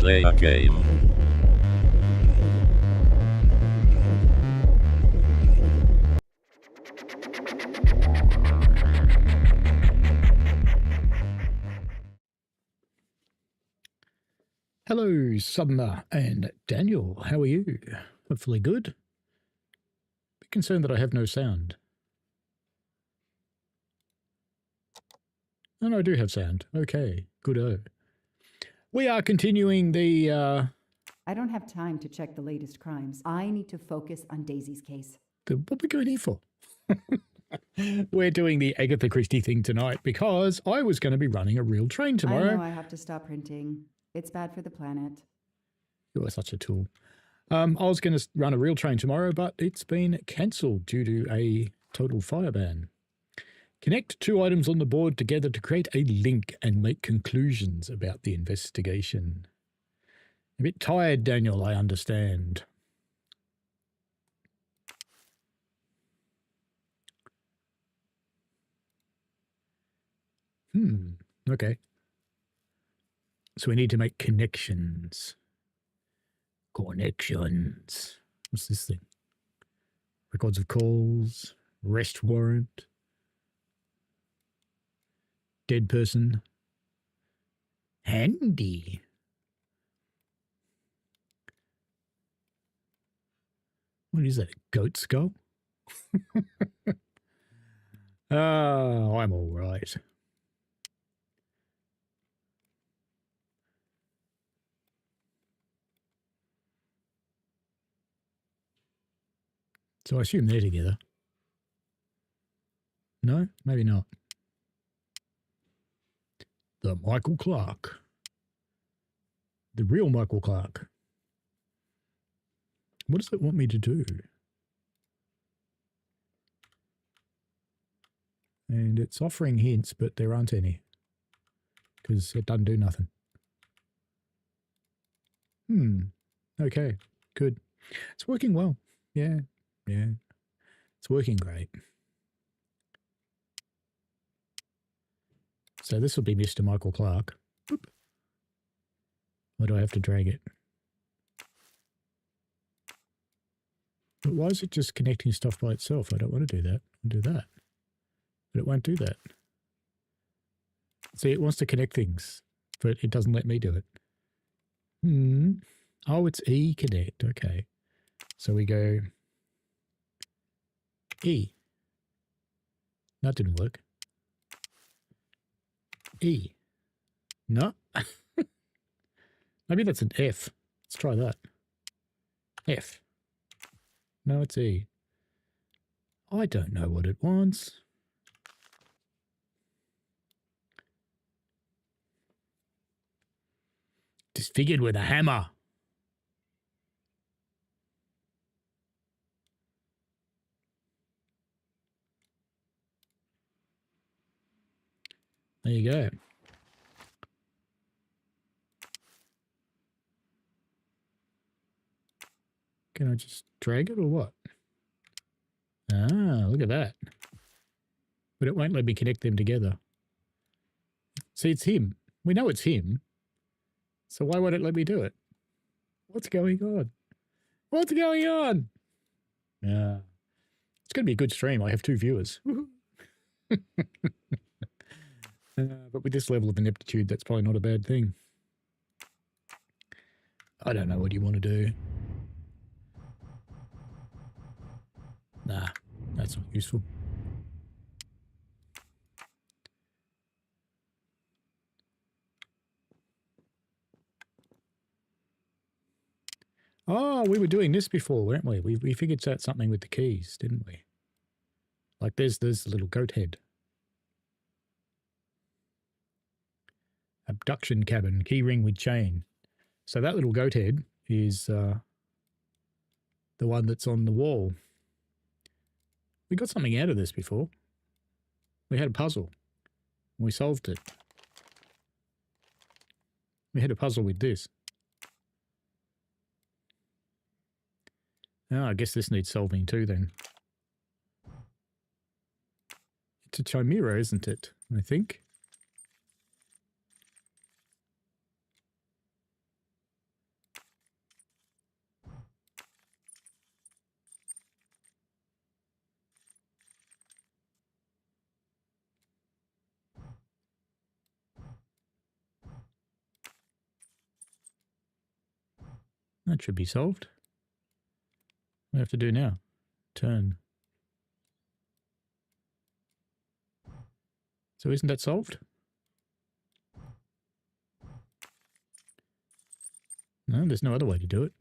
play a game. Hello, Sumner and Daniel. How are you? Hopefully good. Bit concerned that I have no sound. Oh, no, I do have sound. Okay, good-o. We are continuing the, I don't have time to check the latest crimes. I need to focus on Daisy's case. what we're going here for? We're doing the Agatha Christie thing tonight because I was going to be running a real train tomorrow. I know I have to stop printing. It's bad for the planet. You are such a tool. I was going to run a real train tomorrow, but it's been cancelled due to a total fire ban. Connect two items on the board together to create a link and make conclusions about the investigation. A bit tired, Daniel, I understand. Okay. So we need to make connections. Connections. What's this thing? Records of calls, arrest warrant, dead person. Handy. What is that, a goat skull? Oh, I'm all right. So I assume they're together. No, maybe not. The Michael Clark. The real Michael Clark. What does it want me to do? And it's offering hints, but there aren't any. Because it doesn't do nothing. Okay, good. It's working well. Yeah. It's working great. So this will be Mr. Michael Clark. Boop. Why do I have to drag it? But why is it just connecting stuff by itself? I don't want to do that. I'll do that. But it won't do that. See, it wants to connect things, but it doesn't let me do it. Oh, it's E connect. Okay. So we go E. That didn't work. E. No. Maybe that's an F. Let's try that. F. No, it's E. I don't know what it wants. Disfigured with a hammer. There you go. Can I just drag it or what? Ah, look at that. But it won't let me connect them together. See, it's him. We know it's him. So why won't it let me do it? What's going on? What's going on? Yeah. It's going to be a good stream. I have 2 viewers. But with this level of ineptitude, that's probably not a bad thing. I don't know what you want to do. Nah, that's not useful. Oh, we were doing this before, weren't we? We figured out something with the keys, didn't we? Like there's the little goat head. Abduction cabin, key ring with chain. So that little goat head is the one that's on the wall. We got something out of this before. We had a puzzle. We solved it. We had a puzzle with this. Oh, I guess this needs solving too then. It's a chimera, isn't it? I think. That should be solved. What do we have to do now? Turn. So isn't that solved? No, there's no other way to do it.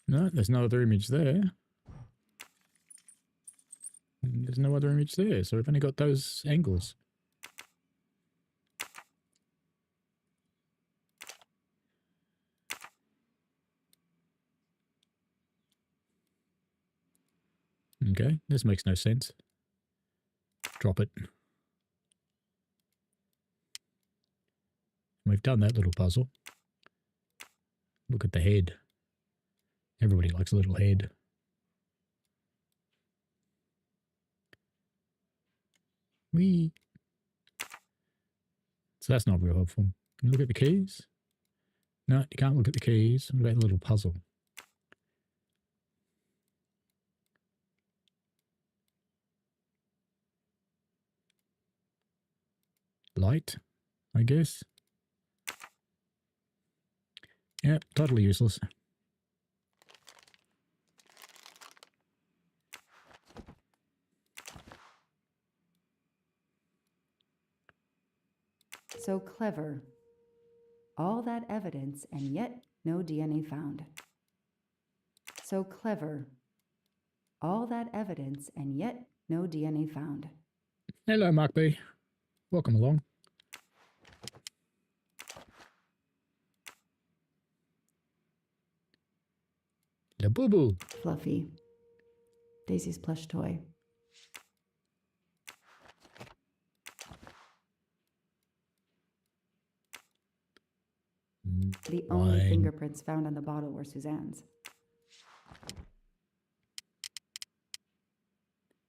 No, there's no other image there. And there's no other image there, so we've only got those angles. Okay, this makes no sense. Drop it. We've done that little puzzle. Look at the head. Everybody likes a little head. Whee! So that's not real helpful. Can you look at the keys? No, you can't look at the keys. What about the little puzzle? Light, I guess. Yep, totally useless. So clever. All that evidence and yet no DNA found. So clever. All that evidence and yet no DNA found. Hello, Mark B. Welcome along. La boo boo. Fluffy. Daisy's plush toy. The only Fine. fingerprints found on the bottle were Suzanne's.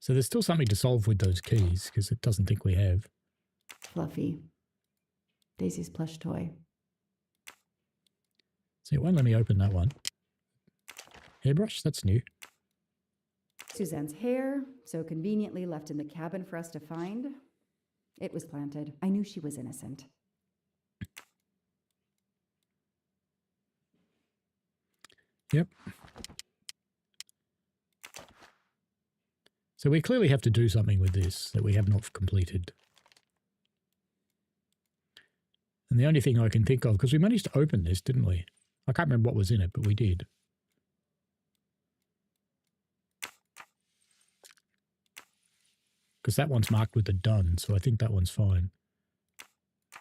So there's still something to solve with those keys because it doesn't think we have. Fluffy. Daisy's plush toy. See, it won't let me open that one. Hairbrush? That's new. Suzanne's hair, so conveniently left in the cabin for us to find. It was planted. I knew she was innocent. Yep. So we clearly have to do something with this that we have not completed. And the only thing I can think of, because we managed to open this, didn't we? I can't remember what was in it, but we did. Because that one's marked with a done, so I think that one's fine.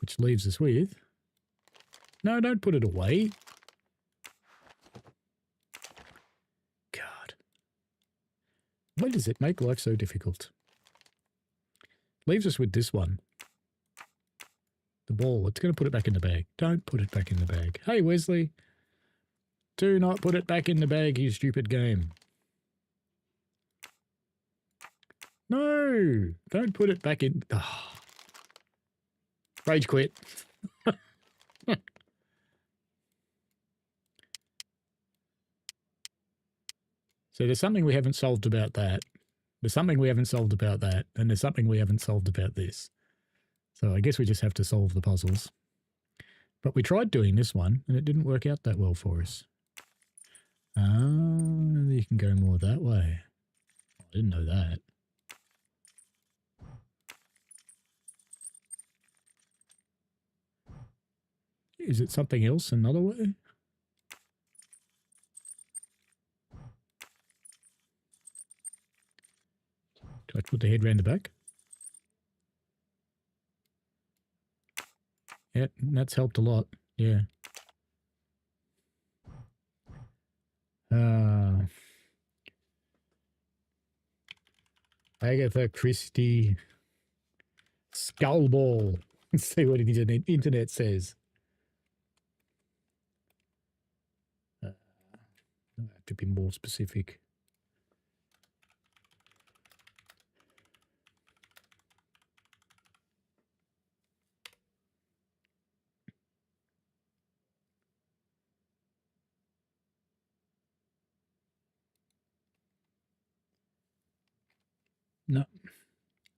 Which leaves us with... No, don't put it away. God. Why does it make life so difficult? Leaves us with this one. The ball. It's going to put it back in the bag. Don't put it back in the bag. Hey, Wesley. Do not put it back in the bag, you stupid game. No, don't put it back in. Oh. Rage quit. So there's something we haven't solved about that. There's something we haven't solved about that. And there's something we haven't solved about this. So I guess we just have to solve the puzzles. But we tried doing this one and it didn't work out that well for us. Ah, you can go more that way. I didn't know that. Is it something else another way? Do I put the head round the back? Yeah, that's helped a lot. Yeah. Agatha Christie Skullball. Let's see what the internet says. I have to be more specific. No.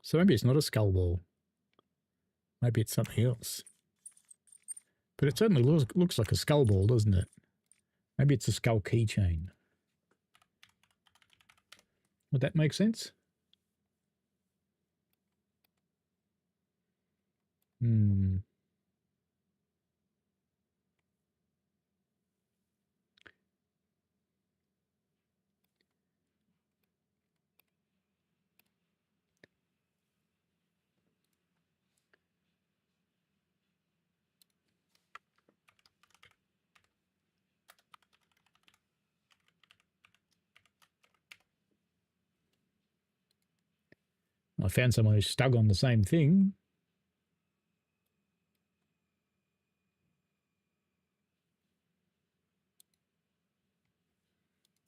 So maybe it's not a skull ball. Maybe it's something else. But it certainly looks like a skull ball, doesn't it? Maybe it's a skull keychain. Would that make sense? Hmm. I found someone who's stuck on the same thing.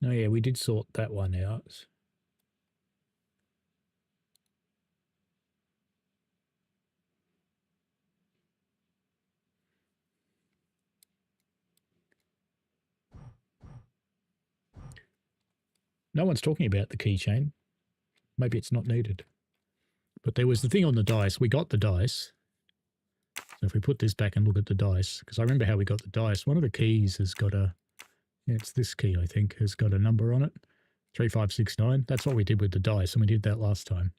Oh yeah, we did sort that one out. No one's talking about the keychain. Maybe it's not needed. But there was the thing on the dice. We got the dice. So if we put this back and look at the dice, because I remember how we got the dice, one of the keys has got a, yeah, it's this key, I think, has got a number on it. 3569. That's what we did with the dice, and we did that last time.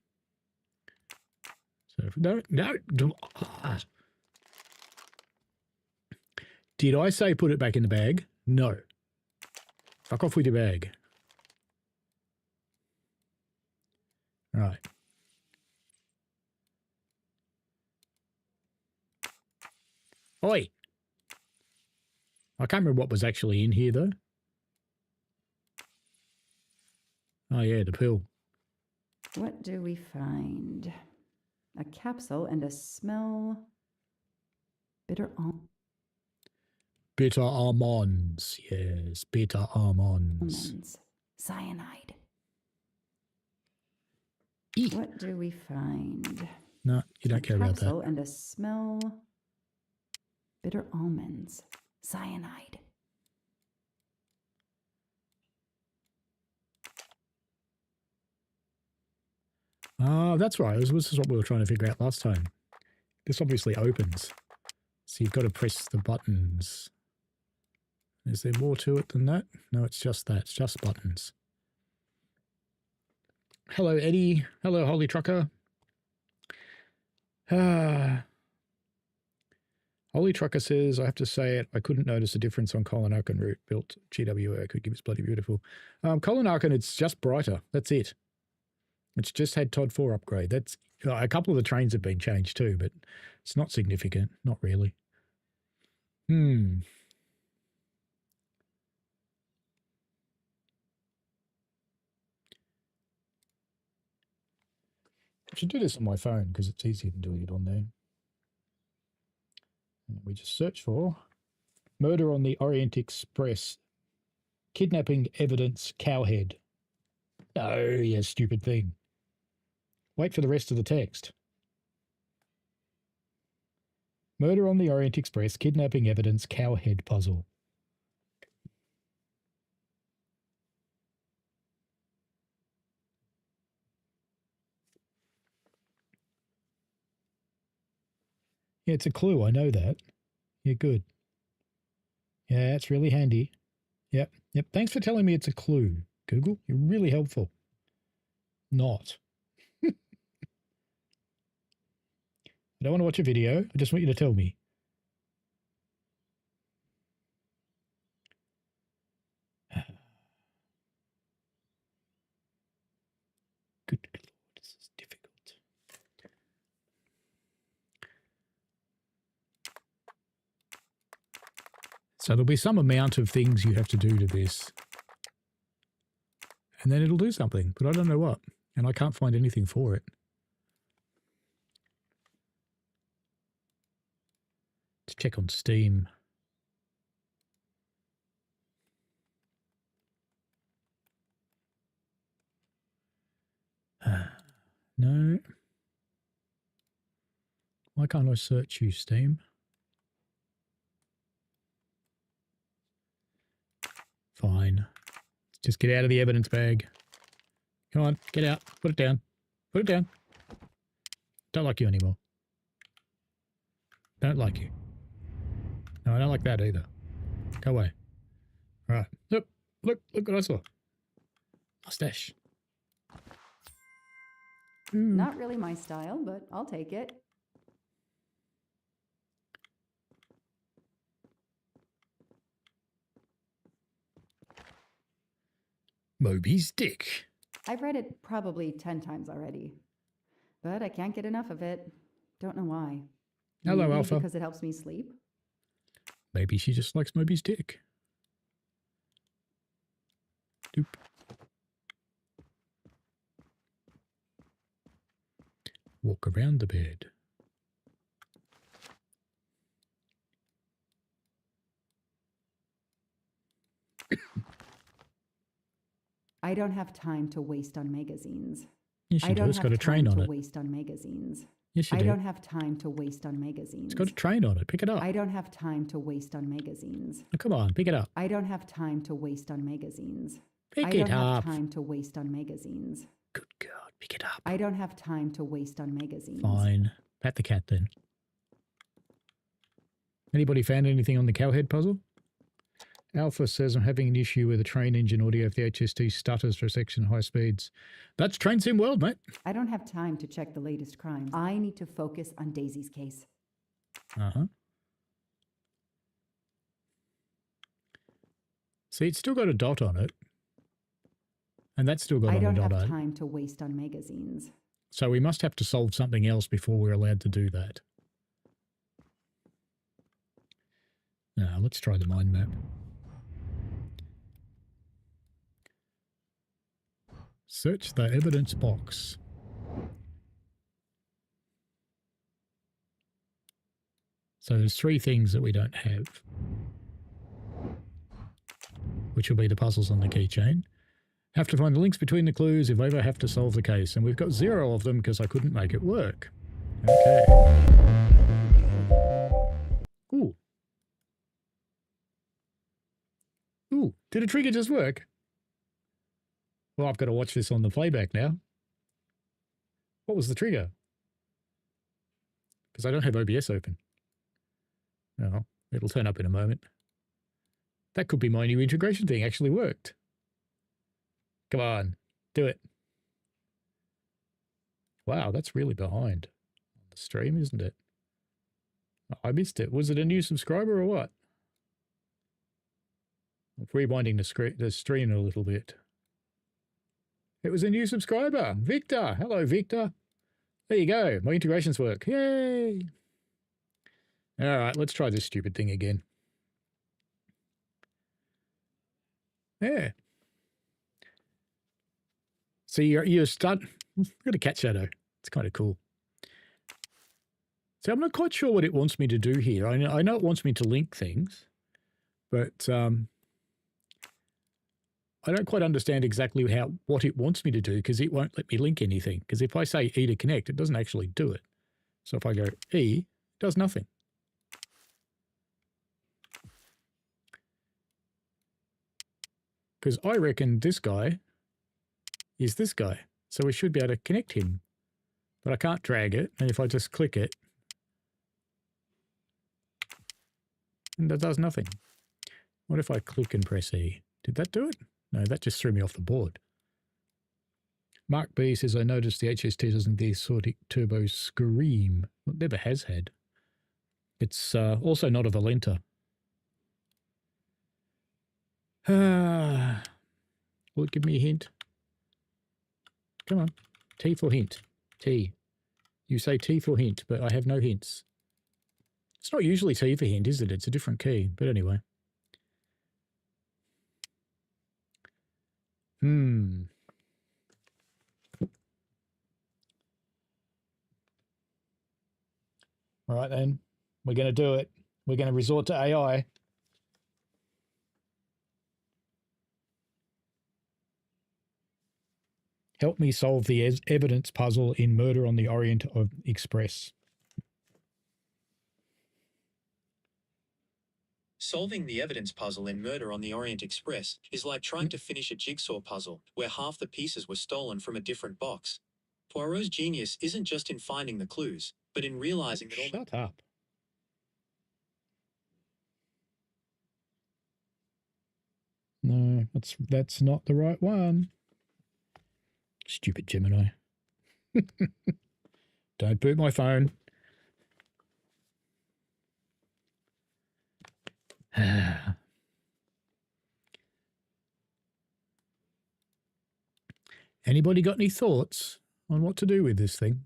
So, no. Did I say put it back in the bag? No. Fuck off with your bag. All right. Oi! I can't remember what was actually in here, though. Oh, yeah, the pill. What do we find? A capsule and a smell. Bitter Bitter almonds. Yes, bitter almonds. almonds. Cyanide. Eat. What do we find? No, you don't care about that. A capsule and a smell. Bitter almonds. Cyanide. Ah, that's right. This is what we were trying to figure out last time. This obviously opens. So you've got to press the buttons. Is there more to it than that? No, it's just that. It's just buttons. Hello, Eddie. Hello, Holy Trucker. Holy Trucker says, I have to say it, I couldn't notice a difference on Colin Arkin route built GWO. Could give us bloody beautiful. Colin Arkin, it's just brighter. That's it. It's just had Todd 4 upgrade. That's a couple of the trains have been changed too, but it's not significant. Not really. I should do this on my phone because it's easier than doing it on there. And we just search for murder on the Orient Express. Kidnapping evidence cowhead. Oh, you stupid thing. Wait for the rest of the text. Murder on the Orient Express, kidnapping evidence, cowhead puzzle. Yeah, it's a clue. I know that. Yeah, good. Yeah, it's really handy. Yep. Thanks for telling me it's a clue, Google. You're really helpful. Not. I don't want to watch a video. I just want you to tell me. Good Lord, this is difficult. So there'll be some amount of things you have to do to this. And then it'll do something, but I don't know what. And I can't find anything for it. Let's check on Steam. No. Why can't I search you, Steam? Fine. Just get out of the evidence bag. Come on, get out. Put it down. Put it down. Don't like you anymore. Don't like you. No, I don't like that either. Go away. All right. Look what I saw. Mustache. Not really my style, but I'll take it. Moby's dick. I've read it probably 10 times already, but I can't get enough of it. Don't know why. Hello, Maybe Alpha. because it helps me sleep. Maybe she just likes Moby's dick. Doop. Walk around the bed. I don't have time to waste on magazines. Yes, you I do. don't It's have got a train time on to it. waste on magazines. Yes, you I do. don't have time to waste on magazines. It's got a train on it. Pick it up. I don't have time to waste on magazines. Oh, come on, pick it up. I don't have time to waste on magazines. Pick I it don't have up. time to waste on magazines. Good God, pick it up. I don't have time to waste on magazines. Fine. Pat the cat then. Anybody found anything on the cowhead puzzle? Alpha says I'm having an issue with the train engine audio if the HST stutters for a section high speeds. That's Train Sim World, mate. I don't have time to check the latest crimes. I need to focus on Daisy's case. Uh-huh. See, it's still got a dot on it. And that's still got I on a don't dot on have it. time to waste on magazines. So we must have to solve something else before we're allowed to do that. Now, let's try the mind map. Search the evidence box. So there's 3 things that we don't have, which will be the puzzles on the keychain. Have to find the links between the clues if ever have to solve the case. And we've got 0 of them because I couldn't make it work. Okay. Ooh. Ooh, did a trigger just work? Well, I've got to watch this on the playback now. What was the trigger? Because I don't have OBS open. No, it'll turn up in a moment. That could be my new integration thing actually worked. Come on, do it. Wow, that's really behind the stream, isn't it? I missed it. Was it a new subscriber or what? I'm rewinding the stream a little bit. It was a new subscriber, Victor. Hello, Victor. There you go. My integrations work. Yay. All right, let's try this stupid thing again. Yeah. So you're stunned. I've got a cat shadow. It's kind of cool. So I'm not quite sure what it wants me to do here. I know it wants me to link things, but I don't quite understand exactly what it wants me to do because it won't let me link anything. Because if I say E to connect, it doesn't actually do it. So if I go E, it does nothing. Because I reckon this guy is this guy. So we should be able to connect him. But I can't drag it. And if I just click it, and that does nothing. What if I click and press E? Did that do it? No, that just threw me off the board. Mark B says, I noticed the HST doesn't the Sortic Turbo Scream. Well, it never has had. It's also not a Valenta. Will it give me a hint? Come on. T for hint. T. You say T for hint, but I have no hints. It's not usually T for hint, is it? It's a different key. But anyway. All right, then. We're going to do it. We're going to resort to AI. Help me solve the evidence puzzle in Murder on the Orient Express. Solving the evidence puzzle in Murder on the Orient Express is like trying to finish a jigsaw puzzle where half the pieces were stolen from a different box. Poirot's genius isn't just in finding the clues, but in realizing that all... Shut up. No, that's not the right one. Stupid Gemini. Don't boot my phone. Anybody got any thoughts on what to do with this thing?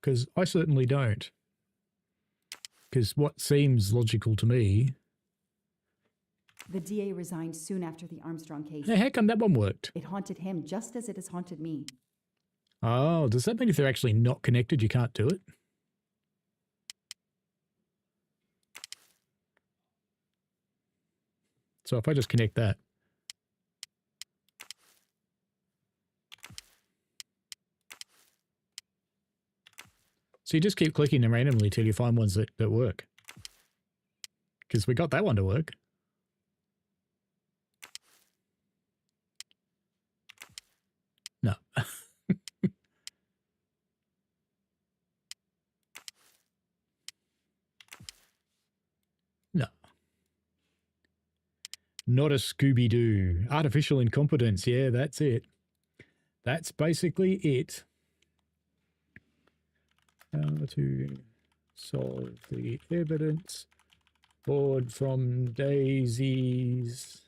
Because I certainly don't. Because what seems logical to me... The DA resigned soon after the Armstrong case. Now, how come that one worked? It haunted him just as it has haunted me. Oh, does that mean if they're actually not connected, you can't do it? So if I just connect that. So you just keep clicking them randomly till you find ones that work. Because we got that one to work. No. No. Not a Scooby-Doo. Artificial incompetence. Yeah, that's it. That's basically it. How to solve the evidence board from Daisy's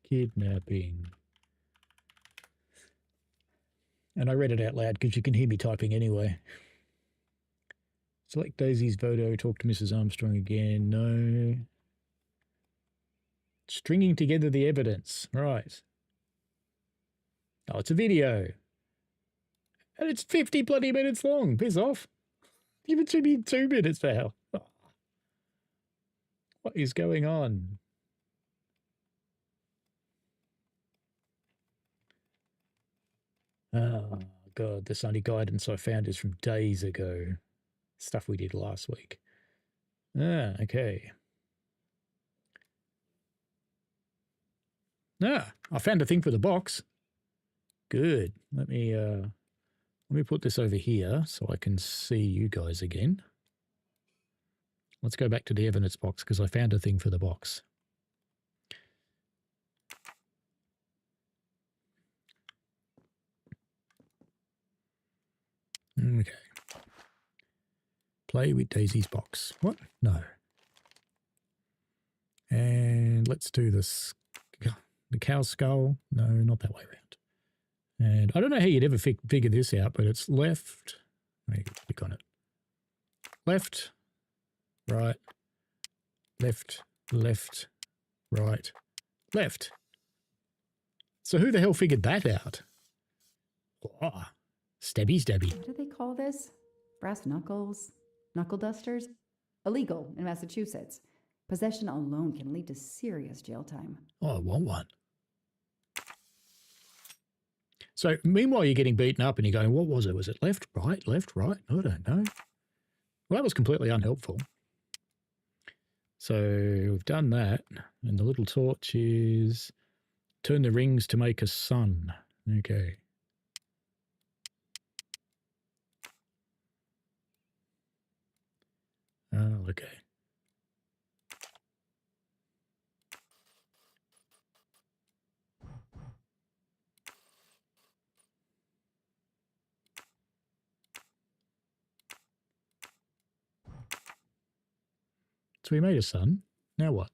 kidnapping. And I read it out loud because you can hear me typing anyway. Select Daisy's photo, talk to Mrs. Armstrong again. No. Stringing together the evidence. Right. Oh, it's a video. And it's 50 bloody minutes long. Piss off. Give it to me 2 minutes now. Oh. What is going on? Oh, God. This only guidance I found is from days ago. Stuff we did last week. Ah, okay. Ah, I found a thing for the box. Good. Let me put this over here so I can see you guys again. Let's go back to the evidence box because I found a thing for the box. Okay. Play with Daisy's box. What? No. And let's do this. The cow skull. No, not that way around. And I don't know how you'd ever figure this out, but it's left. Click on it. Left, right, left, left, right, left. So who the hell figured that out? Oh, stabby. What do they call this? Brass knuckles? Knuckle dusters? Illegal in Massachusetts. Possession alone can lead to serious jail time. Oh, I want one. So meanwhile, you're getting beaten up and you're going, what was it? Was it left, right, left, right? I don't know. Well, that was completely unhelpful. So we've done that. And the little torch is turn the rings to make a sun. Okay. Oh, okay. So we made a sun. Now what?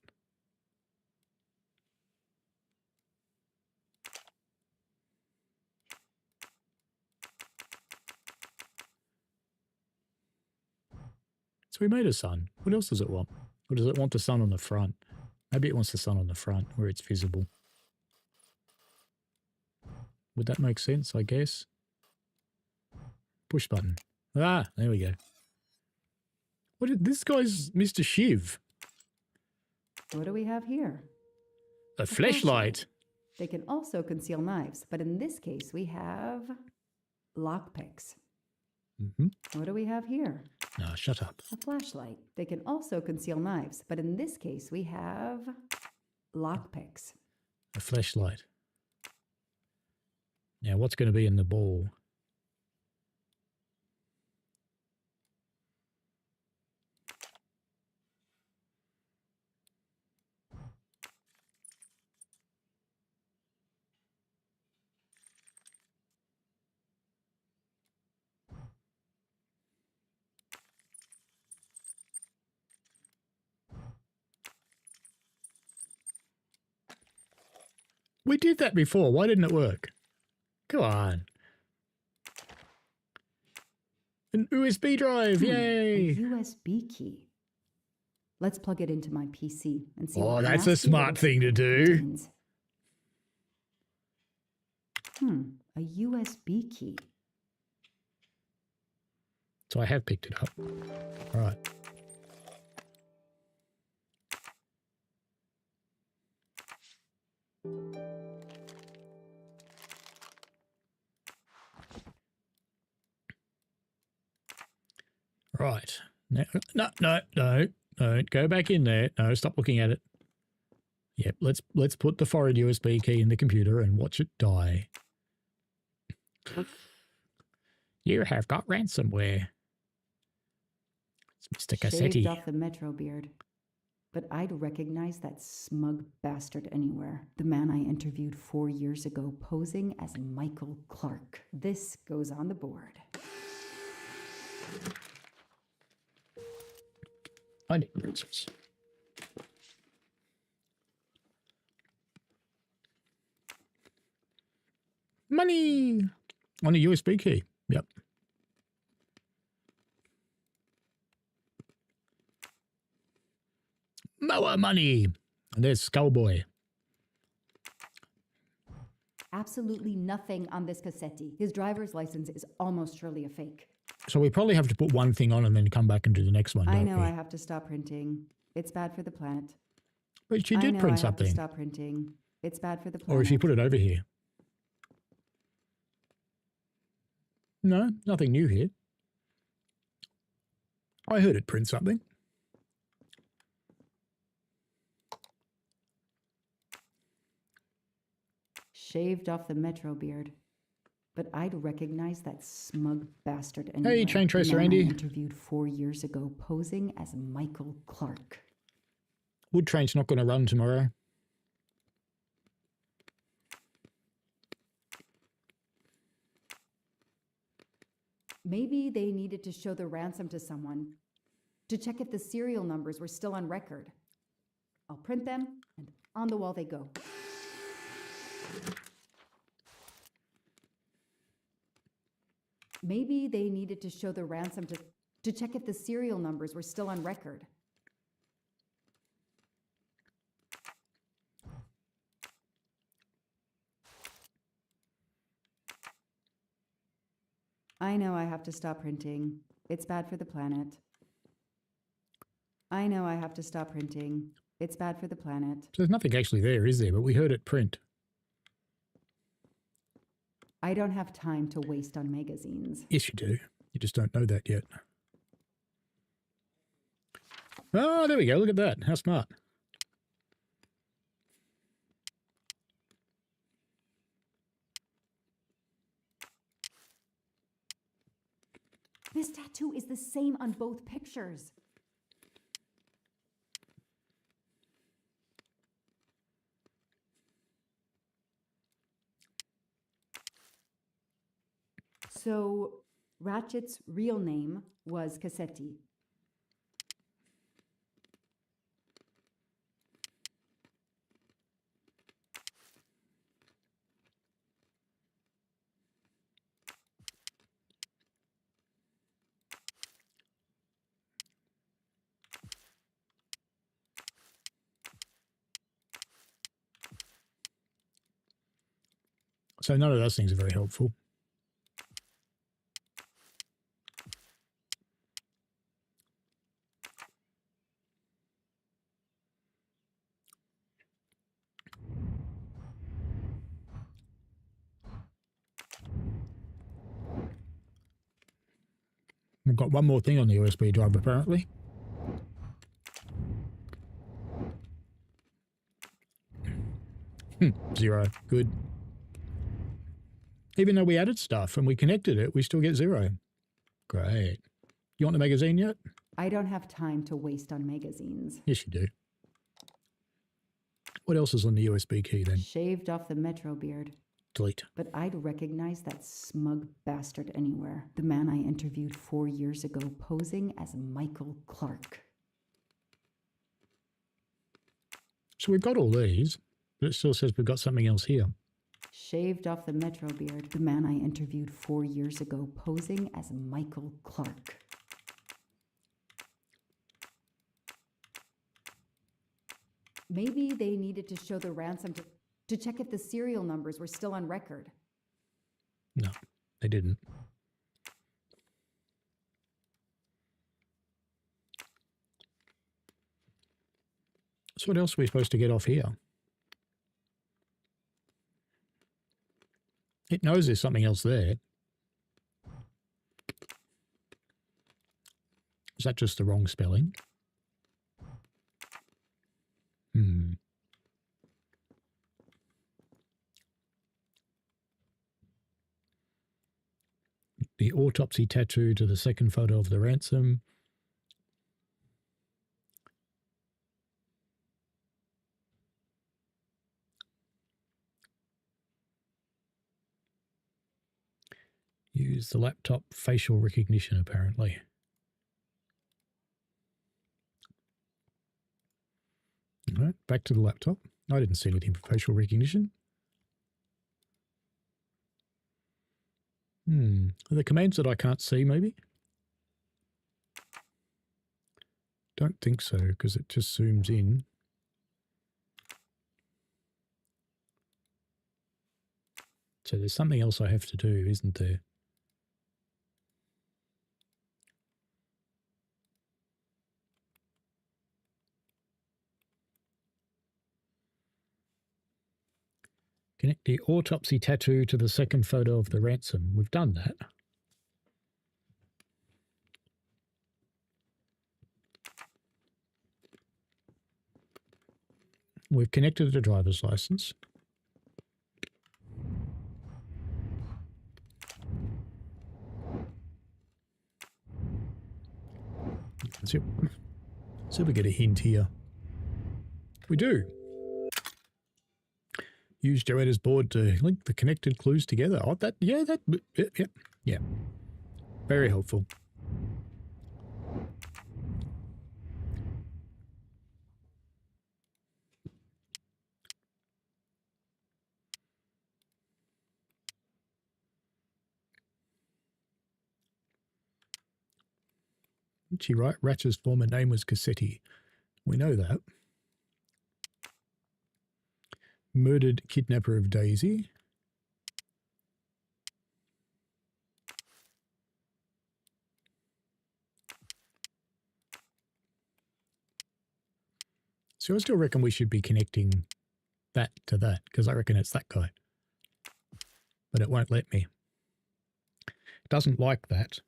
So we made a sun. What else does it want? Or does it want the sun on the front? Maybe it wants the sun on the front where it's visible. Would that make sense, I guess? Push button. Ah, there we go. This guy's Mr. Shiv. What do we have here? A flashlight. They can also conceal knives, but in this case we have lockpicks. Mm-hmm. What do we have here? No, shut up. A flashlight. They can also conceal knives, but in this case we have lockpicks. A flashlight. Now, what's going to be in the ball? We did that before. Why didn't it work? Come on. An USB drive. Yay. A USB key. Let's plug it into my PC and see Oh, what that's a nasty smart little thing to secret it do. contains. A USB key. So I have picked it up. All right. Right. No, don't go back in there. No, stop looking at it. Yep, let's put the foreign USB key in the computer and watch it die. You have got ransomware. It's Mr. Shaved Cassetti. off the Metro beard. But I'd recognize that smug bastard anywhere. The man I interviewed 4 years ago posing as Michael Clark. This goes on the board. I need razors. Money on a USB key. Yep. Mower money. And there's Skullboy. Absolutely nothing on this Cassetti. His driver's license is almost surely a fake. So we probably have to put one thing on and then come back and do the next one. I don't know we? I have to stop printing. It's bad for the planet. But she I did know print I have something. to stop printing. It's bad for the planet. Or if you put it over here. No, nothing new here. I heard it print something. Shaved off the Metro beard. But I'd recognize that smug bastard anywhere. Hey, Chain Tracer The man Andy. I interviewed 4 years ago posing as Michael Clark. Wood train's not going to run tomorrow. Maybe they needed to show the ransom to someone to check if the serial numbers were still on record. I'll print them, and on the wall they go. Maybe they needed to show the ransom to check if the serial numbers were still on record. I know I have to stop printing. It's bad for the planet. I know I have to stop printing. It's bad for the planet. So there's nothing actually there, is there? But we heard it print. I don't have time to waste on magazines. Yes, you do. You just don't know that yet. Oh, there we go. Look at that. How smart. This tattoo is the same on both pictures. So, Ratchet's real name was Cassetti. So none of those things are very helpful. We've got one more thing on the USB drive, apparently. Zero. Good. Even though we added stuff and we connected it, we still get zero. Great. You want the magazine yet? I don't have time to waste on magazines. Yes, you do. What else is on the USB key then? Shaved off the Metro beard. Delete. But I'd recognize that smug bastard anywhere. The man I interviewed 4 years ago posing as Michael Clark. So we've got all these. But it still says we've got something else here. Shaved off the Metro beard, the man I interviewed 4 years ago, posing as Michael Clark. Maybe they needed to show the ransom to check if the serial numbers were still on record. No, they didn't. So what else are we supposed to get off here? It knows there's something else there. Is that just the wrong spelling? The autopsy tattoo to the second photo of the ransom. Use the laptop facial recognition, apparently. All right, back to the laptop. I didn't see anything for facial recognition. Are there commands that I can't see, maybe? Don't think so, because it just zooms in. So there's something else I have to do, isn't there? Connect the autopsy tattoo to the second photo of the ransom. We've done that. We've connected the driver's license. So we get a hint here. We do. Use Joanna's board to link the connected clues together. Oh, yeah. Very helpful. Did she write? Ratcher's former name was Cassetti. We know that. Murdered kidnapper of Daisy. So I still reckon we should be connecting that to that, because I reckon it's that guy. But it won't let me. It doesn't like that.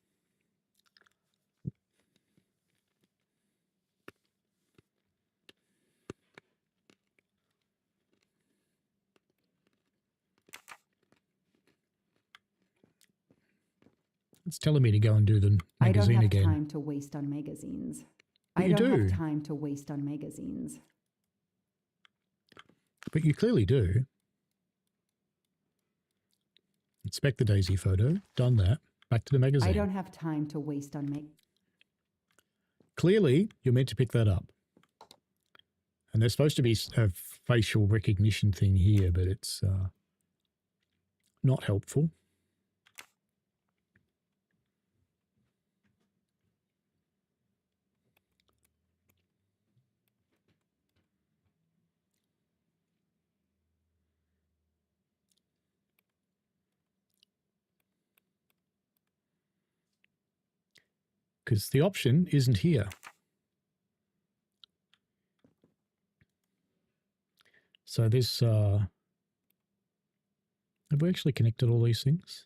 It's telling me to go and do the magazine again. I don't have time to waste on magazines. But I don't have time to waste on magazines. But you clearly do. Inspect the Daisy photo. Done that. Back to the magazine. I don't have time to waste on Clearly, you're meant to pick that up. And there's supposed to be a facial recognition thing here, but it's not helpful. Because the option isn't here. So this, have we actually connected all these things?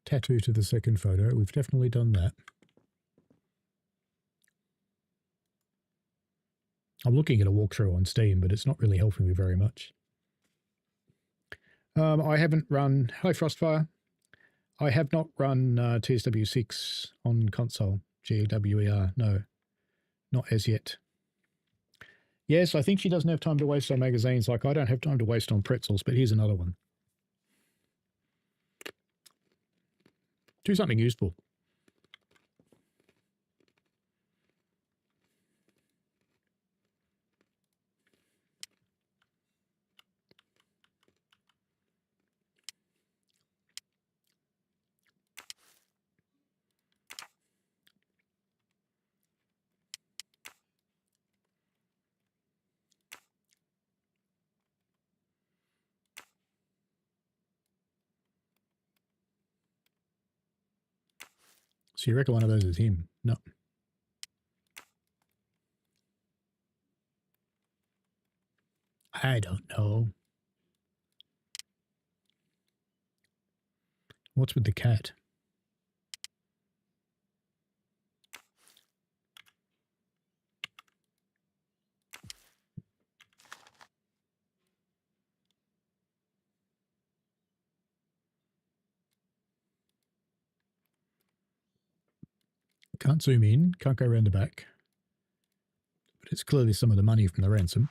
Tattoo to the second photo, we've definitely done that. I'm looking at a walkthrough on Steam, but it's not really helping me very much. I haven't run, hi Frostfire, I have not run TSW6 on console, GWER, no, not as yet. Yes, I think she doesn't have time to waste on magazines like I don't have time to waste on pretzels, but here's another one. Do something useful. So you reckon one of those is him? No. I don't know. What's with the cat? Can't zoom in, can't go around the back. But it's clearly some of the money from the ransom.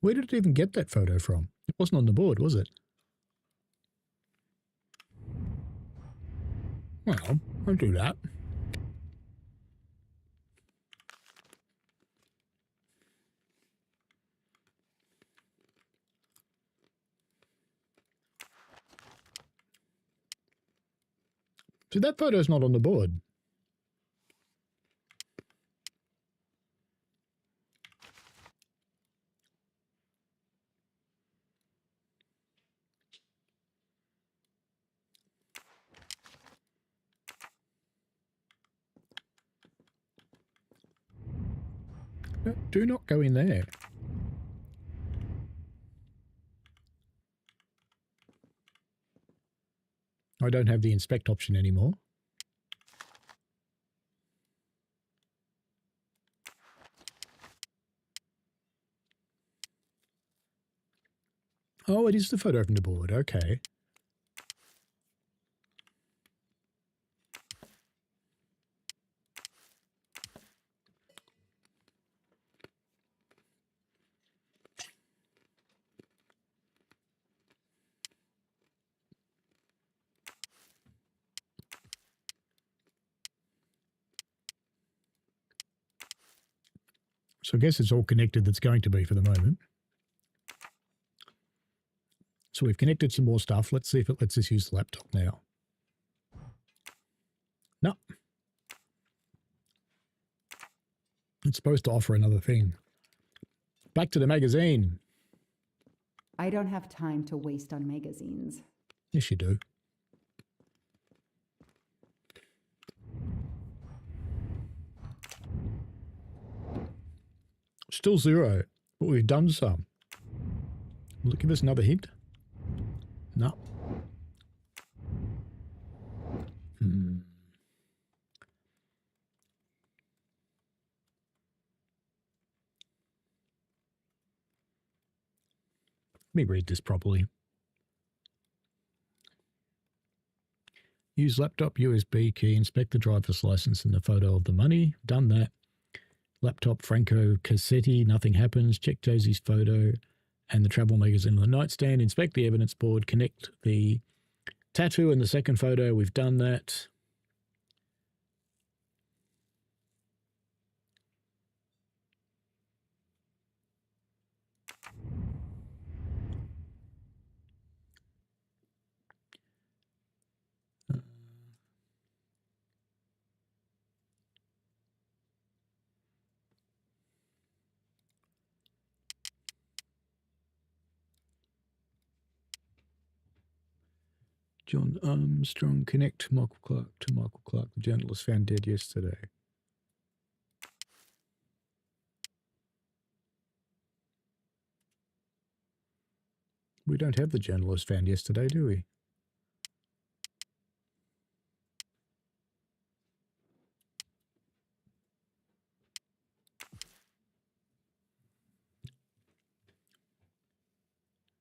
Where did it even get that photo from? It wasn't on the board, was it? Well, I'll do that. So that photo's not on the board. Do not go in there. I don't have the inspect option anymore. Oh, it is the photo from the board. Okay. So I guess it's all connected that's going to be for the moment. So we've connected some more stuff. Let's see if it lets us use the laptop now. No. It's supposed to offer another thing. Back to the magazine. I don't have time to waste on magazines. Yes, you do. Still 0, but we've done some. Will it give us another hint? No. Let me read this properly. Use laptop USB key, inspect the driver's license and the photo of the money. Done that. Laptop Franco Cassetti, nothing happens. Check Josie's photo and the travel magazine on the nightstand. Inspect the evidence board. Connect the tattoo and the second photo. We've done that. John Armstrong, connect Michael Clark to Michael Clark, the journalist found dead yesterday. We don't have the journalist found yesterday, do we?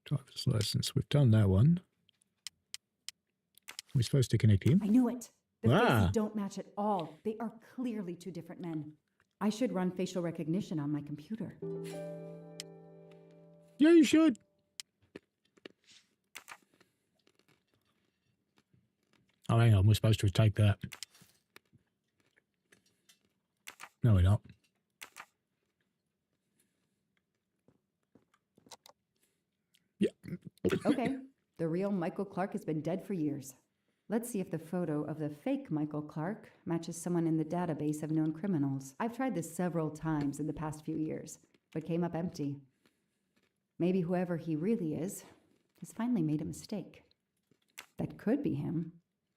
Driver's license. We've done that one. We're supposed to connect him. I knew it. The Ah. faces don't match at all. They are clearly two different men. I should run facial recognition on my computer. Yeah, you should. Oh, hang on. We're supposed to take that. No, we're not. Yeah. Okay, the real Michael Clark has been dead for years. Let's see if the photo of the fake Michael Clark matches someone in the database of known criminals. I've tried this several times in the past few years, but came up empty. Maybe whoever he really is has finally made a mistake. That could be him.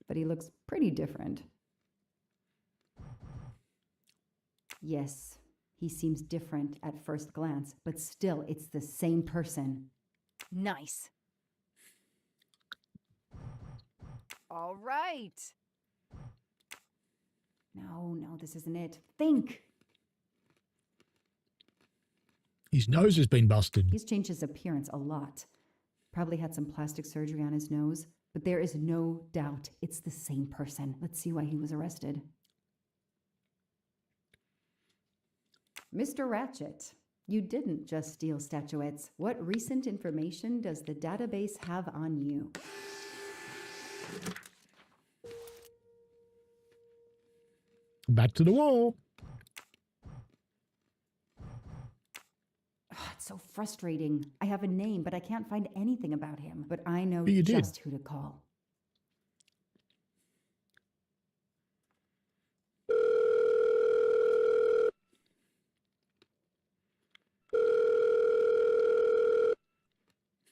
but he looks pretty different. Yes, he seems different at first glance, but still, it's the same person. Nice. All right. No, this isn't it. Think! His nose has been busted. He's changed his appearance a lot. Probably had some plastic surgery on his nose, but there is no doubt it's the same person. Let's see why he was arrested. Mr. Ratchet, you didn't just steal statuettes. What recent information does the database have on you? Back to the wall. It's so frustrating. I have a name, but I can't find anything about him. But I know But you did. just who to call.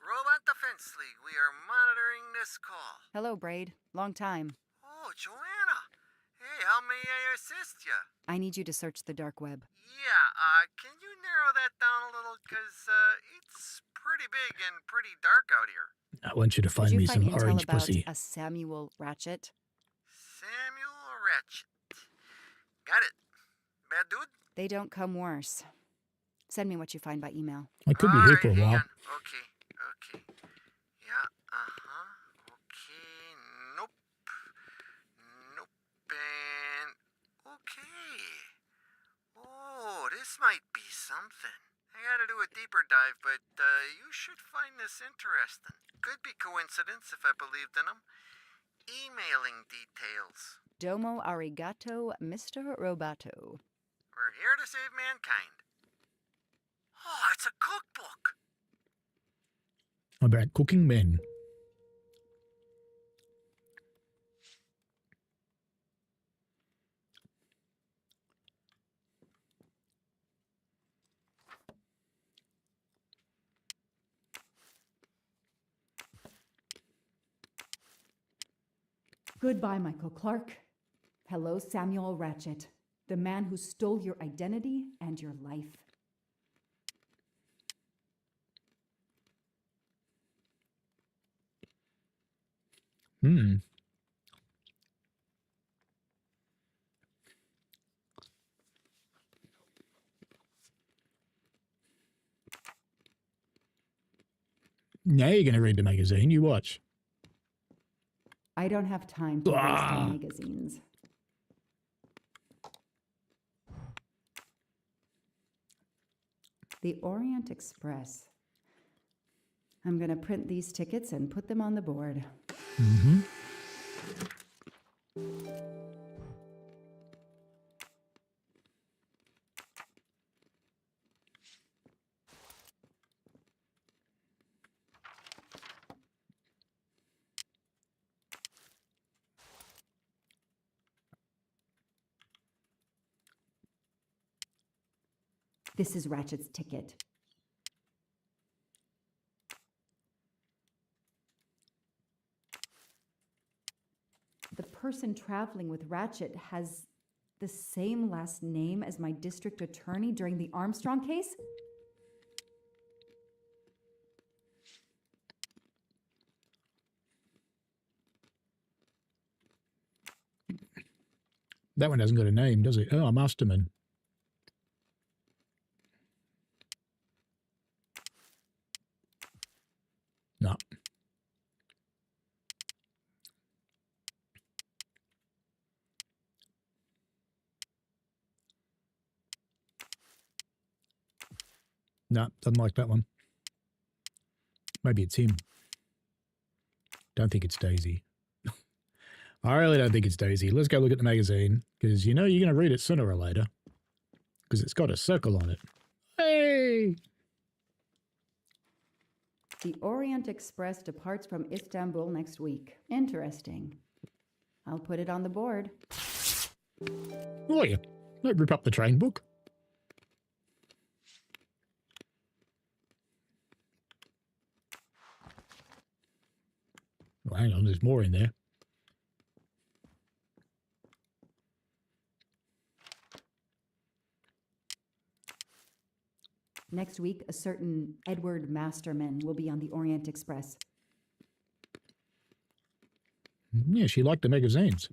Robot Defense League, we are monitoring this call. Hello, Braid. Long time. Oh, Joanna. Hey, how may I assist you? I need you to search the dark web. Yeah, can you narrow that down a little? Because, it's pretty big and pretty dark out here. I want you to find Did you me find some intel orange about pussy. a Samuel Ratchet? Samuel Ratchet. Got it. Bad dude? They don't come worse. Send me what you find by email. I could be here for a Alright, hang while. on. Okay. Yeah, Okay, nope. And okay. Oh, this might be something. I gotta do a deeper dive, but you should find this interesting. Could be coincidence if I believed in them. Emailing details. Domo arigato, Mr. Roboto. We're here to save mankind. Oh, it's a cookbook. About cooking men. Goodbye, Michael Clark. Hello, Samuel Ratchet, the man who stole your identity and your life. Now you're going to read the magazine. You watch. I don't have time to waste Ah. on magazines. The Orient Express. I'm going to print these tickets and put them on the board. Mm-hmm. This is Ratchet's ticket. The person traveling with Ratchet has the same last name as my district attorney during the Armstrong case? That one hasn't got a name, does it? Oh, Masterman. No. No, doesn't like that one. Maybe it's him. Don't think it's Daisy. I really don't think it's Daisy. Let's go look at the magazine, because you know you're going to read it sooner or later, because it's got a circle on it. Hey! The Orient Express departs from Istanbul next week. Interesting. I'll put it on the board. Oh, yeah. Don't rip up the train book. Oh, hang on, there's more in there. Next week, a certain Edward Masterman will be on the Orient Express. Yeah, she liked the magazines.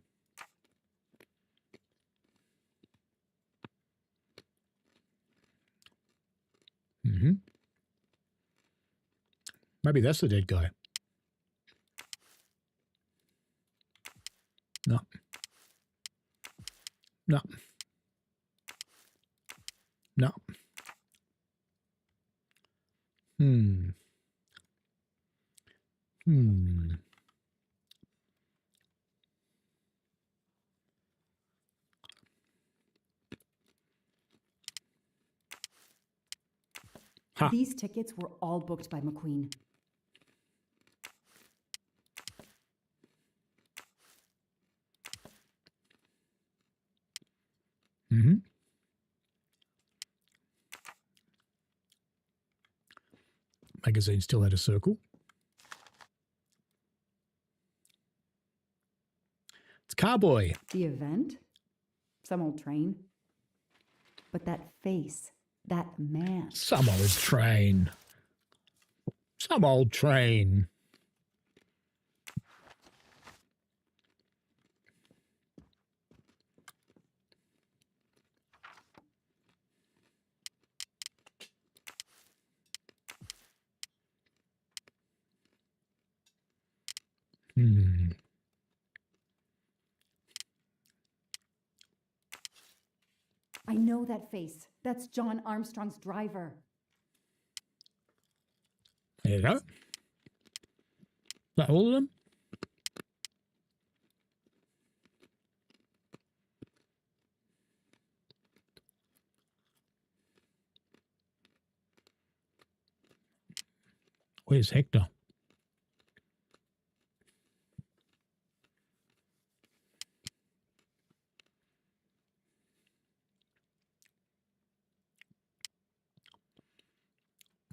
Mm-hmm. Maybe that's the dead guy. No. No. No. Hmm. Hmm. Ha. These tickets were all booked by McQueen. Mm-hmm. Magazine still had a circle. It's Carboy. The event? Some old train. But that face, that man. Some old train. Some old train. Hmm. I know that face. That's John Armstrong's driver. There you go. Is that all of them? Where's Hector?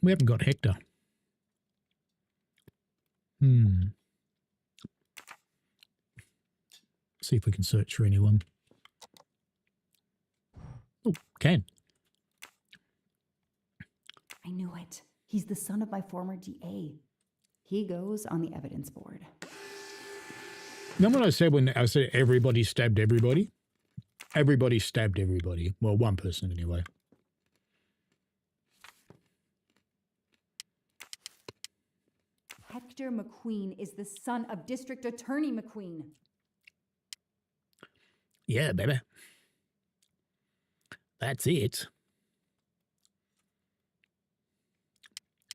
We haven't got Hector. Hmm. See if we can search for anyone. Oh, can. I knew it. He's the son of my former DA. He goes on the evidence board. Remember what I said when I said everybody stabbed everybody? Everybody stabbed everybody. Well, one person anyway. Hector McQueen is the son of District Attorney McQueen. Yeah, baby. That's it.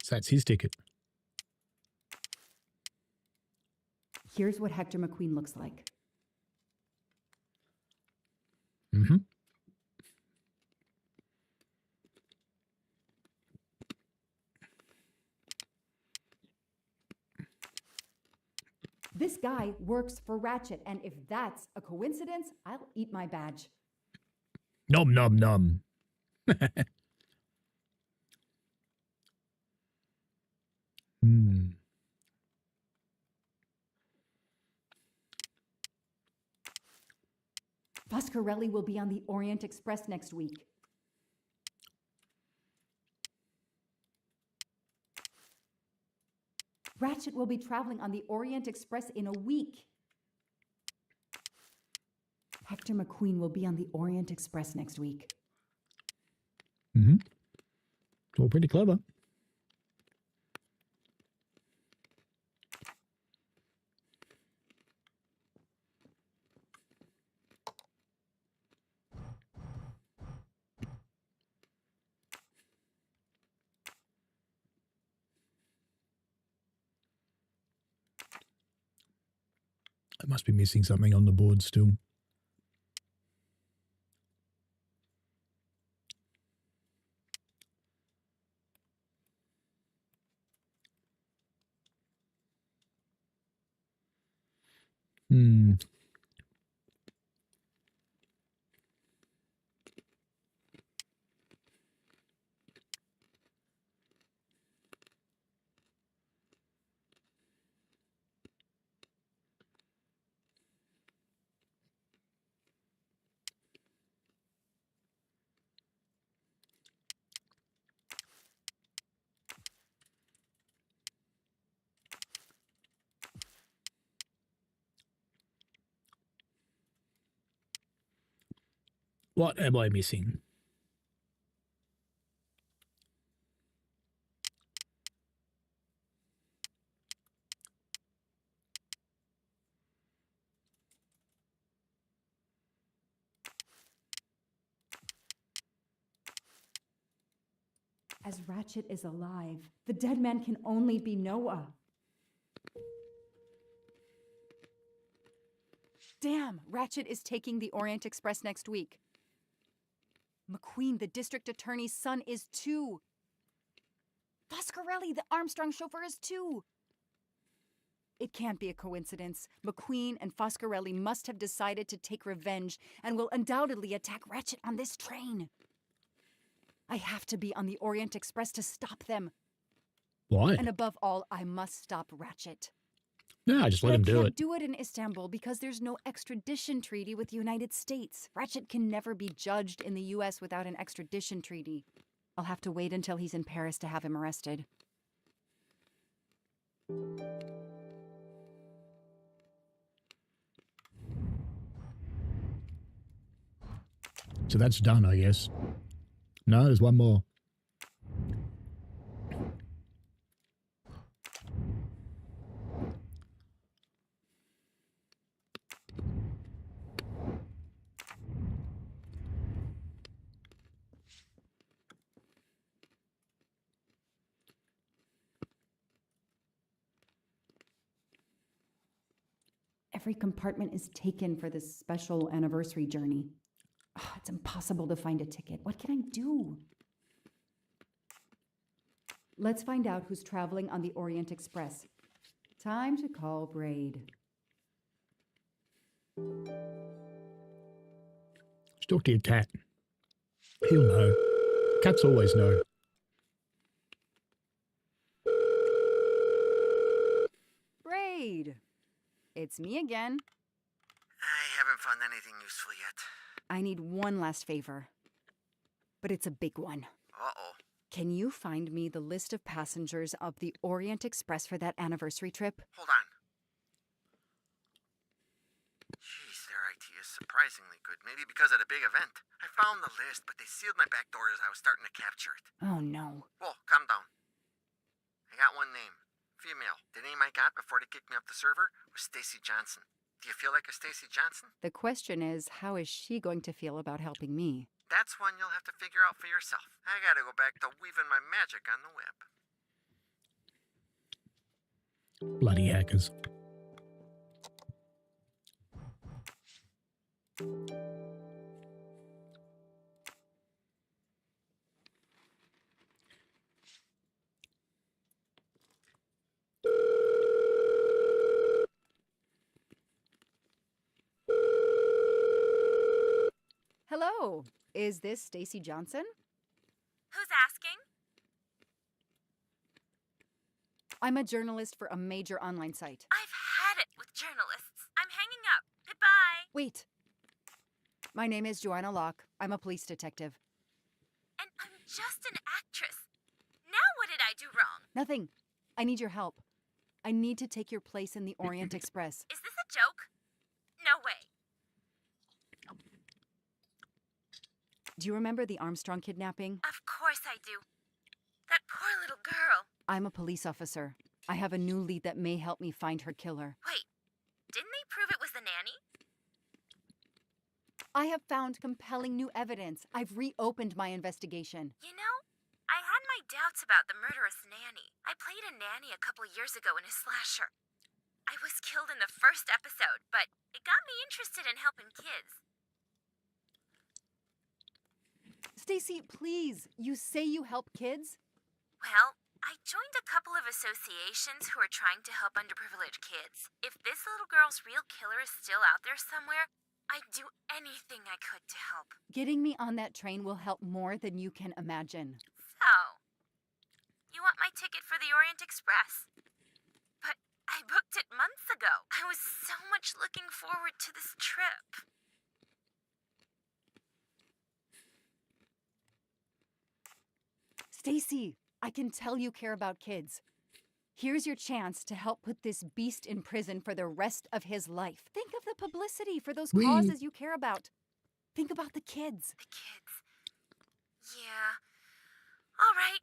So that's his ticket. Here's what Hector McQueen looks like. Mm-hmm. This guy works for Ratchet, and if that's a coincidence, I'll eat my badge. Nom nom nom. Hmm. Foscarelli will be on the Orient Express next week. Ratchet will be traveling on the Orient Express in a week. Hector McQueen will be on the Orient Express next week. Mm-hmm. It's all pretty clever. I must be missing something on the board still. Hmm. What am I missing? As Ratchet is alive, the dead man can only be Noah. Damn, Ratchet is taking the Orient Express next week. McQueen, the district attorney's son, is too. Foscarelli, the Armstrong chauffeur, is too. It can't be a coincidence. McQueen and Foscarelli must have decided to take revenge and will undoubtedly attack Ratchet on this train. I have to be on the Orient Express to stop them. Why? And above all, I must stop Ratchet. No, just let But him I do can't it. do it in Istanbul because there's no extradition treaty with the United States. Ratchet can never be judged in the U.S. without an extradition treaty. I'll have to wait until he's in Paris to have him arrested. So that's done, I guess. No, there's one more. Every compartment is taken for this special anniversary journey. Oh, it's impossible to find a ticket. What can I do? Let's find out who's traveling on the Orient Express. Time to call Braid. Just talk to your cat. He'll know. Cats always know. Braid! It's me again. I haven't found anything useful yet. I need one last favor. But it's a big one. Uh-oh. Can you find me the list of passengers of the Orient Express for that anniversary trip? Hold on. Jeez, their IT is surprisingly good. Maybe because of the big event. I found the list, but they sealed my back door as I was starting to capture it. Oh no. Whoa, calm down. I got one name. Female. The name I got before they kicked me off the server was Stacy Johnson. Do you feel like a Stacy Johnson? The question is, how is she going to feel about helping me? That's one you'll have to figure out for yourself. I gotta go back to weaving my magic on the web. Bloody hackers. Hello, is this Stacy Johnson? Who's asking? I'm a journalist for a major online site. I've had it with journalists. I'm hanging up. Goodbye. Wait. My name is Joanna Locke. I'm a police detective. And I'm just an actress. Now what did I do wrong? Nothing. I need your help. I need to take your place in the Orient Express. Is this a joke? No way. Do you remember the Armstrong kidnapping? Of course I do. That poor little girl. I'm a police officer. I have a new lead that may help me find her killer. Wait, didn't they prove it was the nanny? I have found compelling new evidence. I've reopened my investigation. You know, I had my doubts about the murderous nanny. I played a nanny a couple years ago in a slasher. I was killed in the first episode, but it got me interested in helping kids. Stacy, please. You say you help kids? Well, I joined a couple of associations who are trying to help underprivileged kids. If this little girl's real killer is still out there somewhere, I'd do anything I could to help. Getting me on that train will help more than you can imagine. So, you want my ticket for the Orient Express? But I booked it months ago. I was so much looking forward to this trip. Stacy, I can tell you care about kids. Here's your chance to help put this beast in prison for the rest of his life. Think of the publicity for those Whee! causes you care about. Think about the kids. The kids. Yeah. All right.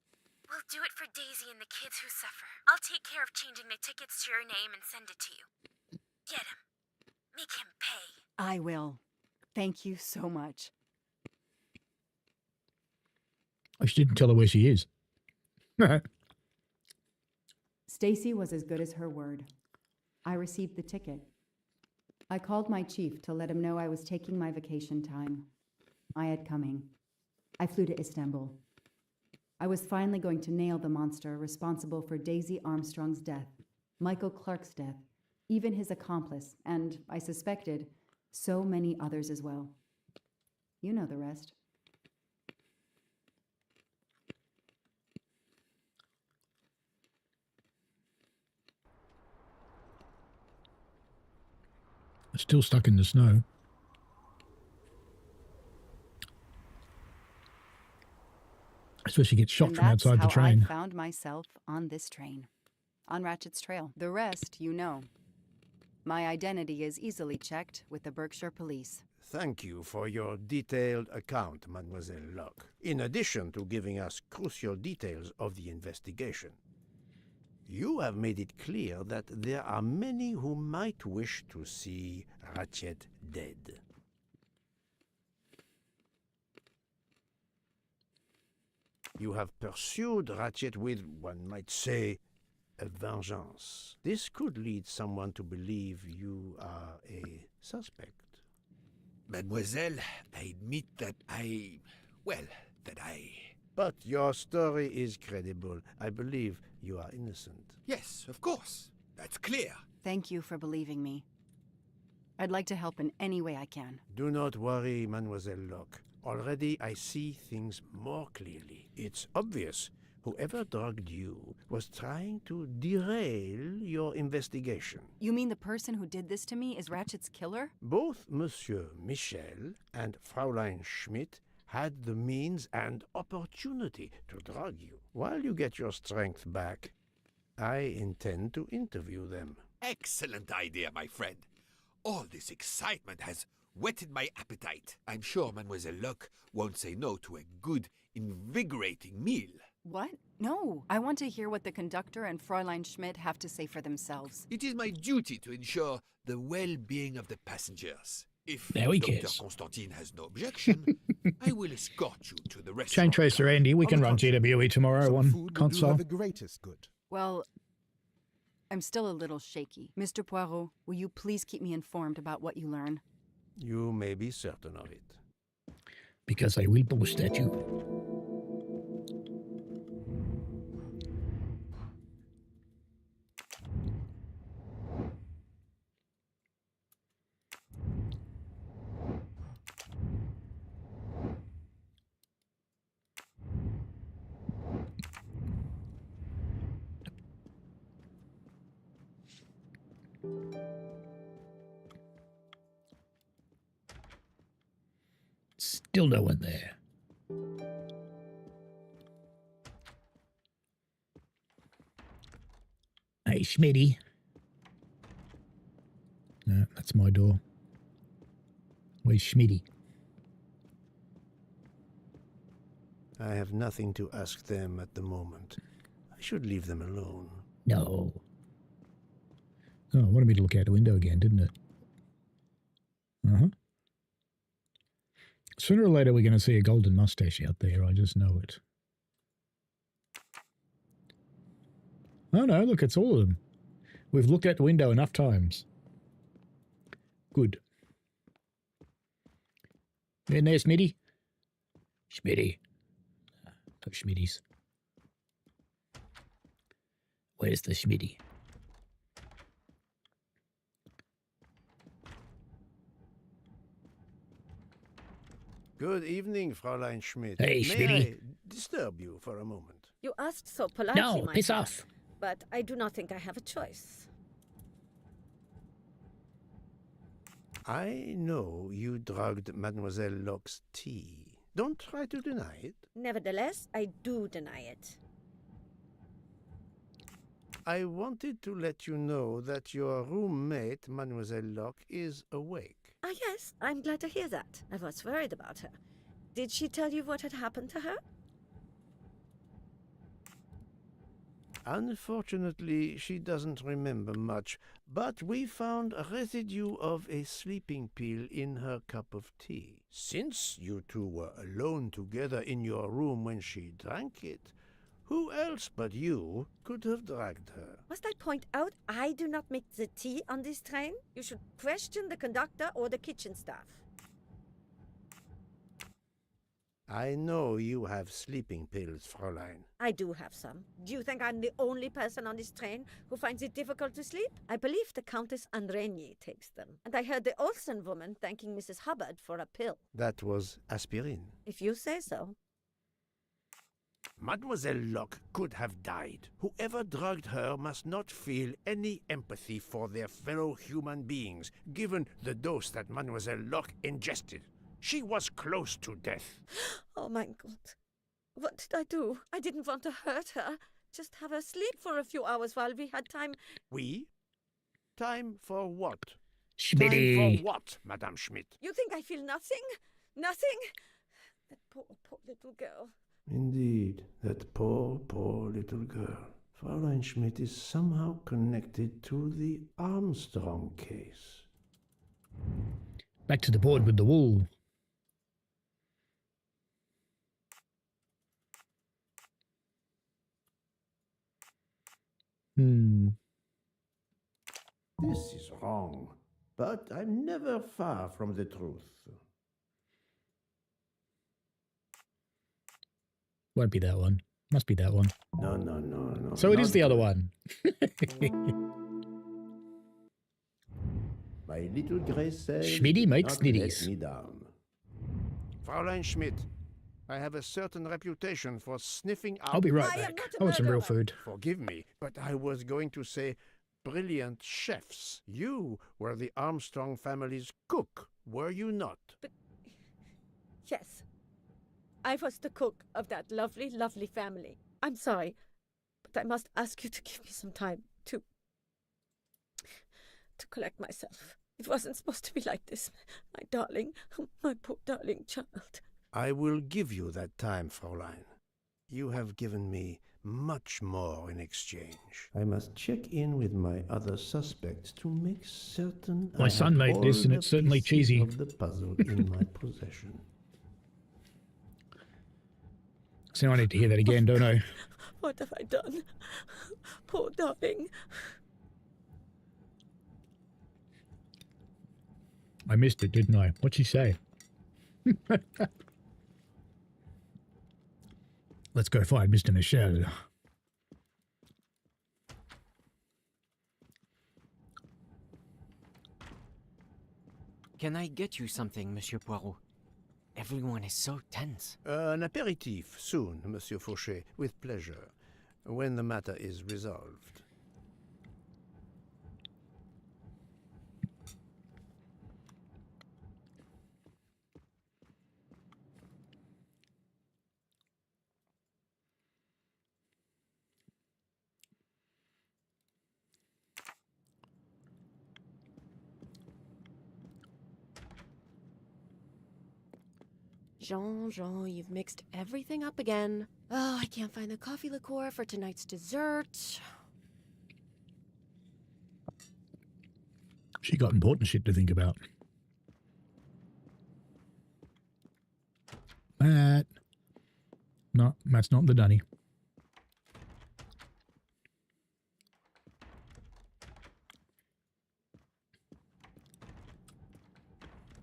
We'll do it for Daisy and the kids who suffer. I'll take care of changing the tickets to your name and send it to you. Get him. Make him pay. I will. Thank you so much. I didn't tell her where she is. Stacy was as good as her word. I received the ticket. I called my chief to let him know I was taking my vacation time. I had coming. I flew to Istanbul. I was finally going to nail the monster responsible for Daisy Armstrong's death, Michael Clark's death, even his accomplice, and, I suspected, so many others as well. You know the rest. Still stuck in the snow. So she gets shot And from that's outside the how train. I found myself on this train. On Ratchet's trail. The rest, you know. My identity is easily checked with the Berkshire Police. Thank you for your detailed account, Mademoiselle Locke, in addition to giving us crucial details of the investigation. You have made it clear that there are many who might wish to see Ratchet dead. You have pursued Ratchet with, one might say, a vengeance. This could lead someone to believe you are a suspect. Mademoiselle, I admit that But your story is credible. I believe you are innocent. Yes, of course. That's clear. Thank you for believing me. I'd like to help in any way I can. Do not worry, Mademoiselle Locke. Already I see things more clearly. It's obvious whoever drugged you was trying to derail your investigation. You mean the person who did this to me is Ratchet's killer? Both Monsieur Michel and Fraulein Schmidt had the means and opportunity to drug you. While you get your strength back, I intend to interview them. Excellent idea, my friend. All this excitement has whetted my appetite. I'm sure Mademoiselle Locke won't say no to a good, invigorating meal. What? No. I want to hear what the conductor and Fräulein Schmidt have to say for themselves. It is my duty to ensure the well-being of the passengers. If Now he Dr. cares. Constantine has no objection, I will escort you to the restaurant. Chain Tracer Andy, we On can the run contrary, GWE tomorrow Some on food will do console. her the greatest good. Well, I'm still a little shaky. Mr. Poirot, will you please keep me informed about what you learn? You may be certain of it. Because I will boast at you. Still no one there. Hey, Schmitty. No, that's my door. Where's Schmitty? I have nothing to ask them at the moment. I should leave them alone. No. Oh, it wanted me to look out the window again, didn't it? Uh-huh. Sooner or later, we're going to see a golden mustache out there. I just know it. Oh, no, look, it's all of them. We've looked out the window enough times. Good. You in there, Smitty? Smitty. No Schmitties. Where's the Schmitty? Good evening, Fräulein Schmidt. Hey, May Schmitty. I disturb you for a moment? You asked so politely, No, my piss friend, off. but I do not think I have a choice. I know you drugged Mademoiselle Locke's tea. Don't try to deny it. Nevertheless, I do deny it. I wanted to let you know that your roommate, Mademoiselle Locke, is awake. Ah, yes, I'm glad to hear that. I was worried about her. Did she tell you what had happened to her? Unfortunately, she doesn't remember much, but we found a residue of a sleeping pill in her cup of tea. Since you two were alone together in your room when she drank it, who else but you could have dragged her? Must I point out I do not make the tea on this train? You should question the conductor or the kitchen staff. I know you have sleeping pills, Fräulein. I do have some. Do you think I'm the only person on this train who finds it difficult to sleep? I believe the Countess Andreni takes them. And I heard the Olsen woman thanking Mrs. Hubbard for a pill. That was aspirin. If you say so. Mademoiselle Locke could have died. Whoever drugged her must not feel any empathy for their fellow human beings, given the dose that Mademoiselle Locke ingested. She was close to death. Oh my God. What did I do? I didn't want to hurt her. Just have her sleep for a few hours while we had time. We? Time for what? Schmitty. Time for what, Madame Schmidt? You think I feel nothing? Nothing? That poor little girl. Indeed, that poor little girl. Fräulein Schmidt is somehow connected to the Armstrong case. Back to the board with the wool. This is wrong, but I'm never far from the truth. Won't be that one. Must be that one. No. So it is not the other good. one. My little Grace says, Schmidty makes "Do not let snitties." me down. Fräulein Schmidt, I have a certain reputation for sniffing out. I'll be right I am back. not a I want some real murderer. food. Forgive me, but I was going to say brilliant chefs. You were the Armstrong family's cook, were you not? Yes. I was the cook of that lovely, lovely family. I'm sorry, but I must ask you to give me some time to collect myself. It wasn't supposed to be like this, my darling, my poor darling child. I will give you that time, Fräulein. You have given me much more in exchange. I must check in with my other suspects to make certain My son made this, and it's certainly cheesy. Of the puzzle in my possession. So I need to hear that again, don't I? What have I done? Poor darling. I missed it, didn't I? What'd she say? Let's go find Mr. Michel. Can I get you something, Monsieur Poirot? Everyone is so tense. An aperitif soon, Monsieur Fauchet, with pleasure, when the matter is resolved. Jean, you've mixed everything up again. Oh, I can't find the coffee liqueur for tonight's dessert. She got important shit to think about. Matt. No, Matt's not the dunny.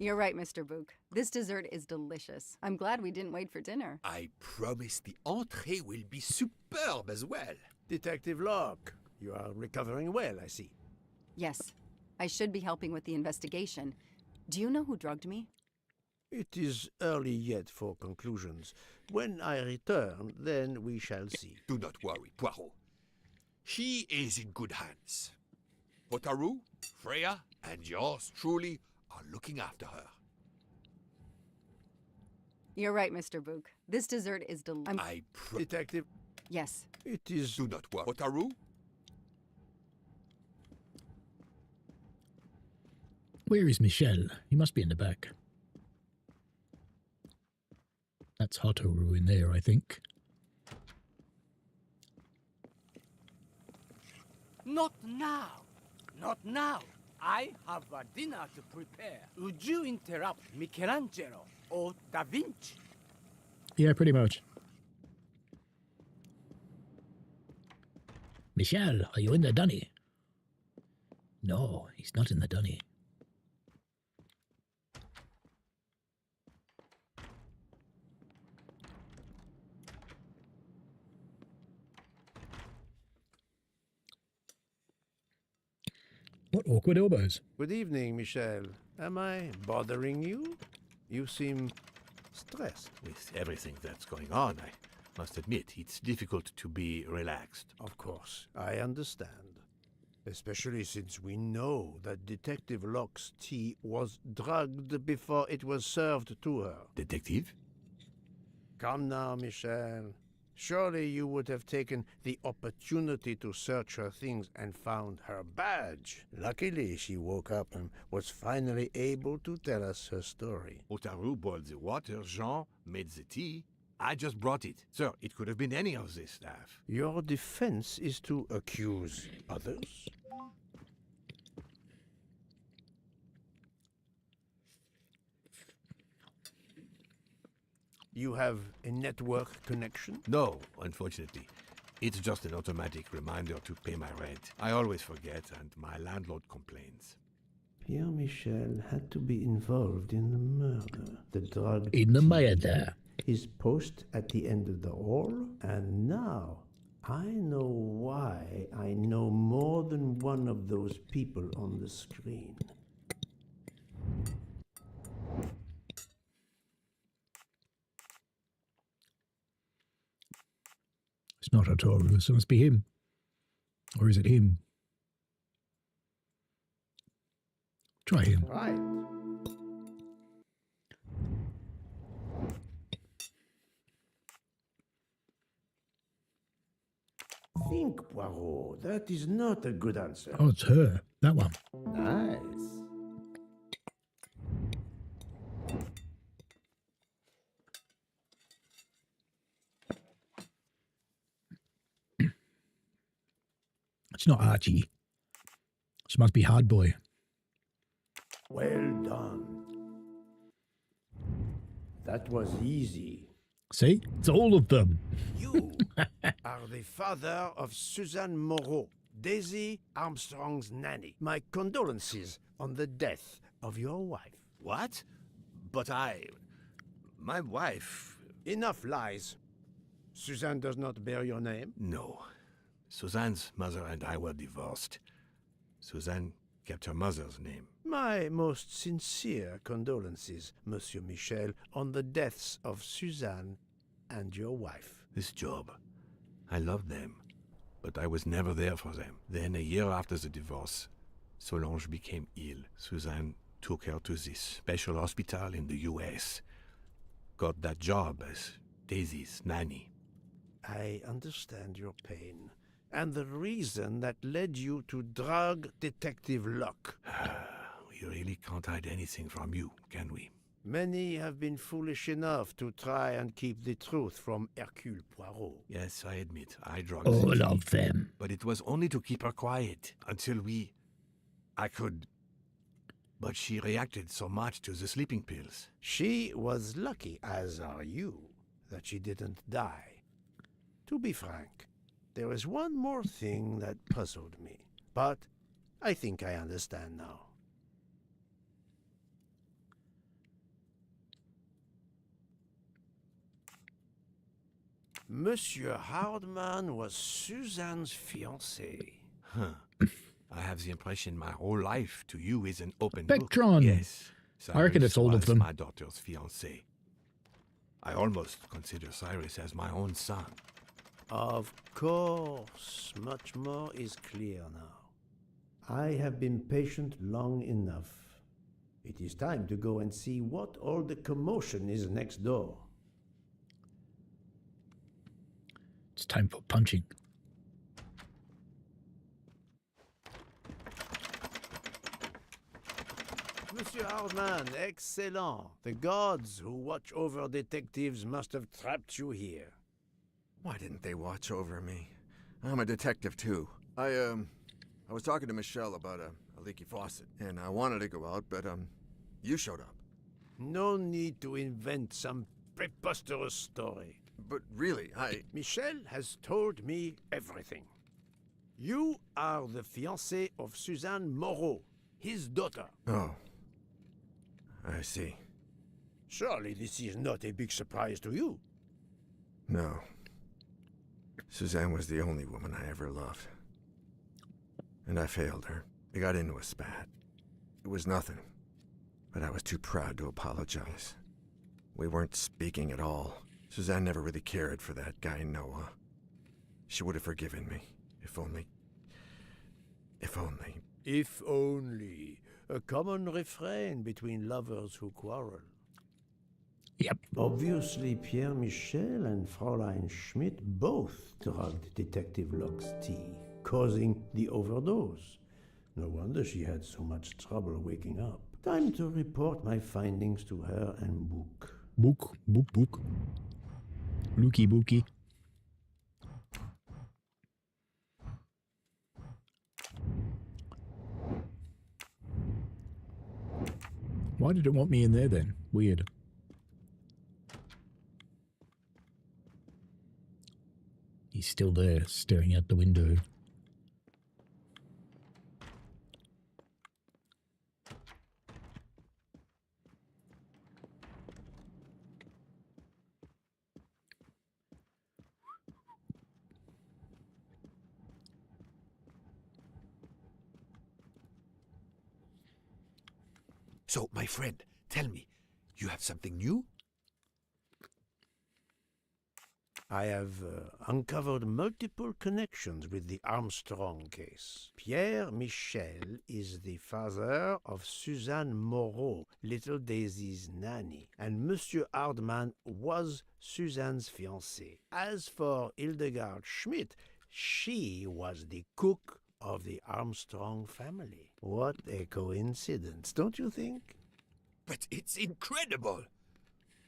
You're right, Mr. Book. This dessert is delicious. I'm glad we didn't wait for dinner. I promise the entrée will be superb as well. Detective Locke, you are recovering well, I see. Yes, I should be helping with the investigation. Do you know who drugged me? It is early yet for conclusions. When I return, then we shall see. Do not worry, Poirot. She is in good hands. Potarou, Freya, and yours truly are looking after her. You're right, Mr. Book. This dessert is delicious. Detective, Yes. it is... Do not worry. Potarou? Where is Michel? He must be in the back. That's Hatoru in there, I think. Not now. Not now. I have a dinner to prepare. Would you interrupt Michelangelo or Da Vinci? Yeah, pretty much. Michel, are you in the dunny? No, he's not in the dunny. What awkward elbows. Good evening, Michel. Am I bothering you? You seem stressed. With everything that's going on, I must admit it's difficult to be relaxed. Of course, I understand. Especially since we know that Detective Locke's tea was drugged before it was served to her. Detective? Come now, Michel. Surely you would have taken the opportunity to search her things and found her badge. Luckily, she woke up and was finally able to tell us her story. Otaru boiled the water, Jean made the tea. I just brought it. Sir, it could have been any of the staff. Your defense is to accuse others? You have a network connection? No, unfortunately. It's just an automatic reminder to pay my rent. I always forget, and my landlord complains. Pierre Michel had to be involved in the murder. The drug In the tea, murder. his post at the end of the hall, and now I know why I know more than one of those people on the screen. It's not Hatoru, so it must be him. Or is it him? Try him. Right. Think, Poirot. That is not a good answer. Oh, it's her. That one. Nice. It's not Archie. This must be Hard Boy. Well done. That was easy. See? It's all of them. You are the father of Suzanne Moreau, Daisy Armstrong's nanny. My condolences on the death of your wife. What? But my wife... Enough lies. Suzanne does not bear your name? No. Suzanne's mother and I were divorced. Suzanne kept her mother's name. My most sincere condolences, Monsieur Michel, on the deaths of Suzanne and your wife. This job, I loved them, but I was never there for them. Then, a year after the divorce, Solange became ill. Suzanne took her to this special hospital in the U.S. Got that job as Daisy's nanny. I understand your pain, and the reason that led you to drug Detective Locke. We really can't hide anything from you, can we? Many have been foolish enough to try and keep the truth from Hercule Poirot. Yes, I admit, I drugged All Cynthia, of them. but it was only to keep her quiet until I could... But she reacted so much to the sleeping pills. She was lucky, as are you, that she didn't die. To be frank, there is one more thing that puzzled me, but I think I understand now. Monsieur Hardman was Suzanne's fiancé. Huh. I have the impression my whole life to you is an open Spectron. book. Yes. I reckon it's all of was them. my daughter's fiancé. I almost consider Cyrus as my own son. Of course, much more is clear now. I have been patient long enough. It is time to go and see what all the commotion is next door. It's time for punching. Monsieur Hardman, excellent. The gods who watch over detectives must have trapped you here. Why didn't they watch over me? I'm a detective too. I was talking to Michelle about a leaky faucet, and I wanted to go out, but you showed up. No need to invent some preposterous story. But really, Michelle has told me everything. You are the fiancé of Suzanne Moreau, his daughter. Oh. I see. Surely this is not a big surprise to you. No. Suzanne was the only woman I ever loved. And I failed her. We got into a spat. It was nothing. But I was too proud to apologize. We weren't speaking at all. Suzanne never really cared for that guy, Noah. She would have forgiven me. If only. If only. If only. A common refrain between lovers who quarrel. Yep. Obviously, Pierre Michel and Fräulein Schmidt both drugged Detective Locke's tea, causing the overdose. No wonder she had so much trouble waking up. Time to report my findings to her and Book. Book. Looky bookie. Why did it want me in there then? Weird. He's still there, staring out the window. So, my friend, tell me, you have something new? I have uncovered multiple connections with the Armstrong case. Pierre Michel is the father of Suzanne Moreau, little Daisy's nanny, and Monsieur Hardman was Suzanne's fiancé. As for Hildegard Schmidt, she was the cook of the Armstrong family. What a coincidence, don't you think? But it's incredible!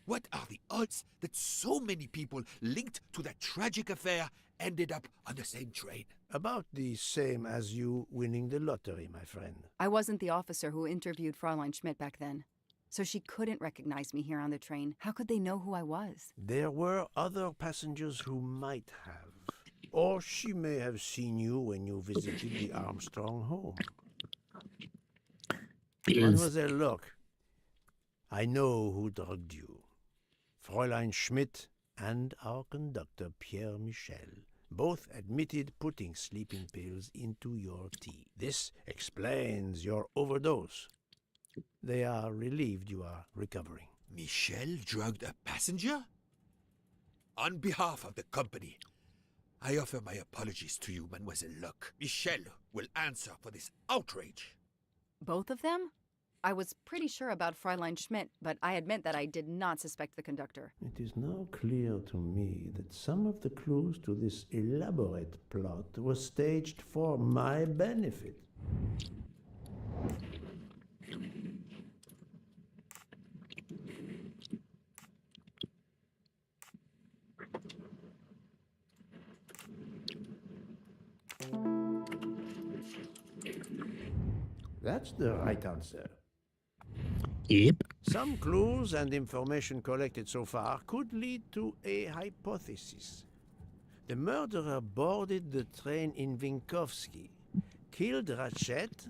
What are the odds that so many people linked to that tragic affair ended up on the same train? About the same as you winning the lottery, my friend. I wasn't the officer who interviewed Fräulein Schmidt back then, so she couldn't recognize me here on the train. How could they know who I was? There were other passengers who might have. Or she may have seen you when you visited the Armstrong home. Mademoiselle, look. I know who drugged you. Fräulein Schmidt and our conductor, Pierre Michel, both admitted putting sleeping pills into your tea. This explains your overdose. They are relieved you are recovering. Michel drugged a passenger? On behalf of the company, I offer my apologies to you, Mademoiselle Locke. Michel will answer for this outrage. Both of them? I was pretty sure about Fräulein Schmidt, but I admit that I did not suspect the conductor. It is now clear to me that some of the clues to this elaborate plot were staged for my benefit. That's the right answer. Yep. Some clues and information collected so far could lead to a hypothesis. The murderer boarded the train in Vinkovsky, killed Ratchet,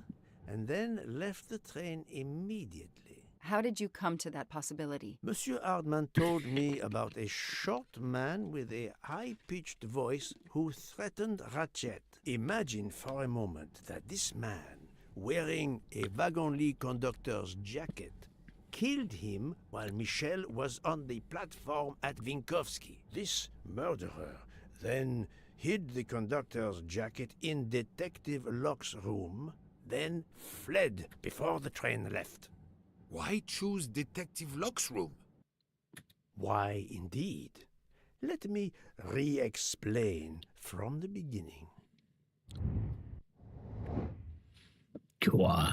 and then left the train immediately. How did you come to that possibility? Monsieur Hardman told me about a short man with a high-pitched voice who threatened Ratchet. Imagine for a moment that this man, wearing a wagon-lit conductor's jacket, killed him while Michel was on the platform at Vinkovsky. This murderer then hid the conductor's jacket in Detective Locke's room, then fled before the train left. Why choose Detective Locke's room? Why, indeed. Let me re-explain from the beginning. Cool.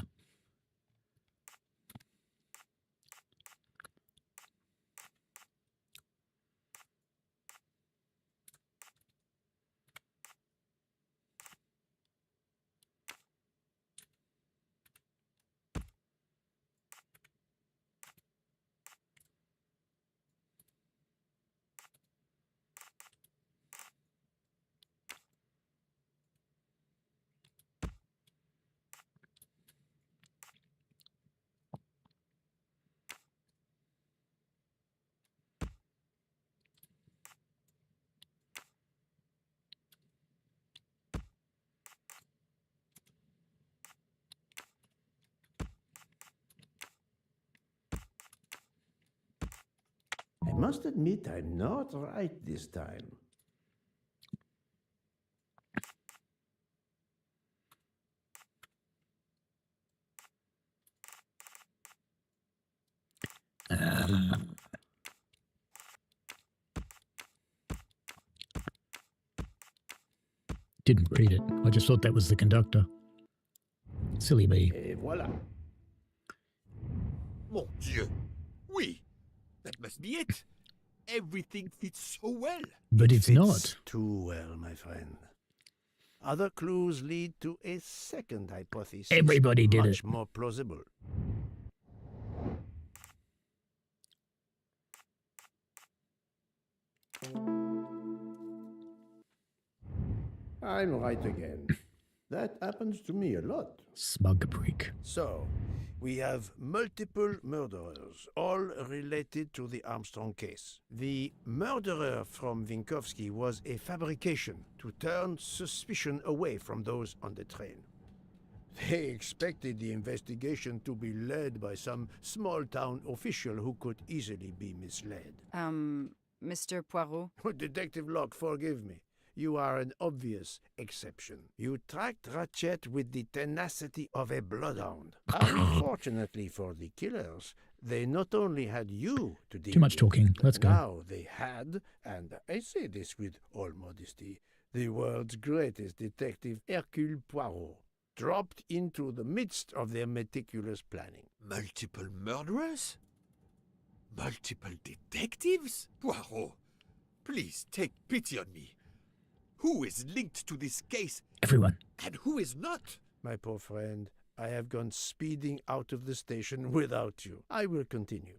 must admit I'm not right this time. Didn't read it. I just thought that was the conductor. Silly me. Et voilà. Mon Dieu! Oui! That must be it! Everything fits so well! But It it's fits not. too well, my friend. Other clues lead to a second hypothesis. Everybody did much it. more plausible. I'm right again. That happens to me a lot. Smug prick. So, we have multiple murderers, all related to the Armstrong case. The murderer from Winkowski was a fabrication to turn suspicion away from those on the train. They expected the investigation to be led by some small-town official who could easily be misled. Mr. Poirot? Detective Locke, forgive me. You are an obvious exception. You tracked Ratchet with the tenacity of a bloodhound. Unfortunately for the killers, they not only had you to deal Too much with, talking. but Let's go. now they had, and I say this with all modesty, the world's greatest detective, Hercule Poirot, dropped into the midst of their meticulous planning. Multiple murderers? Multiple detectives? Poirot, please take pity on me. Who is linked to this case? Everyone. And who is not? My poor friend, I have gone speeding out of the station without you. I will continue.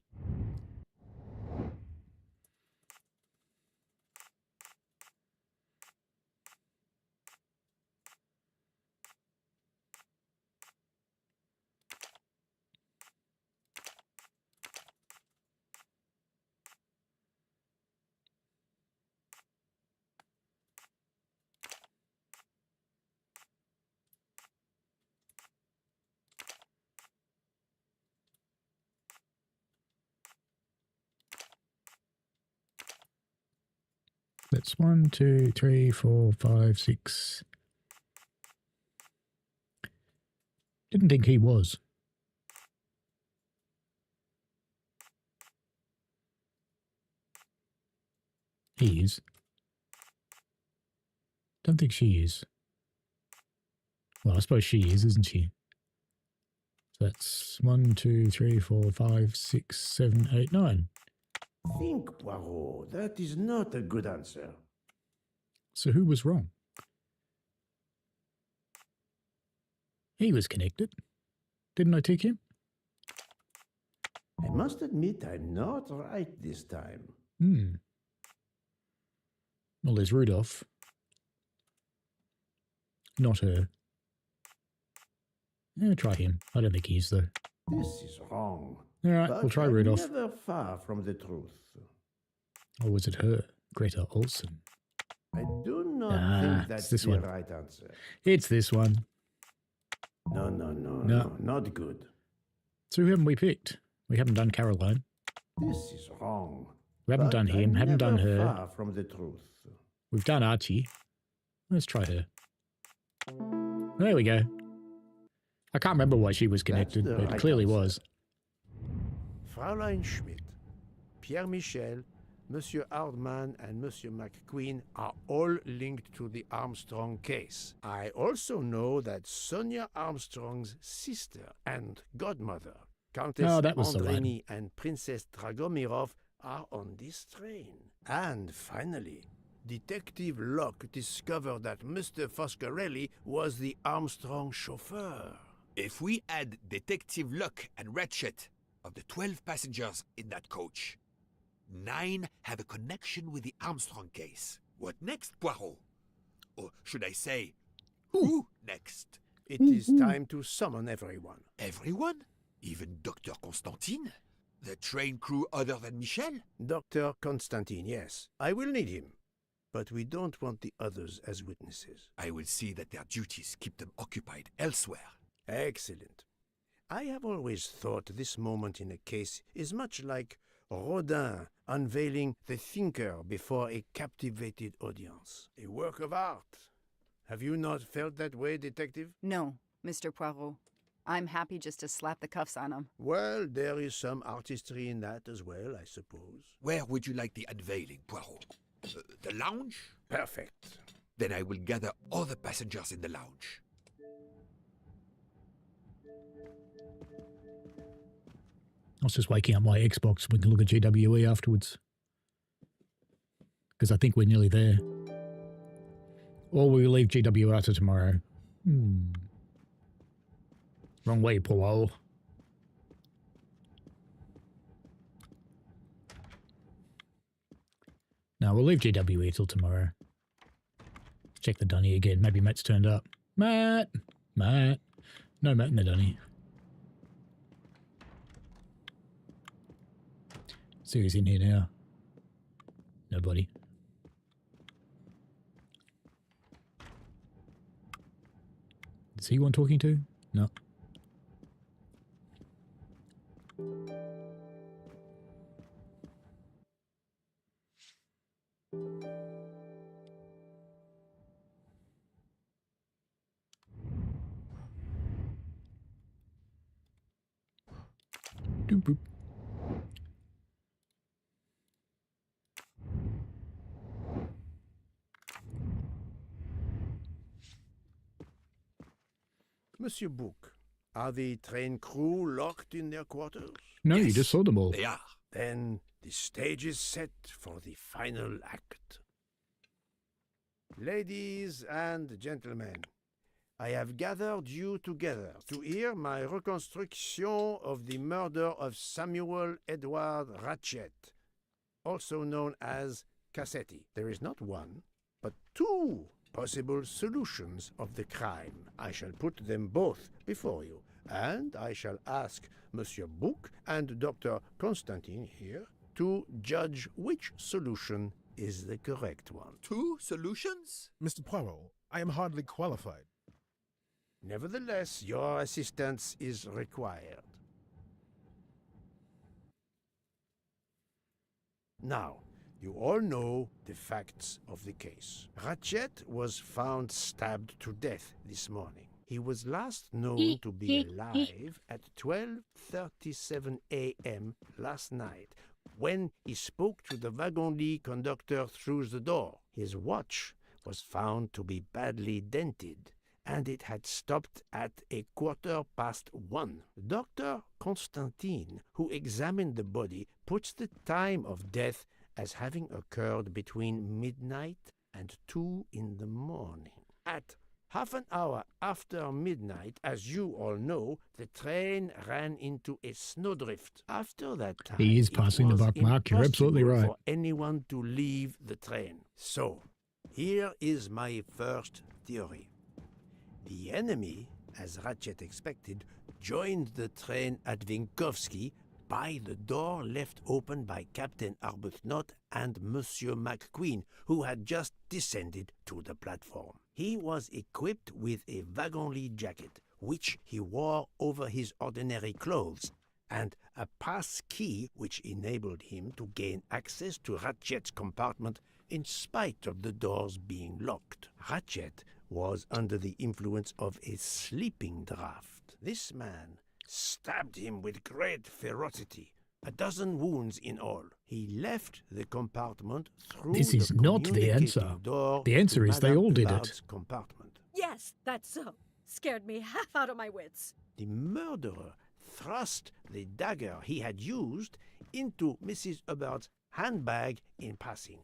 That's 1, 2, 3, 4, 5, 6. Didn't think he was. He is. Don't think she is. Well, I suppose she is, isn't she? So that's 1, 2, 3, 4, 5, 6, 7, 8, 9. Think, Poirot. That is not a good answer. So who was wrong? He was connected. Didn't I tick him? I must admit I'm not right this time. Well, there's Rudolph. Not her. Yeah, try him. I don't think he's though. This is wrong. All right, But we'll try I'm Rudolph. never far from the truth. Or was it her? Greta Olsen. I do not think that's it's this the one. right answer. It's this one. No, not good. So who haven't we picked? We haven't done Caroline. This is wrong. We haven't But done him, I'm haven't done never her. far from the truth. We've done Archie. Let's try her. There we go. I can't remember why she was connected, the but it right clearly answer. was. Fraulein Schmidt, Pierre Michel, Monsieur Hardman, and Monsieur McQueen are all linked to the Armstrong case. I also know that Sonia Armstrong's sister and godmother, Countess that was the one. Andreni and Princess Dragomirov, are on this train. And finally, Detective Locke discovered that Mr. Foscarelli was the Armstrong chauffeur. If we add Detective Locke and Ratchet, of the 12 passengers in that coach, 9 have a connection with the Armstrong case. What next, Poirot? Or should I say, who next? It is time to summon everyone. Everyone? Even Dr. Constantine? The train crew other than Michel? Dr. Constantine, yes. I will need him. But we don't want the others as witnesses. I will see that their duties keep them occupied elsewhere. Excellent. I have always thought this moment in a case is much like Rodin unveiling the thinker before a captivated audience. A work of art. Have you not felt that way, Detective? No, Mr. Poirot. I'm happy just to slap the cuffs on him. Well, there is some artistry in that as well, I suppose. Where would you like the unveiling, Poirot? The lounge? Perfect. Then I will gather all the passengers in the lounge. I was just waking up my Xbox. We can look at GWE afterwards. Because I think we're nearly there. Or we'll leave GW after tomorrow. Wrong way, Poirot. No, we'll leave GWE till tomorrow. Check the dunny again. Maybe Matt's turned up. Matt! Matt! No Matt in the dunny. See who's in here now. Nobody. Is he one talking to? No. Doop boop. Monsieur Bouc, are the train crew locked in their quarters? No, Yes, you just saw them all. They are. Then the stage is set for the final act. Ladies and gentlemen, I have gathered you together to hear my reconstruction of the murder of Samuel Edward Ratchet, also known as Cassetti. There is not one, but two possible solutions of the crime. I shall put them both before you, and I shall ask Monsieur Bouc and Dr. Constantine here to judge which solution is the correct one. 2 solutions? Mr. Poirot, I am hardly qualified. Nevertheless, your assistance is required. Now, you all know the facts of the case. Ratchet was found stabbed to death this morning. He was last known to be alive at 12:37 a.m. last night, when he spoke to the wagon-lit conductor through the door. His watch was found to be badly dented, and it had stopped at 1:15. Dr. Constantine, who examined the body, puts the time of death as having occurred between midnight and 2 in the morning. At half an hour after midnight, as you all know, the train ran into a snowdrift. After that time, He is passing the it was buck, Mark. You're absolutely impossible right. for anyone to leave the train. So, here is my first theory. The enemy, as Ratchet expected, joined the train at Vinkovsky by the door left open by Captain Arbuthnot and Monsieur McQueen, who had just descended to the platform. He was equipped with a wagon-lit jacket, which he wore over his ordinary clothes, and a pass key which enabled him to gain access to Ratchet's compartment in spite of the doors being locked. Ratchet was under the influence of a sleeping draught. This man stabbed him with great ferocity, 12 wounds in all. He left the compartment through This is the not the communicating answer. door The answer to is they Madame all did it. Hubbard's compartment. Yes, that's so. Scared me half out of my wits. The murderer thrust the dagger he had used into Mrs. Hubbard's handbag in passing.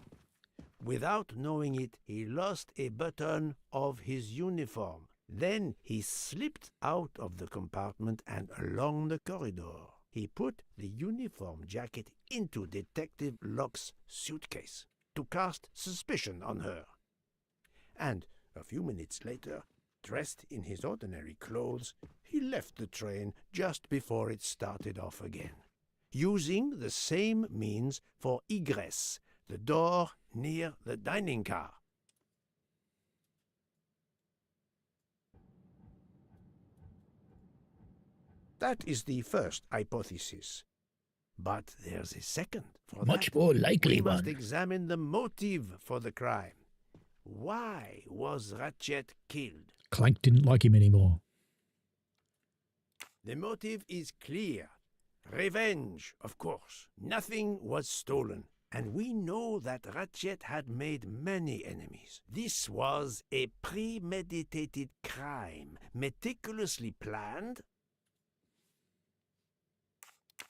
Without knowing it, he lost a button of his uniform. Then he slipped out of the compartment and along the corridor. He put the uniform jacket into Detective Locke's suitcase to cast suspicion on her. And a few minutes later, dressed in his ordinary clothes, he left the train just before it started off again, using the same means for egress, the door near the dining car. That is the first hypothesis. But there's a second. For Much that, more likely we must one. examine the motive for the crime. Why was Ratchet killed? Clank didn't like him anymore. The motive is clear. Revenge, of course. Nothing was stolen, and we know that Ratchet had made many enemies. This was a premeditated crime, meticulously planned.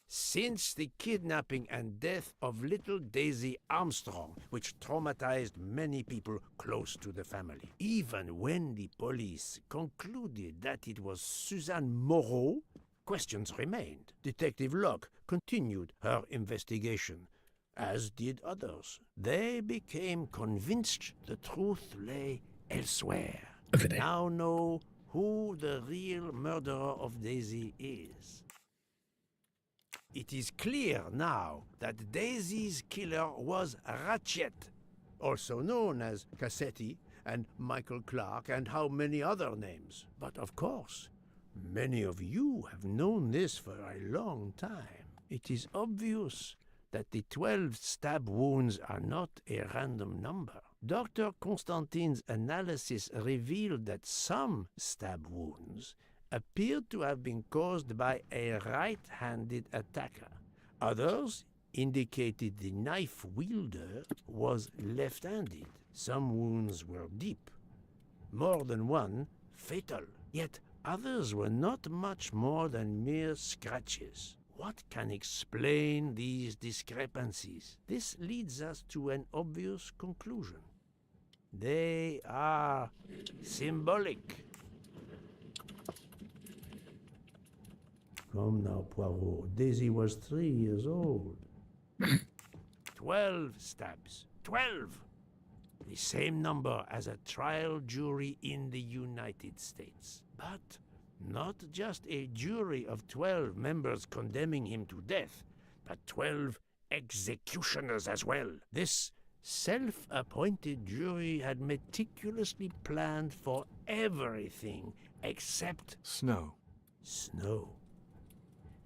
Since the kidnapping and death of little Daisy Armstrong, which traumatized many people close to the family. Even when the police concluded that it was Suzanne Moreau, questions remained. Detective Locke continued her investigation, as did others. They became convinced the truth lay elsewhere. They now know who the real murderer of Daisy is. It is clear now that Daisy's killer was Ratchet, also known as Cassetti and Michael Clark and how many other names. But of course, many of you have known this for a long time. It is obvious that the 12 stab wounds are not a random number. Dr. Constantine's analysis revealed that some stab wounds appeared to have been caused by a right-handed attacker. Others indicated the knife wielder was left-handed. Some wounds were deep, more than one fatal, yet others were not much more than mere scratches. What can explain these discrepancies? This leads us to an obvious conclusion. They are symbolic. Come now, Poirot. Daisy was 3 years old. 12 stabs. 12! The same number as a trial jury in the United States. But not just a jury of 12 members condemning him to death, but 12 executioners as well. This self-appointed jury had meticulously planned for everything except Snow. Snow.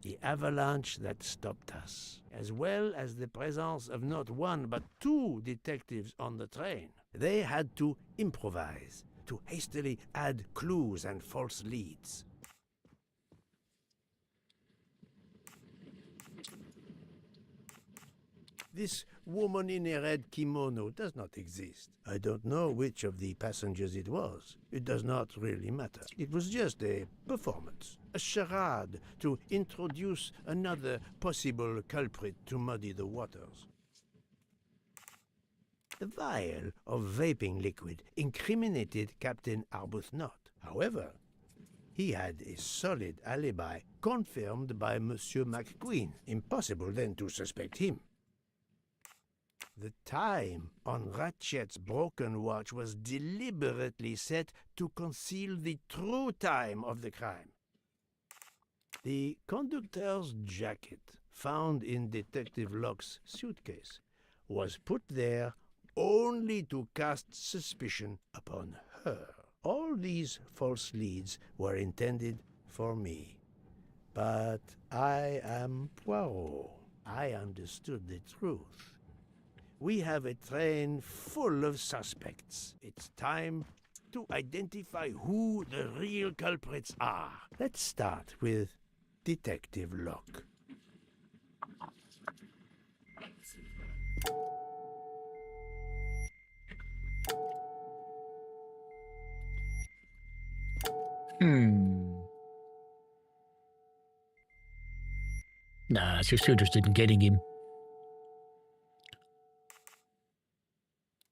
The avalanche that stopped us, as well as the presence of not one but 2 detectives on the train. They had to improvise, to hastily add clues and false leads. This woman in a red kimono does not exist. I don't know which of the passengers it was. It does not really matter. It was just a performance, a charade to introduce another possible culprit to muddy the waters. The vial of vaping liquid incriminated Captain Arbuthnot. However, he had a solid alibi confirmed by Monsieur McQueen. Impossible then to suspect him. The time on Ratchet's broken watch was deliberately set to conceal the true time of the crime. The conductor's jacket, found in Detective Locke's suitcase, was put there only to cast suspicion upon her. All these false leads were intended for me. But I am Poirot. I understood the truth. We have a train full of suspects. It's time to identify who the real culprits are. Let's start with Detective Locke. Nah, she's interested in getting him.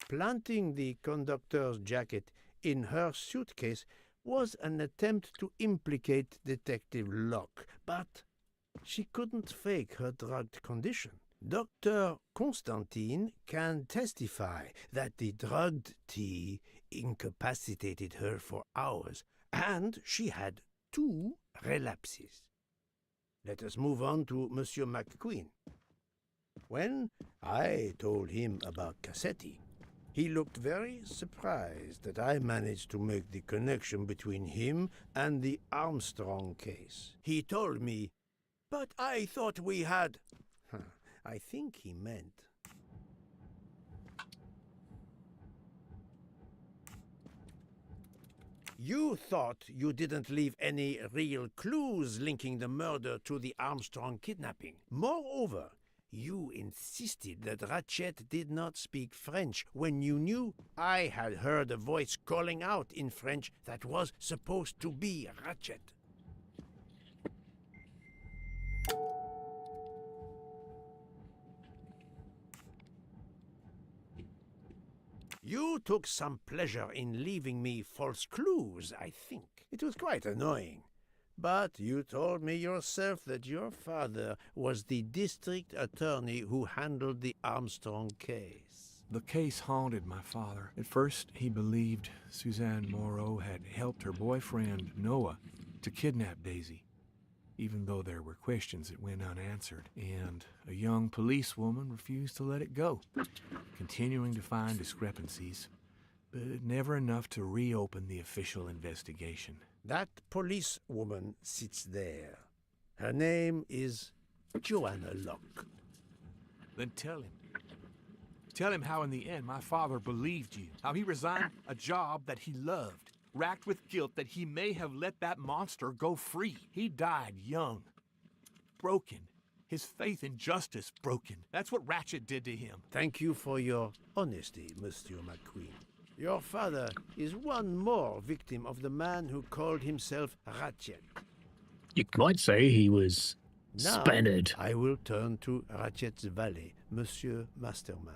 Planting the conductor's jacket in her suitcase was an attempt to implicate Detective Locke, but she couldn't fake her drugged condition. Dr. Constantine can testify that the drugged tea incapacitated her for hours, and she had 2 relapses. Let us move on to Monsieur McQueen. When I told him about Cassetti, he looked very surprised that I managed to make the connection between him and the Armstrong case. He told me, "But I thought we had..." I think he meant. You thought you didn't leave any real clues linking the murder to the Armstrong kidnapping. Moreover, you insisted that Ratchet did not speak French when you knew I had heard a voice calling out in French that was supposed to be Ratchet. You took some pleasure in leaving me false clues, I think. It was quite annoying. But you told me yourself that your father was the district attorney who handled the Armstrong case. The case haunted my father. At first, he believed Suzanne Moreau had helped her boyfriend, Noah, to kidnap Daisy, even though there were questions that went unanswered, and a young policewoman refused to let it go, continuing to find discrepancies, but never enough to reopen the official investigation. That policewoman sits there. Her name is Joanna Locke. Then tell him. Tell him how in the end my father believed you, how he resigned a job that he loved, racked with guilt that he may have let that monster go free. He died young, broken, his faith in justice broken. That's what Ratchet did to him. Thank you for your honesty, Monsieur McQueen. Your father is one more victim of the man who called himself Ratchet. You might say he was Now, Spaniard. I will turn to Ratchet's valet, Monsieur Masterman.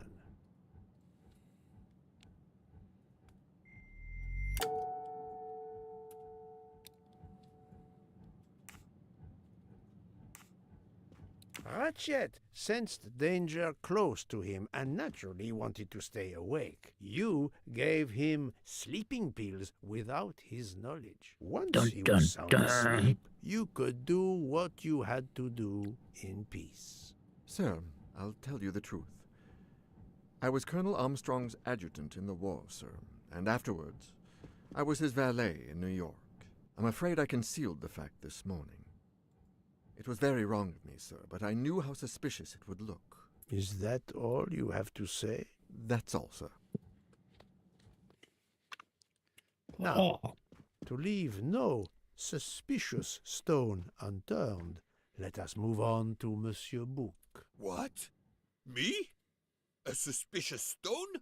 Ratchet sensed danger close to him and naturally wanted to stay awake. You gave him sleeping pills without his knowledge. Once he was sound asleep, you could do what you had to do in peace. Sir, I'll tell you the truth. I was Colonel Armstrong's adjutant in the war, sir, and afterwards, I was his valet in New York. I'm afraid I concealed the fact this morning. It was very wrong of me, sir, but I knew how suspicious it would look. Is that all you have to say? That's all, sir. Now, to leave no suspicious stone unturned, let us move on to Monsieur Bouc. What? Me? A suspicious stone?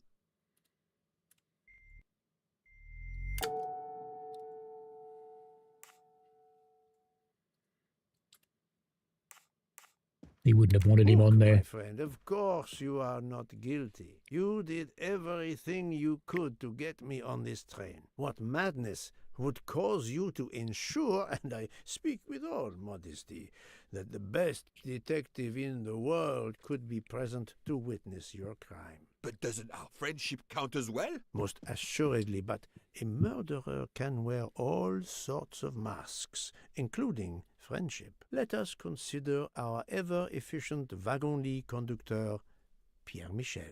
He wouldn't have wanted him on My there. friend, of course you are not guilty. You did everything you could to get me on this train. What madness would cause you to ensure, and I speak with all modesty, that the best detective in the world could be present to witness your crime? But doesn't our friendship count as well? Most assuredly, but a murderer can wear all sorts of masks, including friendship. Let us consider our ever-efficient wagon-lit conductor, Pierre Michel.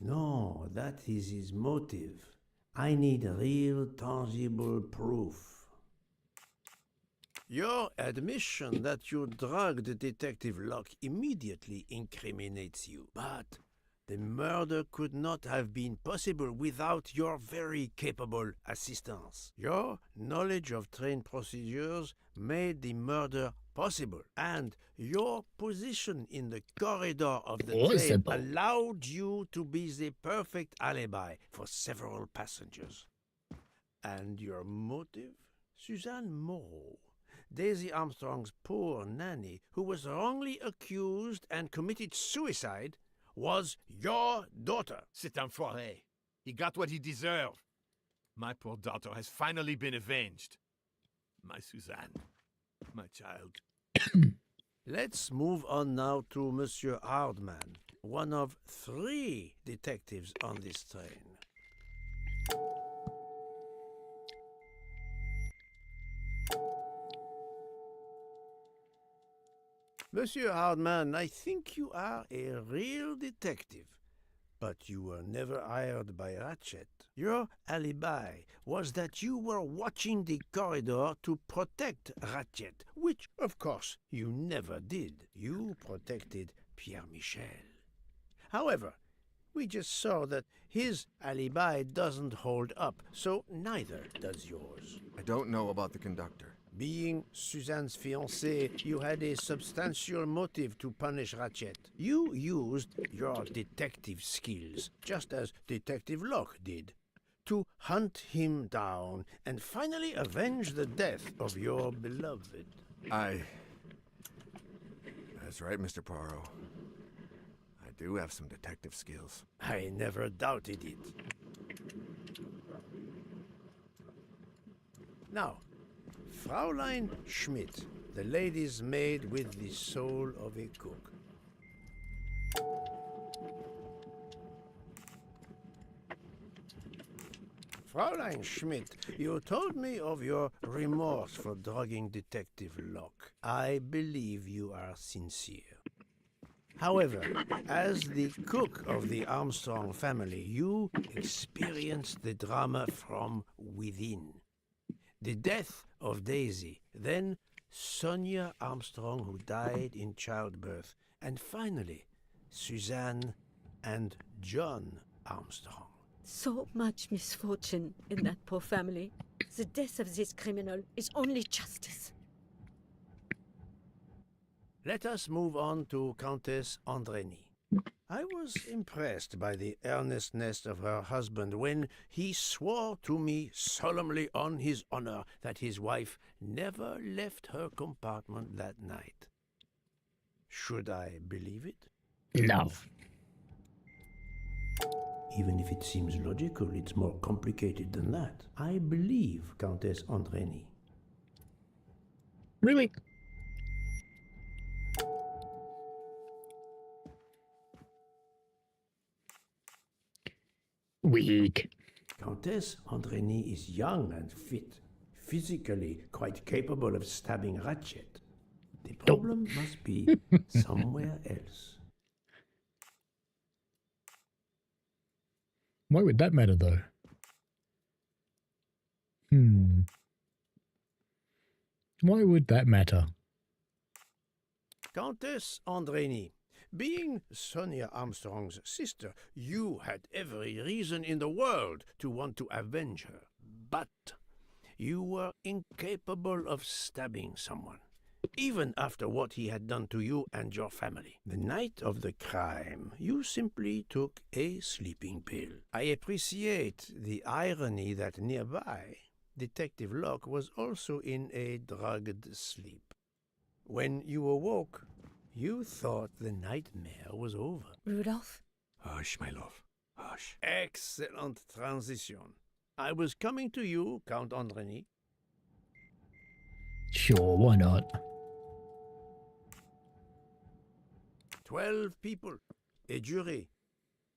No, that is his motive. I need real, tangible proof. Your admission that you drugged Detective Locke immediately incriminates you. But the murder could not have been possible without your very capable assistance. Your knowledge of train procedures made the murder possible, and your position in the corridor of the train allowed you to be the perfect alibi for several passengers. And your motive? Suzanne Moreau, Daisy Armstrong's poor nanny, who was wrongly accused and committed suicide, was your daughter. C'est un foiré. He got what he deserved. My poor daughter has finally been avenged. My Suzanne. My child. Let's move on now to Monsieur Hardman, one of 3 detectives on this train. Monsieur Hardman, I think you are a real detective. but you were never hired by Ratchet. Your alibi was that you were watching the corridor to protect Ratchet, which, of course, you never did. You protected Pierre Michel. However, we just saw that his alibi doesn't hold up, so neither does yours. I don't know about the conductor. Being Suzanne's fiancé, you had a substantial motive to punish Ratchet. You used your detective skills, just as Detective Locke did, to hunt him down and finally avenge the death of your beloved. That's right, Mr. Poirot. I do have some detective skills. I never doubted it. Now, Fraulein Schmidt, the lady's maid with the soul of a cook. Fraulein Schmidt, you told me of your remorse for drugging Detective Locke. I believe you are sincere. However, as the cook of the Armstrong family, you experienced the drama from within. The death of Daisy, then Sonia Armstrong, who died in childbirth, and finally, Suzanne and John Armstrong. So much misfortune in that poor family. The death of this criminal is only justice. Let us move on to Countess Andreni. I was impressed by the earnestness of her husband when he swore to me solemnly on his honor that his wife never left her compartment that night. Should I believe it? No. Even if it seems logical, it's more complicated than that. I believe Countess Andreni. Really? Weak. Countess Andreni is young and fit, physically quite capable of stabbing Ratchet. The problem must be somewhere else. Why would that matter, though? Why would that matter? Countess Andreni, being Sonia Armstrong's sister, you had every reason in the world to want to avenge her. But you were incapable of stabbing someone, even after what he had done to you and your family. The night of the crime, you simply took a sleeping pill. I appreciate the irony that nearby, Detective Locke was also in a drugged sleep. When you awoke, you thought the nightmare was over. Rudolph? Hush, my love. Hush. Excellent transition. I was coming to you, Count Andreni. Sure, why not? 12 people, a jury.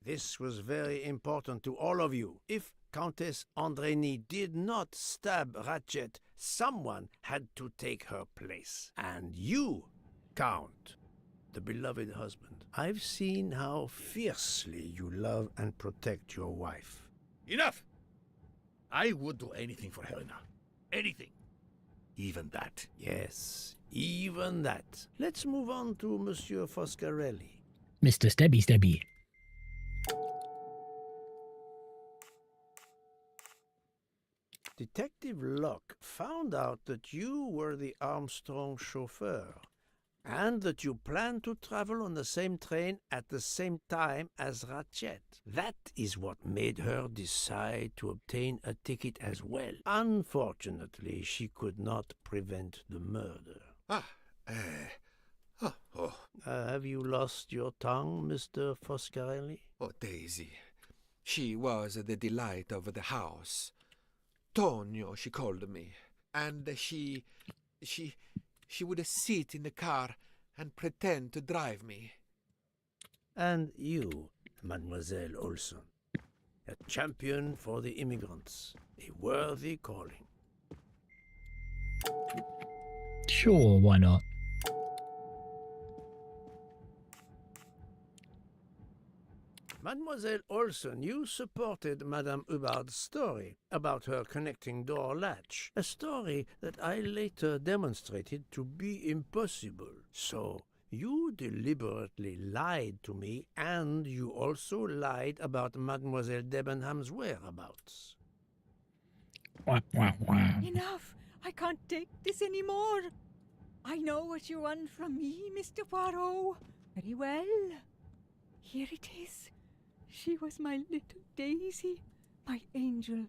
This was very important to all of you. If Countess Andreni did not stab Ratchet, someone had to take her place. And you, Count, the beloved husband. I've seen how fiercely you love and protect your wife. Enough! I would do anything for Helena. Anything. Even that. Yes, even that. Let's move on to Monsieur Foscarelli. Mr. Stabby. Detective Locke found out that you were the Armstrong chauffeur, and that you planned to travel on the same train at the same time as Ratchet. That is what made her decide to obtain a ticket as well. Unfortunately, she could not prevent the murder. Have you lost your tongue, Mr. Foscarelli? Oh, Daisy. She was the delight of the house. Tonio, she called me. And she would sit in the car and pretend to drive me. And you, Mademoiselle Olson, a champion for the immigrants, a worthy calling. Sure, why not? Mademoiselle Olson, you supported Madame Hubbard's story about her connecting door latch, a story that I later demonstrated to be impossible. So, you deliberately lied to me, and you also lied about Mademoiselle Debenham's whereabouts. Wow, wow, wow. Enough! I can't take this anymore! I know what you want from me, Mr. Poirot. Very well. Here it is. She was my little Daisy, my angel.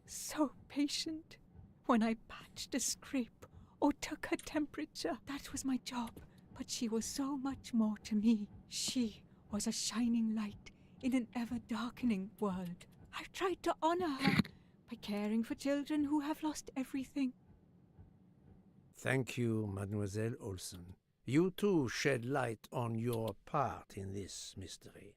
So patient. When I patched a scrape or took her temperature, that was my job. But she was so much more to me. She was a shining light in an ever-darkening world. I've tried to honor her by caring for children who have lost everything. Thank you, Mademoiselle Olson. You too shed light on your part in this mystery.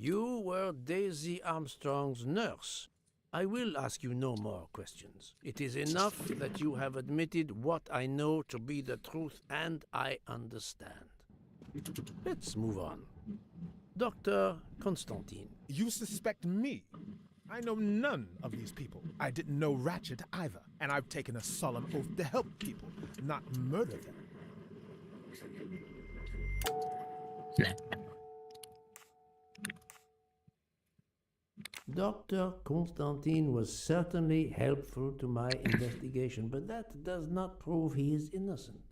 You were Daisy Armstrong's nurse. I will ask you no more questions. It is enough that you have admitted what I know to be the truth, and I understand. Let's move on. Dr. Constantine. You suspect me? I know none of these people. I didn't know Ratchet either, and I've taken a solemn oath to help people, not murder them. Dr. Constantine was certainly helpful to my investigation, but that does not prove he is innocent.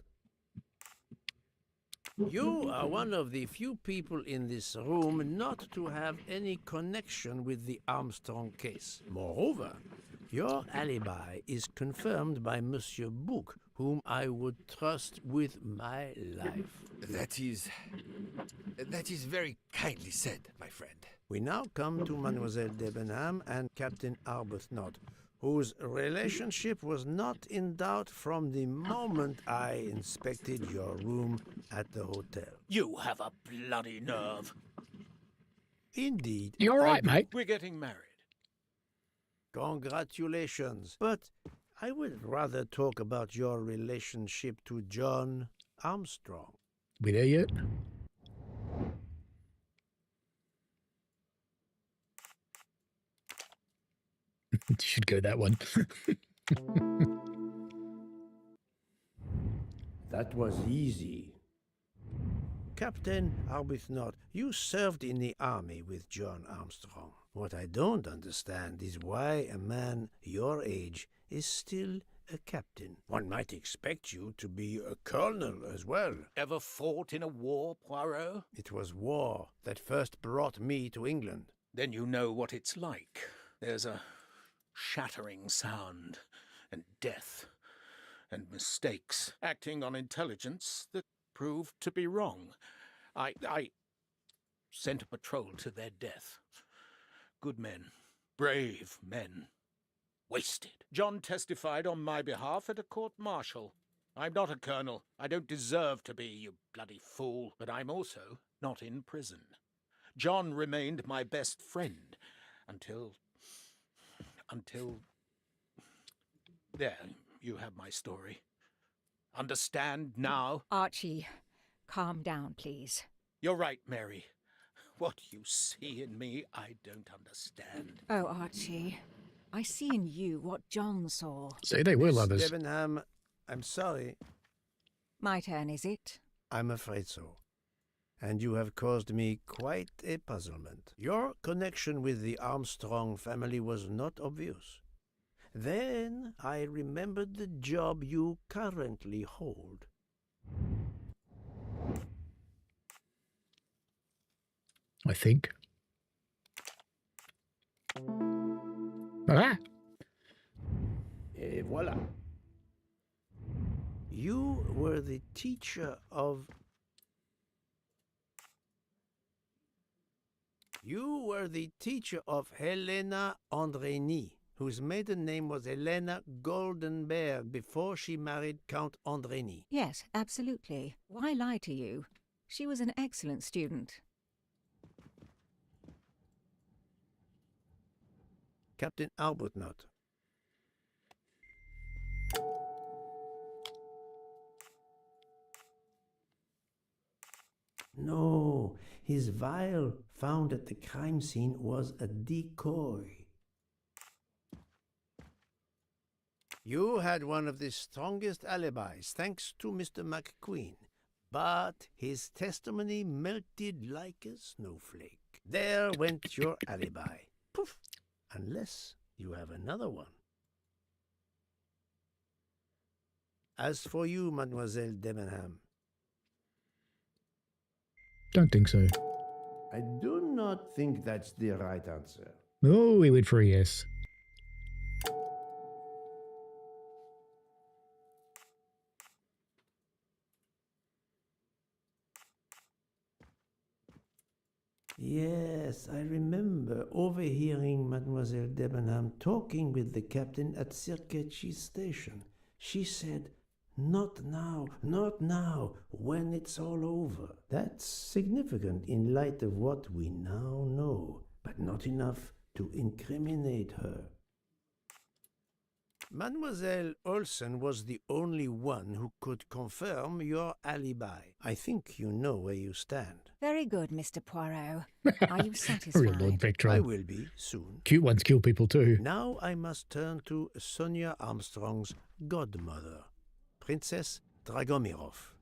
You are one of the few people in this room not to have any connection with the Armstrong case. Moreover, your alibi is confirmed by Monsieur Bouc, whom I would trust with my life. That is very kindly said, my friend. We now come to Mademoiselle Debenham and Captain Arbuthnot, whose relationship was not in doubt from the moment I inspected your room at the hotel. You have a bloody nerve. Indeed. You all right, mate? We're getting married. Congratulations. But I would rather talk about your relationship to John Armstrong. We there yet? You should go that one. That was easy. Captain Arbuthnot, you served in the army with John Armstrong. What I don't understand is why a man your age is still a captain. One might expect you to be a colonel as well. Ever fought in a war, Poirot? It was war that first brought me to England. Then you know what it's like. There's a shattering sound, and death, and mistakes, acting on intelligence that proved to be wrong. I sent a patrol to their death. Good men, brave men, wasted. John testified on my behalf at a court-martial. I'm not a colonel. I don't deserve to be, you bloody fool. But I'm also not in prison. John remained my best friend until... There, you have my story. Understand now? Archie, calm down, please. You're right, Mary. What you see in me, I don't understand. Oh, Archie, I see in you what John saw. Say they were Miss lovers. Debenham, I'm sorry. My turn, is it? I'm afraid so. And you have caused me quite a puzzlement. Your connection with the Armstrong family was not obvious. Then I remembered the job you currently hold. I think. Ah! Et voilà. You were the teacher of... You were the teacher of Helena Andrény, whose maiden name was Helena Goldenberg before she married Count Andrény. Yes, absolutely. Why lie to you? She was an excellent student. Captain Arbuthnot. No, his vial found at the crime scene was a decoy. You had one of the strongest alibis, thanks to Mr. McQueen. But his testimony melted like a snowflake. There went your alibi. Poof! Unless you have another one. As for you, Mademoiselle Debenham, Don't think so. I do not think that's the right answer. Oh, we went for a yes. Yes, I remember overhearing Mademoiselle Debenham talking with the captain at Circacci station. She said, "Not now, not now, when it's all over." That's significant in light of what we now know, but not enough to incriminate her. Mademoiselle Olsen was the only one who could confirm your alibi. I think you know where you stand. Very good, Mr. Poirot. Are you Real satisfied? Lord Vectron. I will be soon. Cute ones kill people too. Now I must turn to Sonia Armstrong's godmother, Princess Dragomirov.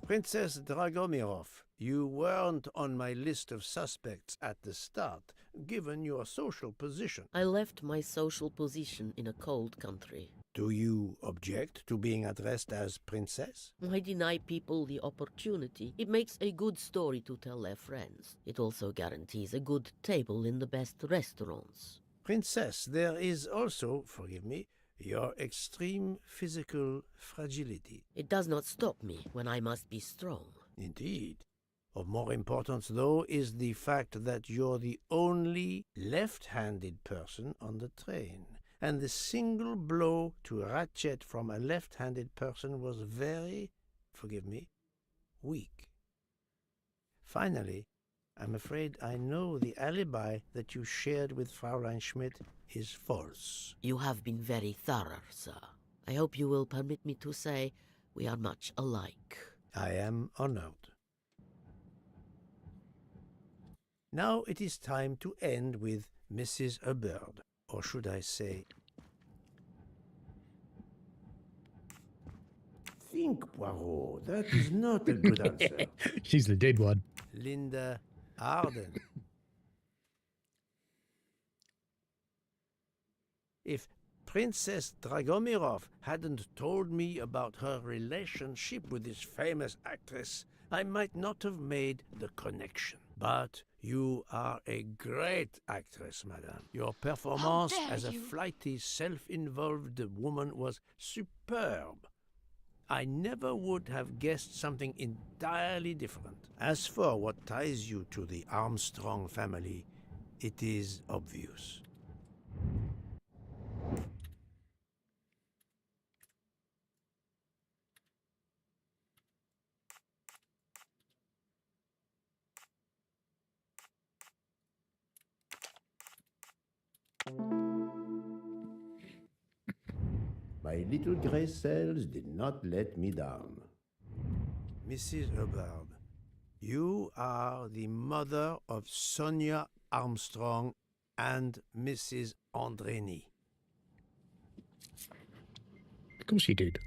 Princess Dragomirov, you weren't on my list of suspects at the start, given your social position. I left my social position in a cold country. Do you object to being addressed as princess? I deny people the opportunity. It makes a good story to tell their friends. It also guarantees a good table in the best restaurants. Princess, there is also, forgive me, your extreme physical fragility. It does not stop me when I must be strong. Indeed. Of more importance, though, is the fact that you're the only left-handed person on the train. And the single blow to ratchet from a left-handed person was very, forgive me, weak. Finally, I'm afraid I know the alibi that you shared with Fraulein Schmidt is false. You have been very thorough, sir. I hope you will permit me to say we are much alike. I am honored. Now it is time to end with Mrs. Hubbard, or should I say... Think, Poirot, that is not a good answer. She's the dead one. Linda Arden. If Princess Dragomirov hadn't told me about her relationship with this famous actress, I might not have made the connection. But you are a great actress, madame. Your performance as a flighty, self-involved woman was superb. I never would have guessed something entirely different. As for what ties you to the Armstrong family, it is obvious. My little gray cells did not let me down. Mrs. Hubbard, you are the mother of Sonia Armstrong and Mrs. Andreni. Of course she did.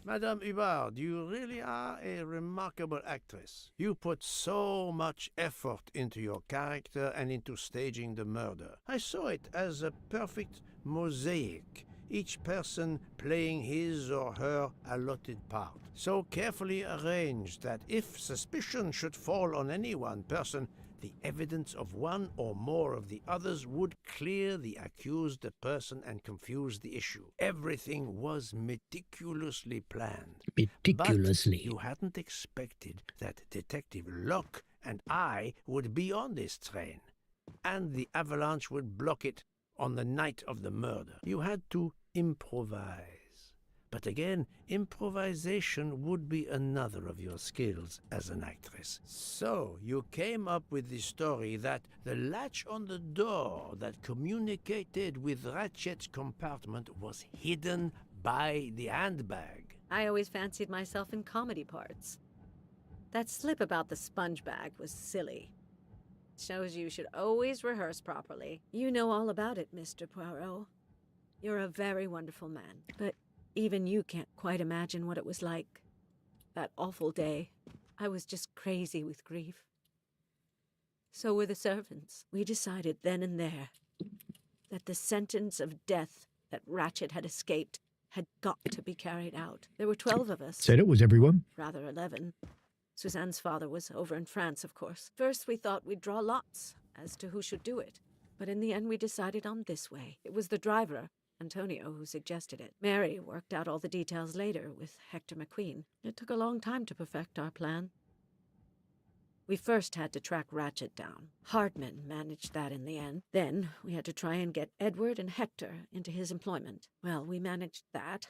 Madame Hubbard, you really are a remarkable actress. You put so much effort into your character and into staging the murder. I saw it as a perfect mosaic, each person playing his or her allotted part, so carefully arranged that if suspicion should fall on any one person, the evidence of one or more of the others would clear the accused person and confuse the issue. Everything was meticulously planned. Meticulously. But you hadn't expected that Detective Locke and I would be on this train, and the avalanche would block it on the night of the murder. You had to improvise. But again, improvisation would be another of your skills as an actress. So, you came up with the story that the latch on the door that communicated with Ratchet's compartment was hidden by the handbag. I always fancied myself in comedy parts. That slip about the sponge bag was silly. Shows you should always rehearse properly. You know all about it, Mr. Poirot. You're a very wonderful man, but even you can't quite imagine what it was like. That awful day. I was just crazy with grief. So were the servants. We decided then and there that the sentence of death that Ratchet had escaped had got to be carried out. There were 12 of us. Said it was everyone. Rather 11. Suzanne's father was over in France, of course. First, we thought we'd draw lots as to who should do it. But in the end, we decided on this way. It was the driver, Antonio, who suggested it. Mary worked out all the details later with Hector McQueen. It took a long time to perfect our plan. We first had to track Ratchet down. Hardman managed that in the end. Then we had to try and get Edward and Hector into his employment. Well, we managed that.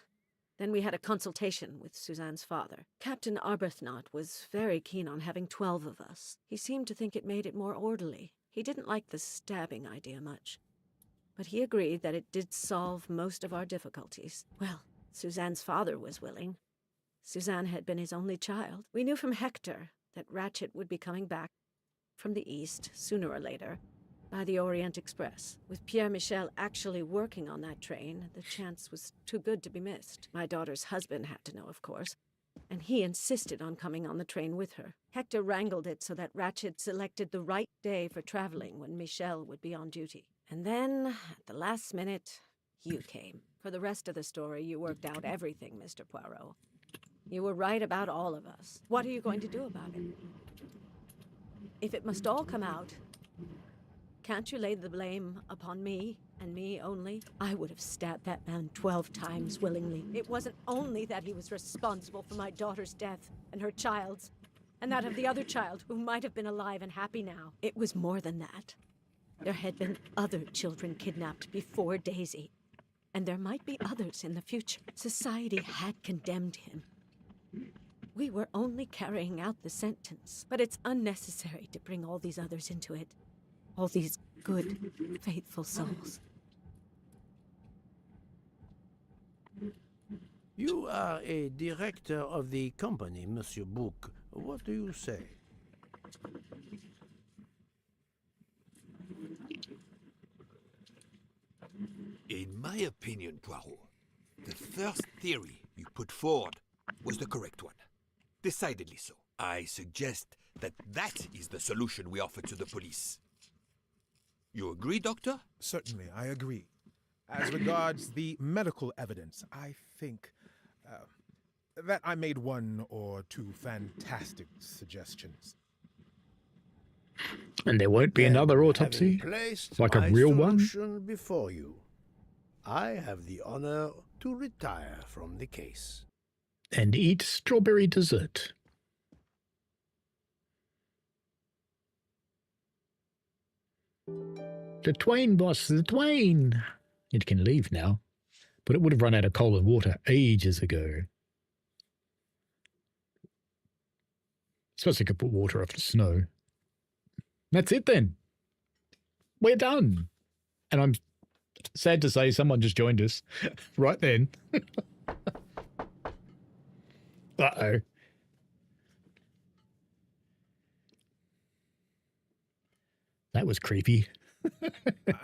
Then we had a consultation with Suzanne's father. Captain Arbuthnot was very keen on having 12 of us. He seemed to think it made it more orderly. He didn't like the stabbing idea much. But he agreed that it did solve most of our difficulties. Well, Suzanne's father was willing. Suzanne had been his only child. We knew from Hector that Ratchet would be coming back from the east, sooner or later, by the Orient Express. With Pierre Michel actually working on that train, the chance was too good to be missed. My daughter's husband had to know, of course, and he insisted on coming on the train with her. Hector wrangled it so that Ratchet selected the right day for traveling when Michel would be on duty. And then, at the last minute, you came. For the rest of the story, you worked out everything, Mr. Poirot. You were right about all of us. What are you going to do about it? If it must all come out, can't you lay the blame upon me, and me only? I would have stabbed that man 12 times willingly. It wasn't only that he was responsible for my daughter's death, and her child's, and that of the other child who might have been alive and happy now. It was more than that. There had been other children kidnapped before Daisy, and there might be others in the future. Society had condemned him. We were only carrying out the sentence, but it's unnecessary to bring all these others into it. All these good, faithful souls. You are a director of the company, Monsieur Bouc. What do you say? In my opinion, Poirot, the first theory you put forward was the correct one. Decidedly so. I suggest that is the solution we offer to the police. You agree, Doctor? Certainly, I agree. As regards the medical evidence, I think that I made one or two fantastic suggestions. And there won't be another autopsy? Like a real one? Before you, I have the honor to retire from the case. And eat strawberry dessert. The Twain, boss, the Twain. It can leave now, but it would have run out of coal and water ages ago. Suppose I could put water off the snow. That's it then. We're done. And I'm sad to say someone just joined us right then. Uh-oh. That was creepy.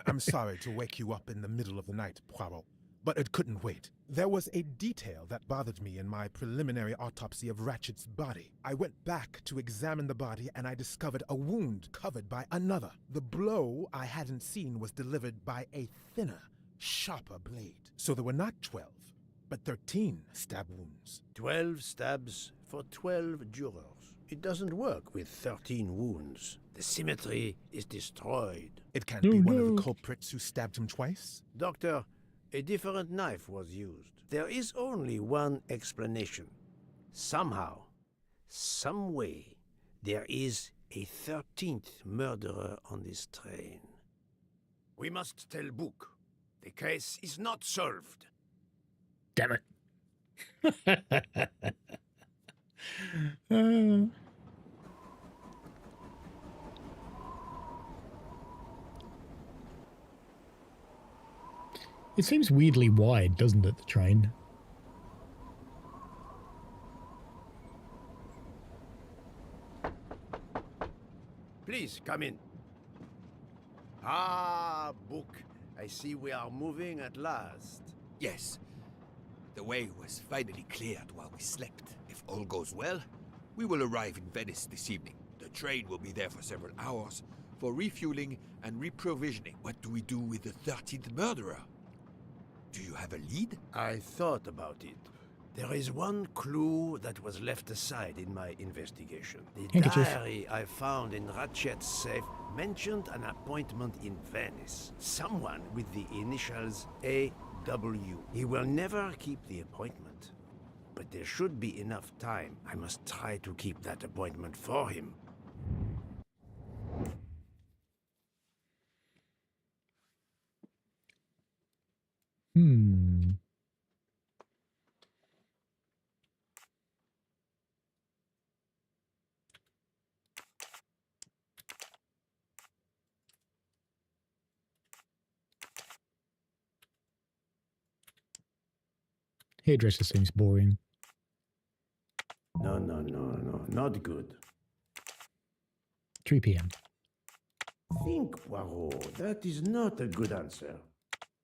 I'm sorry to wake you up in the middle of the night, Poirot, but it couldn't wait. There was a detail that bothered me in my preliminary autopsy of Ratchet's body. I went back to examine the body and I discovered a wound covered by another. The blow I hadn't seen was delivered by a thinner, sharper blade. So there were not 12, but 13 stab wounds. 12 stabs for 12 jurors. It doesn't work with 13 wounds. The symmetry is destroyed. It can't be one of the culprits who stabbed him twice? Doctor, a different knife was used. There is only one explanation. Somehow, some way, there is a 13th murderer on this train. We must tell Bouc. The case is not solved. Damn it. It seems weirdly wide, doesn't it, the train? Please, come in. Ah, Book. I see we are moving at last. Yes. The way was finally cleared while we slept. If all goes well, we will arrive in Venice this evening. The train will be there for several hours for refueling and reprovisioning. What do we do with the 13th murderer? Do you have a lead? I thought about it. There is one clue that was left aside in my investigation. The Handkerchief. diary I found in Ratchet's safe mentioned an appointment in Venice. Someone with the initials A.W. He will never keep the appointment. But there should be enough time. I must try to keep that appointment for him. Hmm. Hairdresser seems boring. No, not good. 3 p.m. Think, Poirot. That is not a good answer.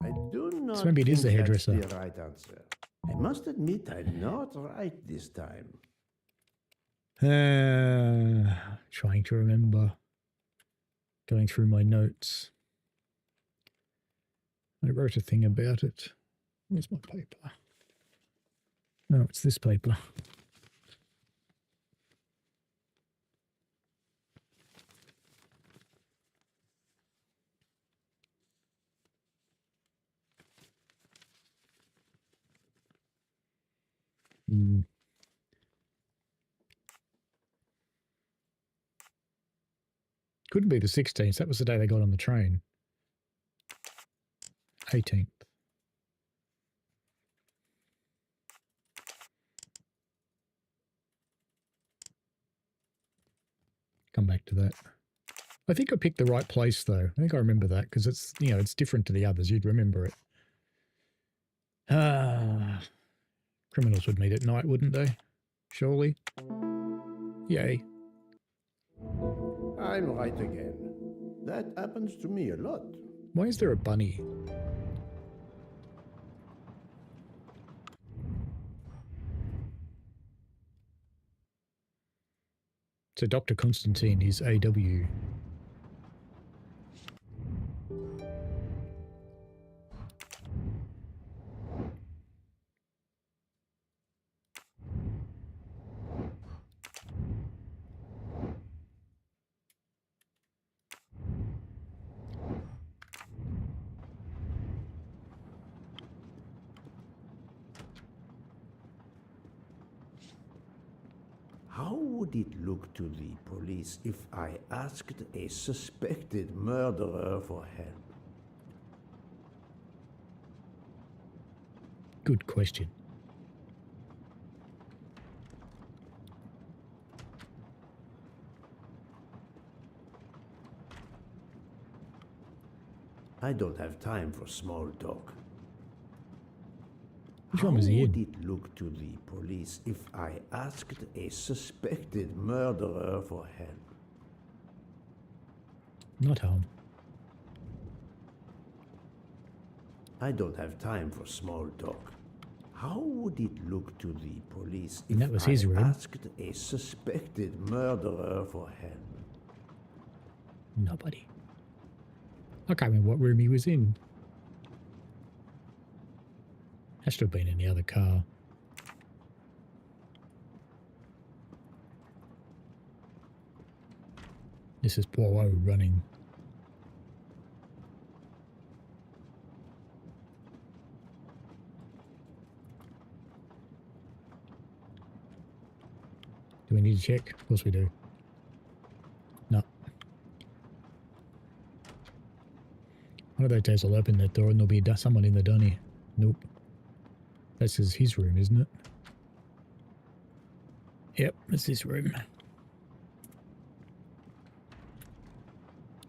I do not So maybe it is the think hairdresser. that's the right answer. I must admit I'm not right this time. Trying to remember. Going through my notes. I wrote a thing about it. Where's my paper? No, it's this paper. Couldn't be the 16th. That was the day they got on the train. 18th. Come back to that. I think I picked the right place, though. I think I remember that because it's, you know, it's different to the others. You'd remember it. Criminals would meet at night, wouldn't they? Surely. Yay. I'm right again. That happens to me a lot. Why is there a bunny? So Dr. Constantine is AW. How would it look to the police if I asked a suspected murderer for help? Good question. I don't have time for small talk. Which one was he How in? would it look to the police if I asked a suspected murderer for help? Not home. I don't have time for small talk. How would it look to the police if And that was his I room. asked a suspected murderer for help? Nobody. I can't remember what room he was in. Has to have been in the other car. This is Poirot running. Do we need to check? Of course we do. No. One of those days I'll open that door and there'll be someone in the dunny. Nope. This is his room, isn't it? Yep, it's this room.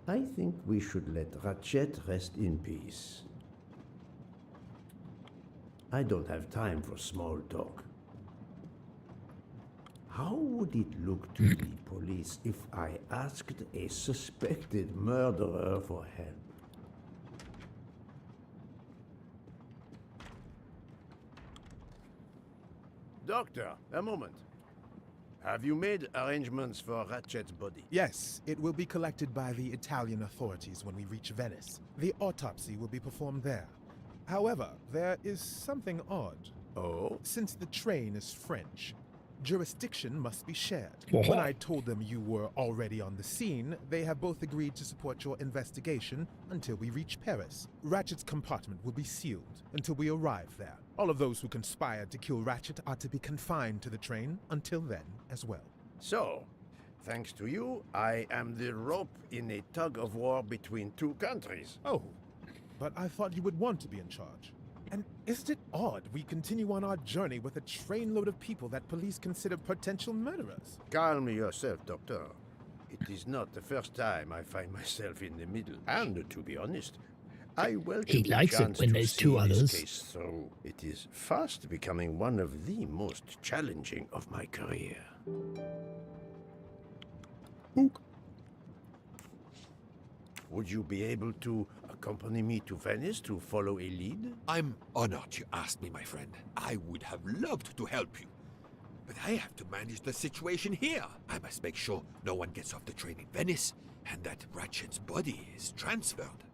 I think we should let Ratchet rest in peace. I don't have time for small talk. How would it look to the police if I asked a suspected murderer for help? Doctor, a moment. Have you made arrangements for Ratchet's body? Yes, it will be collected by the Italian authorities when we reach Venice. The autopsy will be performed there. However, there is something odd. Oh? Since the train is French, jurisdiction must be shared. What? When I told them you were already on the scene, they have both agreed to support your investigation until we reach Paris. Ratchet's compartment will be sealed until we arrive there. All of those who conspired to kill Ratchet are to be confined to the train until then as well. So, thanks to you, I am the rope in a tug-of-war between two countries. Oh, but I thought you would want to be in charge. And isn't it odd we continue on our journey with a trainload of people that police consider potential murderers? Calm yourself, Doctor. It is not the first time I find myself in the middle. And to be honest, I welcome He the likes it chance when to there's see two this others. case through. It is fast becoming one of the most challenging of my career. Would you be able to accompany me to Venice to follow a lead? I'm honored you asked me, my friend. I would have loved to help you. But I have to manage the situation here. I must make sure no one gets off the train in Venice and that Ratchet's body is transferred.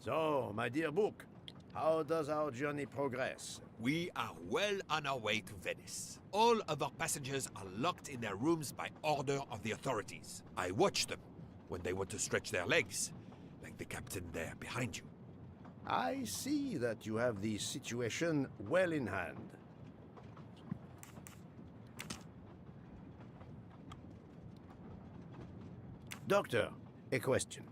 So, my dear book, how does our journey progress? We are well on our way to Venice. All of our passengers are locked in their rooms by order of the authorities. I watch them when they want to stretch their legs, like the captain there behind you. I see that you have the situation well in hand. Doctor, a question.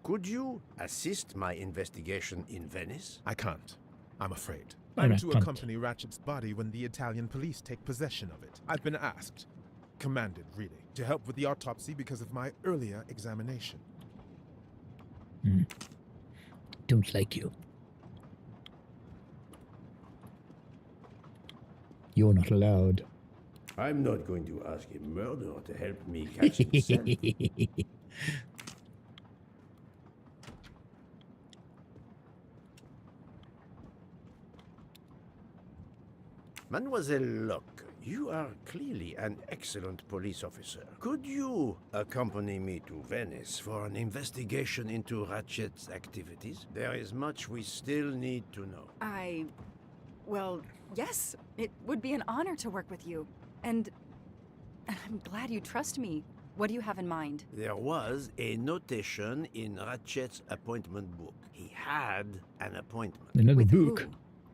Could you assist my investigation in Venice? I can't. I'm afraid. I I'm know, to can't. accompany Ratchet's body when the Italian police take possession of it. I've been asked, commanded really, to help with the autopsy because of my earlier examination. Don't like you. You're not allowed. I'm not going to ask a murderer to help me catch himself. Mademoiselle Locke, you are clearly an excellent police officer. Could you accompany me to Venice for an investigation into Ratchet's activities? There is much we still need to know. Well, yes. It would be an honor to work with you. And I'm glad you trust me. What do you have in mind? There was a notation in Ratchet's appointment book. He had an appointment. Another With book. who?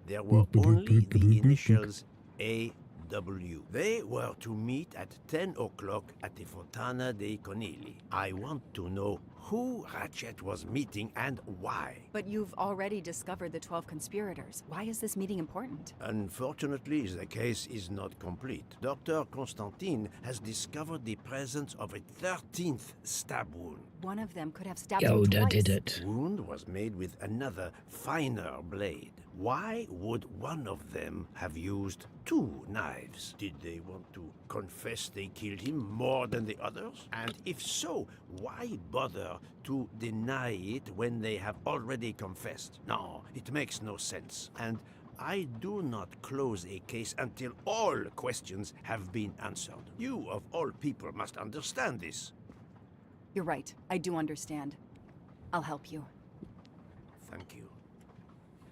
There were only the initials A.W. They were to meet at 10 o'clock at the Fontana dei Conigli. I want to know who Ratchet was meeting and why. But you've already discovered the 12 conspirators. Why is this meeting important? Unfortunately, the case is not complete. Dr. Constantine has discovered the presence of a 13th stab wound. One of them could have stabbed him Yoda twice. did it. Wound was made with another, finer blade. Why would one of them have used two knives? Did they want to confess they killed him more than the others? And if so, why bother to deny it when they have already confessed? No, it makes no sense. And I do not close a case until all questions have been answered. You, of all people, must understand this. You're right. I do understand. I'll help you. Thank you.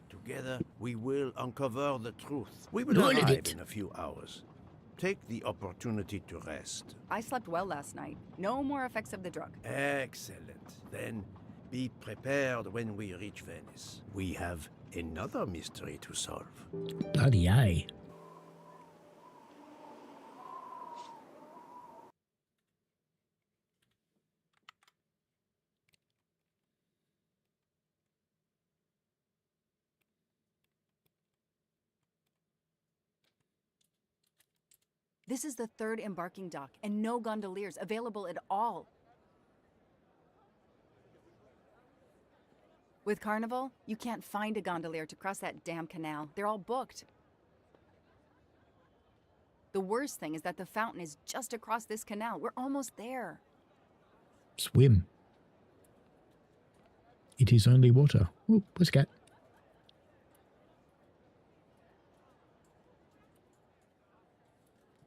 Together, we will uncover the truth. We will Good at arrive it. in a few hours. Take the opportunity to rest. I slept well last night. No more effects of the drug. Excellent. Then be prepared when we reach Venice. We have another mystery to solve. Bloody aye. This is the third embarking dock, and no gondoliers available at all. With Carnival, you can't find a gondolier to cross that damn canal. They're all booked. The worst thing is that the fountain is just across this canal. We're almost there. Swim. It is only water. Oh, pussycat.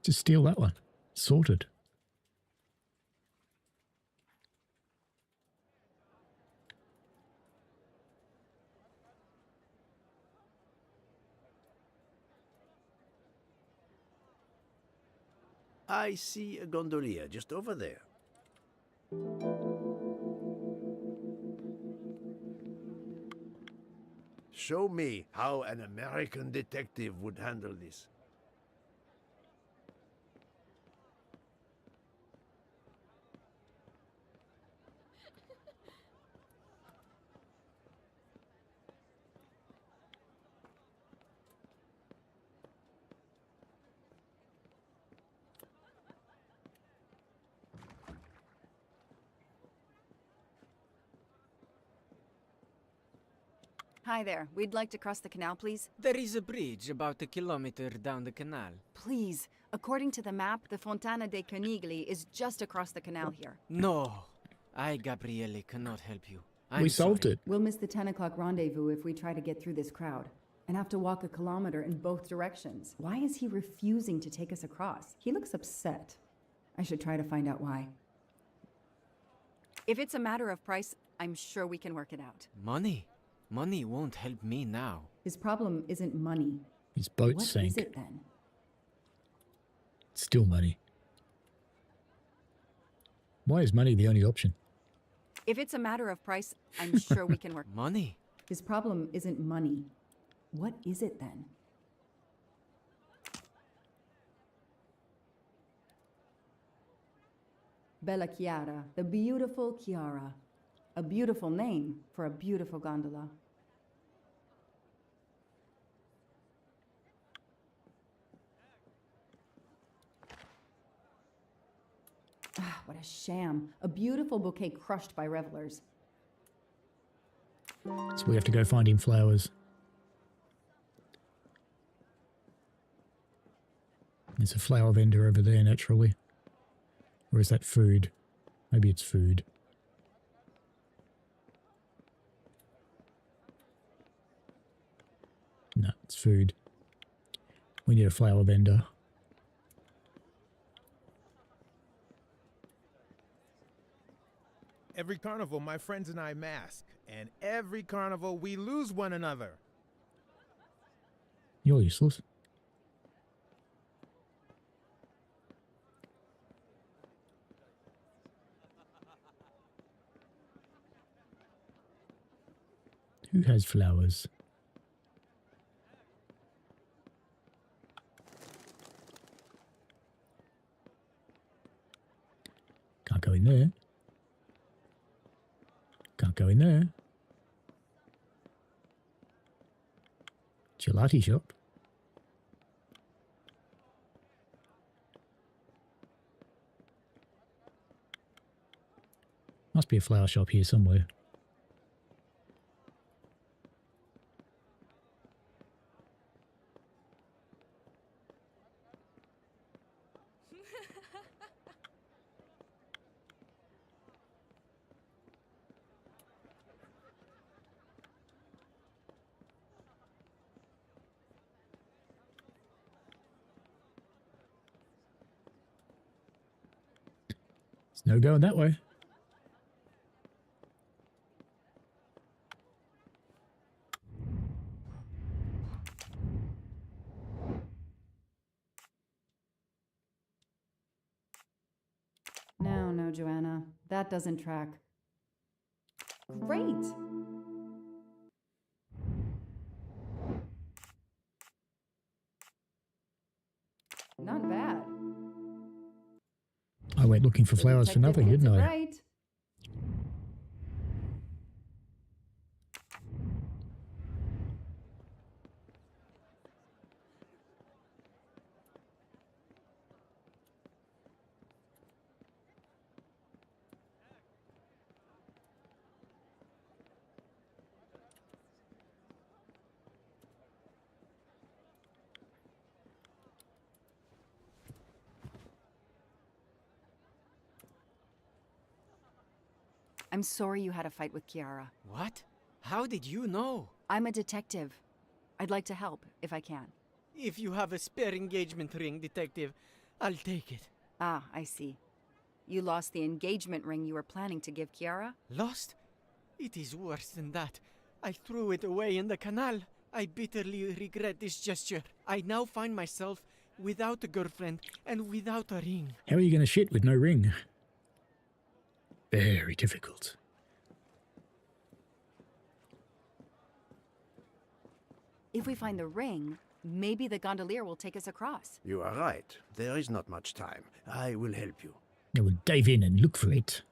Just steal that one. Sorted. I see a gondolier just over there. Show me how an American detective would handle this. Hi there. We'd like to cross the canal, please. There is a bridge about a kilometer down the canal. Please. According to the map, the Fontana dei Conigli is just across the canal here. No, I, Gabriele, cannot help you. We solved it. We'll miss the 10 o'clock rendezvous if we try to get through this crowd. And have to walk a kilometer in both directions. Why is he refusing to take us across? He looks upset. I should try to find out why. If it's a matter of price, I'm sure we can work it out. Money? Money won't help me now. His problem isn't money. His boat What sank. is it then? Still money. Why is money the only option? If it's a matter of price, I'm sure we can work. Money? His problem isn't money. What is it then? Bella Chiara, the beautiful Chiara. A beautiful name for a beautiful gondola. Ah, what a sham. A beautiful bouquet crushed by revelers. So we have to go find him flowers. There's a flower vendor over there, naturally. Or is that food? Maybe it's food. No, it's food. We need a flower vendor. Every carnival, my friends and I mask, and every carnival, we lose one another. You're useless. Who has flowers? Can't go in there. Can't go in there. Gelati shop. Must be a flower shop here somewhere. There's no going that way. No, Joanna. That doesn't track. Great! Not bad. I went looking for flowers for nothing, Detective didn't gets I? it right. I'm sorry you had a fight with Kiara. What? How did you know? I'm a detective. I'd like to help, if I can. If you have a spare engagement ring, detective, I'll take it. Ah, I see. You lost the engagement ring you were planning to give Kiara? Lost? It is worse than that. I threw it away in the canal. I bitterly regret this gesture. I now find myself without a girlfriend and without a ring. How are you going to shit with no ring? Very difficult. If we find the ring, maybe the gondolier will take us across. You are right. There is not much time. I will help you. I will dive in and look for it.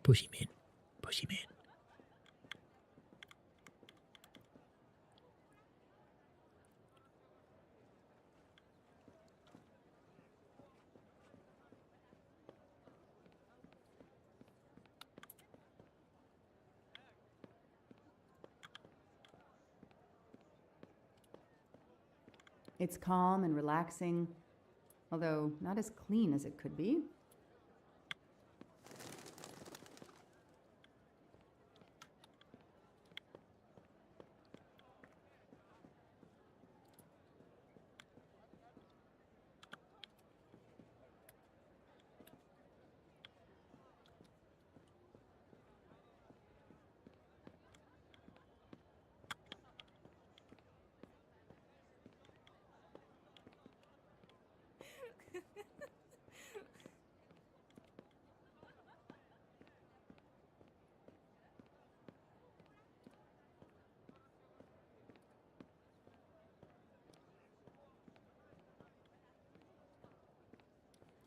Push him in. Push him in. It's calm and relaxing, although not as clean as it could be.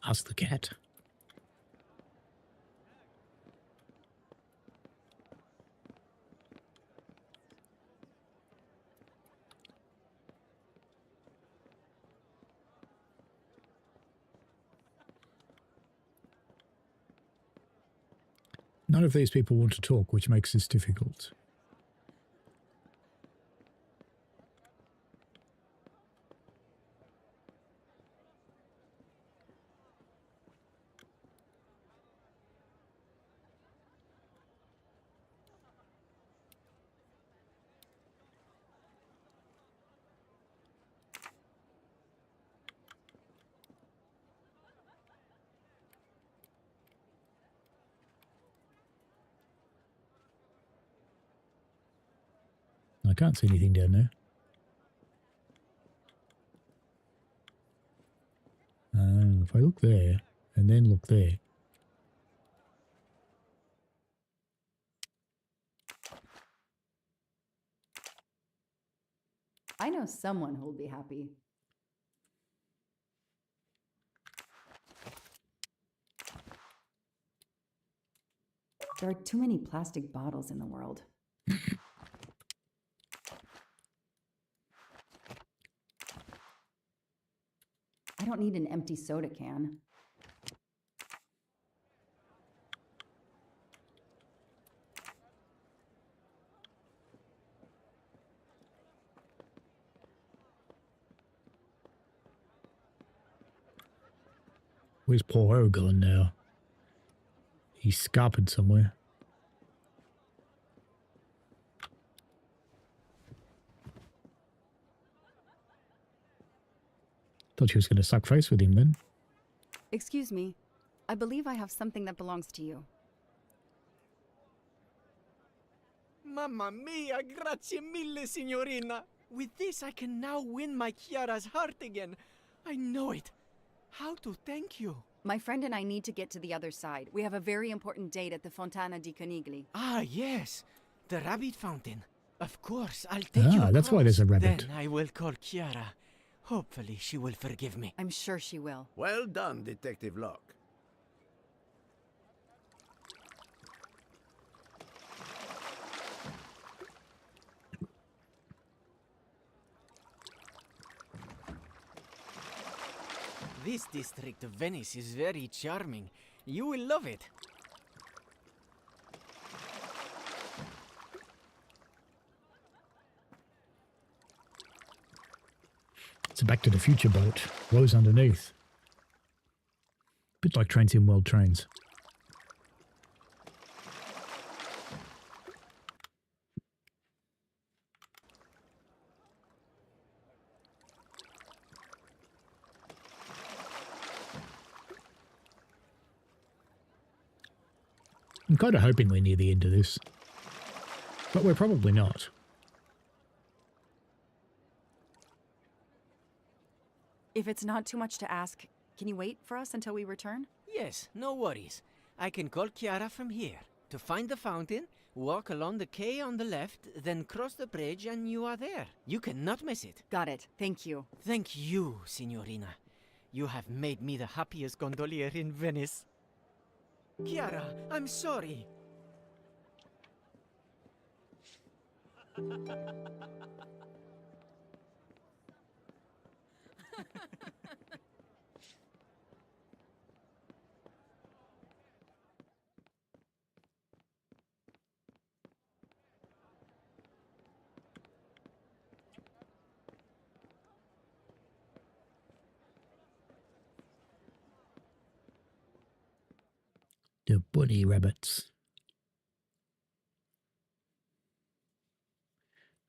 Ask the cat. None of these people want to talk, which makes this difficult. I can't see anything down there. If I look there, and then look there. I know someone who'll be happy. There are too many plastic bottles in the world. I don't need an empty soda can. Where's Poirot gone now? He's scarpered somewhere. Thought she was going to suck face with him then. Excuse me. I believe I have something that belongs to you. Mamma mia, grazie mille, signorina. With this, I can now win my Chiara's heart again. I know it. How to thank you? My friend and I need to get to the other side. We have a very important date at the Fontana di Conigli. Ah, yes. The rabbit fountain. Of course, I'll take you across. That's why there's a rabbit. Then I will call Chiara. Hopefully she will forgive me. I'm sure she will. Well done, Detective Locke. This district of Venice is very charming. You will love it. It's a Back to the Future boat. Rows underneath. Bit like Trains in World Trains. I'm kind of hoping we're near the end of this. But we're probably not. If it's not too much to ask, can you wait for us until we return? Yes, no worries. I can call Chiara from here. To find the fountain, walk along the quay on the left, then cross the bridge and you are there. You cannot miss it. Got it. Thank you. Thank you, Signorina. You have made me the happiest gondolier in Venice. Chiara, I'm sorry. The bunny rabbits.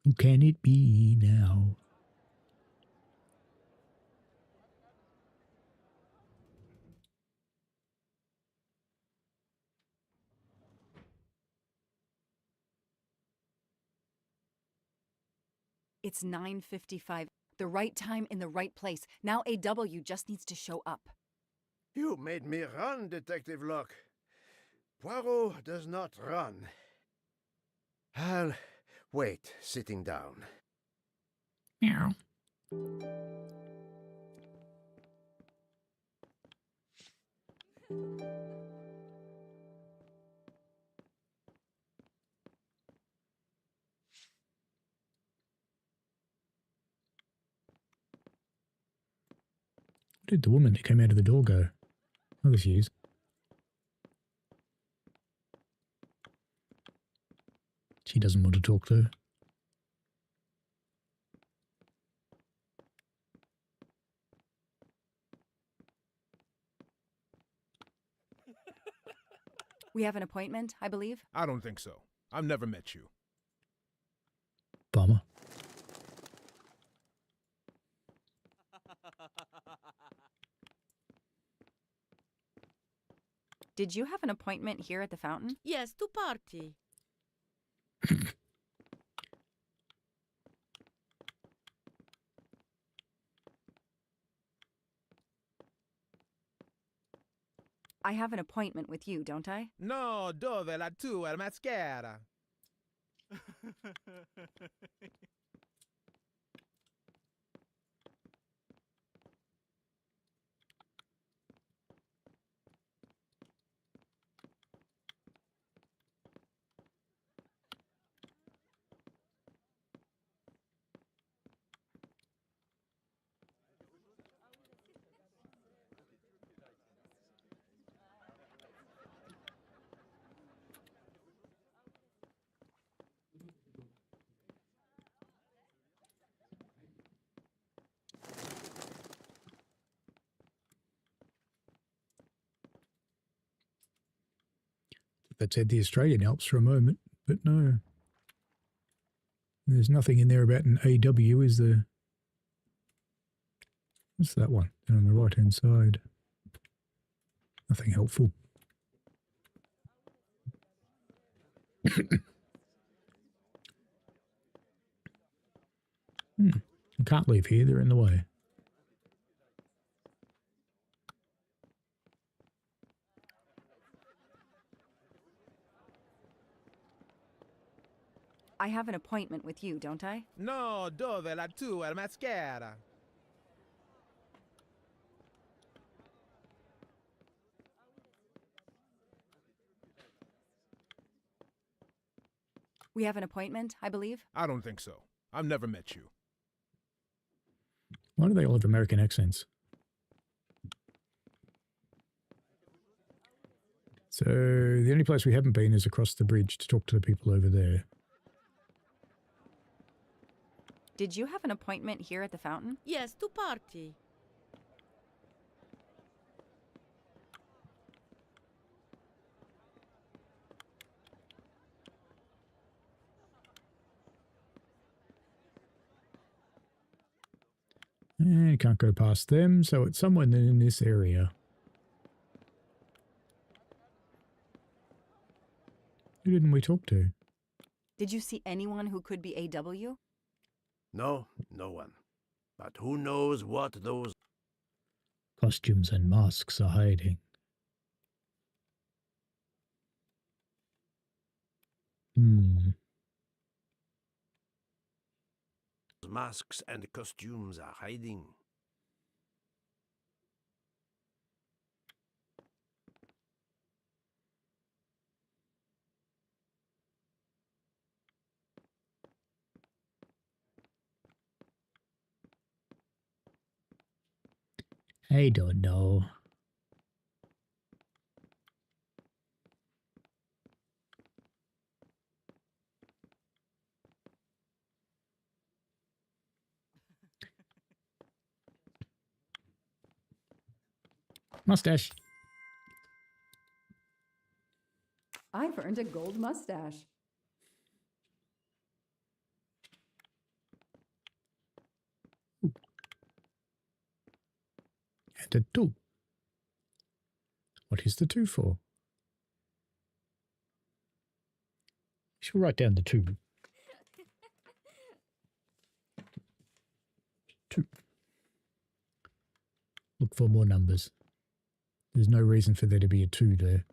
Who can it be now? It's 9:55. The right time in the right place. Now AW just needs to show up. You made me run, Detective Locke. Poirot does not run. I'll wait, sitting down. Meow. Where did the woman that came out of the door go? Oh, there she is. She doesn't want to talk to her. We have an appointment, I believe. I don't think so. I've never met you. Bummer. Did you have an appointment here at the fountain? Yes, to party. I have an appointment with you, don't I? No, dove la tua mascara? That said the Australian Alps for a moment, but no. There's nothing in there about an AW, is there? What's that one? Down on the right-hand side. Nothing helpful. I can't leave here, they're in the way. I have an appointment with you, don't I? No, dove la tua mascara? We have an appointment, I believe. I don't think so. I've never met you. Why do they all have American accents? So the only place we haven't been is across the bridge to talk to the people over there. Did you have an appointment here at the fountain? Yes, to party. And you can't go past them, so it's somewhere in this area. Who didn't we talk to? Did you see anyone who could be AW? No, no one. But who knows what those Costumes and masks are hiding. masks and costumes are hiding. I don't know. Mustache. I've earned a gold mustache. And a 2. What is the 2 for? You should write down the 2. 2. Look for more numbers. There's no reason for there to be a 2 there.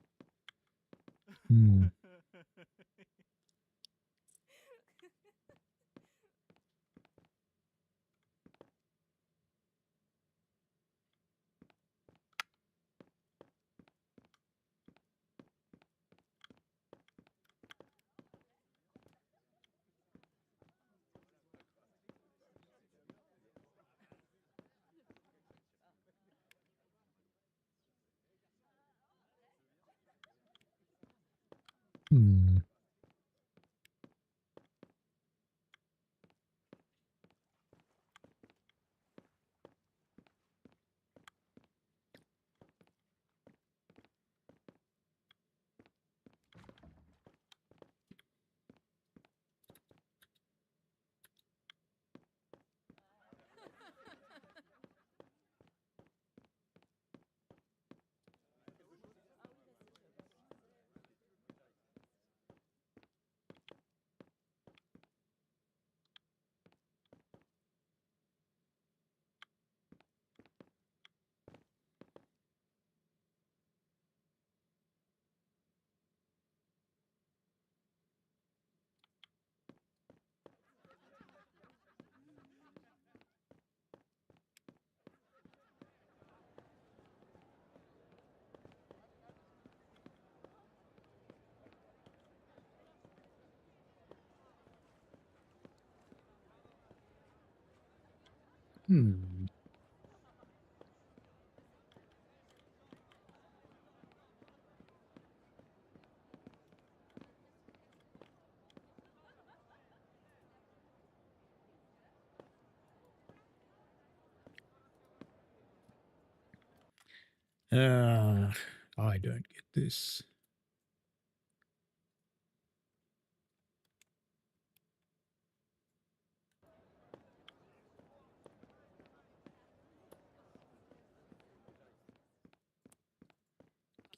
I don't get this.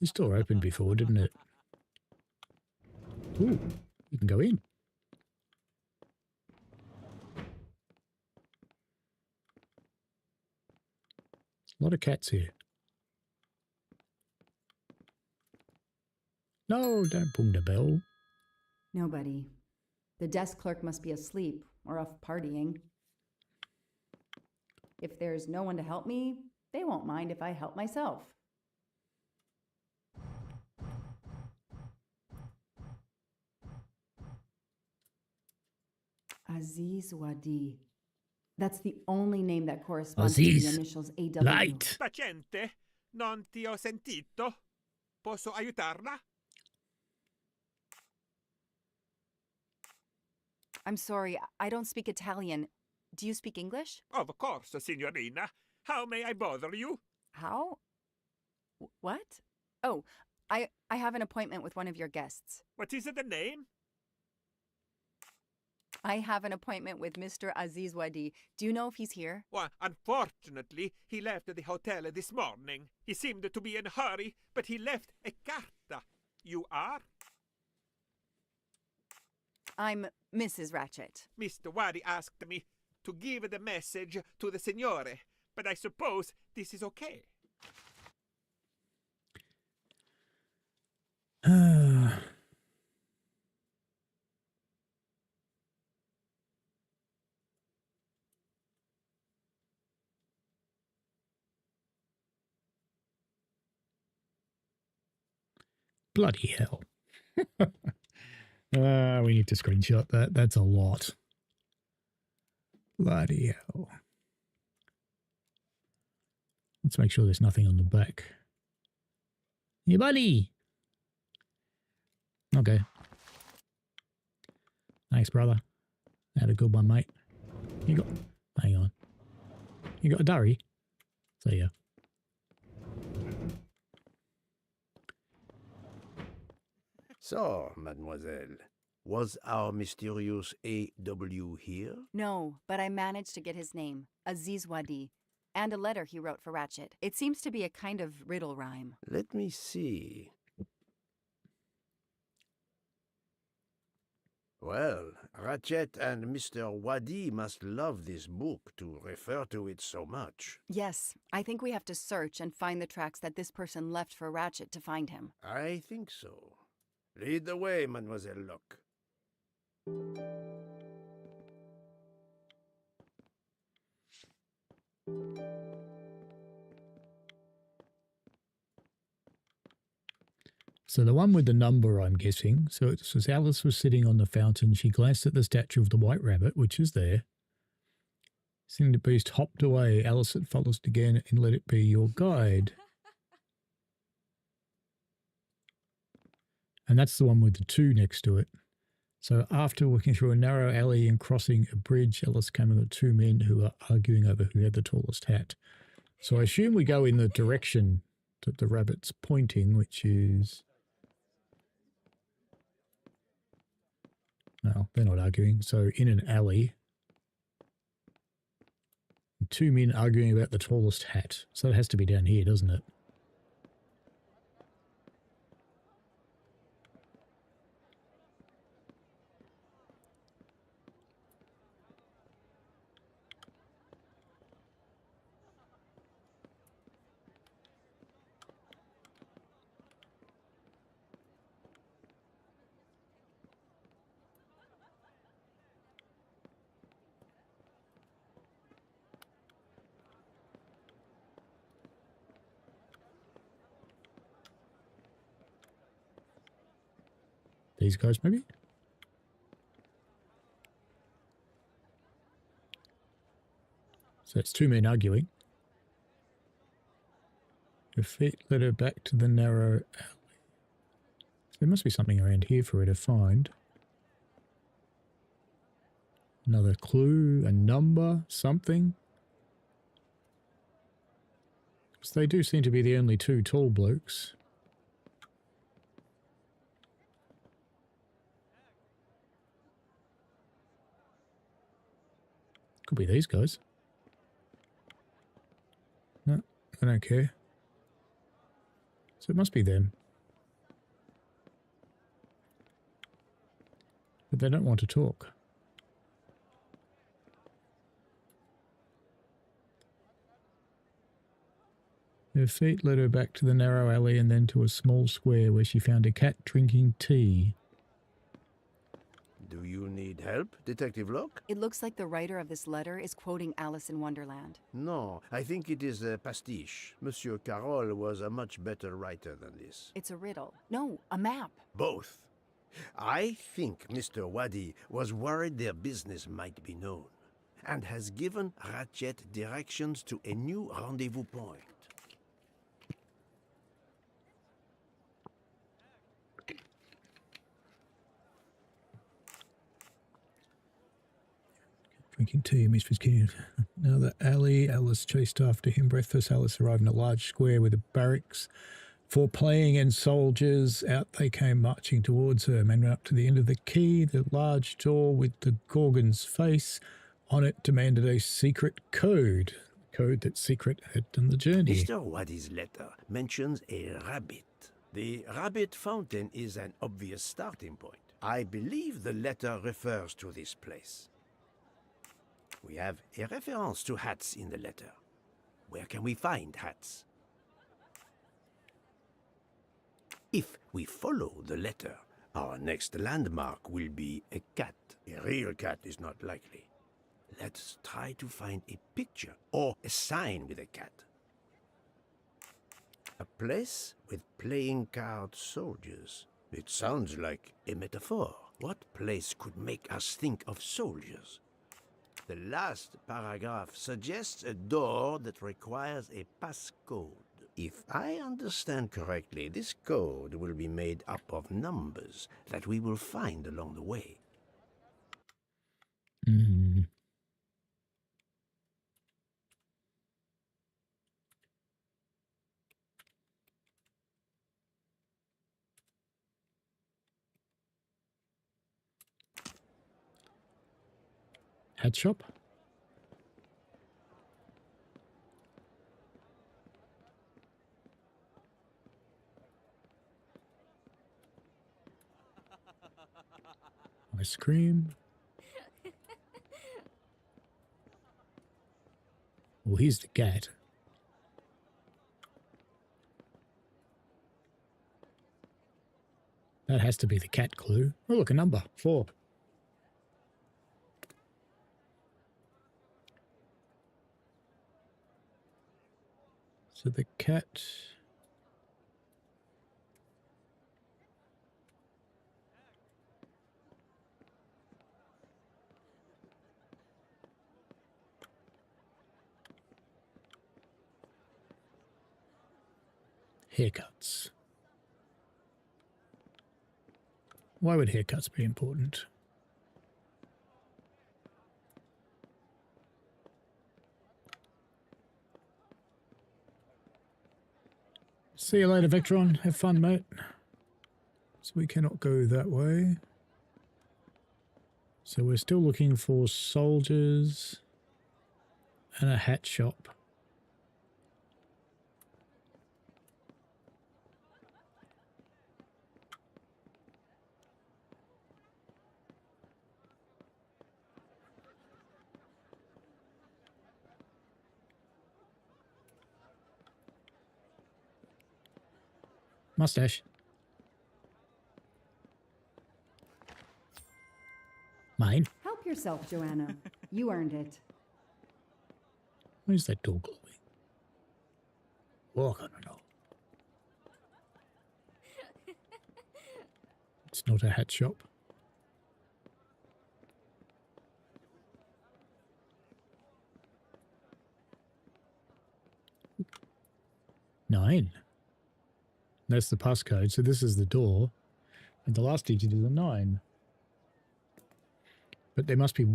This door opened before, didn't it? Ooh, you can go in. A lot of cats here. No, don't pull the bell. Nobody. The desk clerk must be asleep or off partying. If there's no one to help me, they won't mind if I help myself. Aziz Wadi. That's the only name that corresponds to the initials AW. Light. Paziente, non ti ho sentito. Posso aiutarla? I'm sorry, I don't speak Italian. Do you speak English? Of course, signorina. How may I bother you? How? What? Oh, I have an appointment with one of your guests. What is the name? I have an appointment with Mr. Aziz Wadi. Do you know if he's here? Why, unfortunately, he left the hotel this morning. He seemed to be in a hurry, but he left a carta. You are? I'm Mrs. Ratchet. Mr. Wadi asked me to give the message to the signore, but I suppose this is okay. Bloody hell. We need to screenshot that. That's a lot. Bloody hell. Let's make sure there's nothing on the back. Hey, buddy. Okay. Thanks, brother. Had a good one, mate. You got... Hang on. You got a durry? So, yeah. So, mademoiselle, was our mysterious A.W. here? No, but I managed to get his name, Aziz Wadi, and a letter he wrote for Ratchet. It seems to be a kind of riddle rhyme. Let me see. Well, Ratchet and Mr. Wadi must love this book to refer to it so much. Yes, I think we have to search and find the tracks that this person left for Ratchet to find him. I think so. Lead the way, Mademoiselle Locke. So the one with the number, I'm guessing. So it says Alice was sitting on the fountain. She glanced at the statue of the white rabbit, which is there. Seeing the beast hopped away. Alice had followed again and let it be your guide. And that's the one with the 2 next to it. So after walking through a narrow alley and crossing a bridge, Alice came on 2 men who are arguing over who had the tallest hat. So I assume we go in the direction that the rabbit's pointing, which is... No, they're not arguing. So in an alley, 2 men arguing about the tallest hat. So it has to be down here, doesn't it? These guys, maybe? So it's 2 men arguing. Her feet led her back to the narrow alley. So there must be something around here for her to find. Another clue, a number, something. Because they do seem to be the only 2 tall blokes. Could be these guys. No, I don't care. So it must be them. But they don't want to talk. Her feet led her back to the narrow alley and then to a small square where she found a cat drinking tea. Do you need help, Detective Locke? It looks like the writer of this letter is quoting Alice in Wonderland. No, I think it is a pastiche. Monsieur Carroll was a much better writer than this. It's a riddle. No, a map. Both. I think Mr. Wadi was worried their business might be known, and has given Ratchet directions to a new rendezvous point. Drinking tea, Mistress King. Another alley. Alice chased after him. Breathless, Alice arrived in a large square with a barracks for playing and soldiers. Out they came marching towards her. Men ran up to the end of the quay. The large door with the Gorgon's face on it demanded a secret code. Code that Secret had done the journey. Mr. Waddy's letter mentions a rabbit. The rabbit fountain is an obvious starting point. I believe the letter refers to this place. We have a reference to hats in the letter. Where can we find hats? If we follow the letter, our next landmark will be a cat. A real cat is not likely. Let's try to find a picture or a sign with a cat. A place with playing card soldiers. It sounds like a metaphor. What place could make us think of soldiers? The last paragraph suggests a door that requires a passcode. If I understand correctly, this code will be made up of numbers that we will find along the way. Mm. Hat shop? Ice cream. Well, here's the cat. That has to be the cat clue. Oh, look, a number. 4. So the cat... Haircuts. Why would haircuts be important? See you later, Vectron. Have fun, mate. So we cannot go that way. So we're still looking for soldiers and a hat shop. Mustache. Mine. Help yourself, Joanna. You earned it. Where's that door glowing? Oh, I don't know. It's not a hat shop. Nine. That's the passcode. So this is the door. And the last digit is a 9. But there must be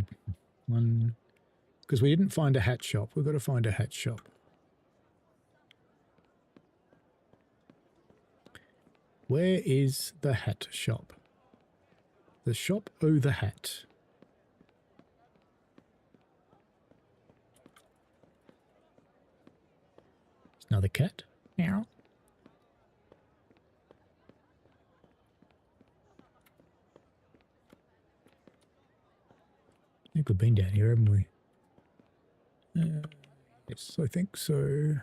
one... Because we didn't find a hat shop. We've got to find a hat shop. Where is the hat shop? The shop, oh, the hat. It's another cat. Meow. I think we've been down here, haven't we? Yes, I think so.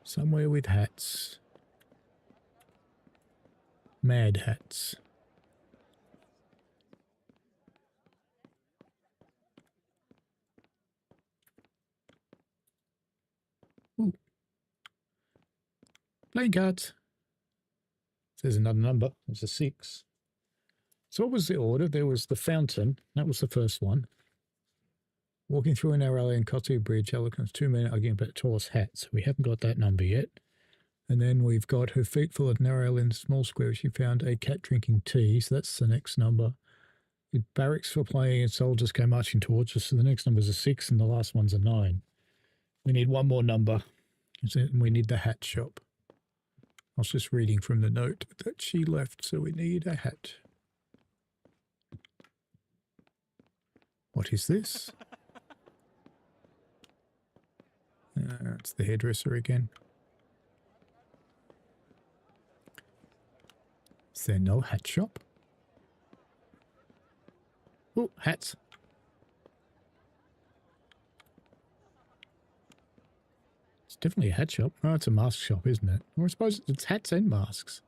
Somewhere with hats. Mad hats. Ooh. Playing cards. There's another number. There's a 6. So what was the order? There was the fountain. That was the first one. Walking through a narrow alley in Kotu Bridge, Eloquence, 2 men arguing about the tallest hats. We haven't got that number yet. And then we've got her feet full of narrow alley in a small square. She found a cat drinking tea. So that's the next number. With barracks for playing and soldiers go marching towards us. So the next number's a 6 and the last one's a 9. We need one more number. And we need the hat shop. I was just reading from the note that she left, so we need a hat. What is this? It's the hairdresser again. Is there no hat shop? Oh, hats. It's definitely a hat shop. Oh, it's a mask shop, isn't it? Or I suppose it's hats and masks.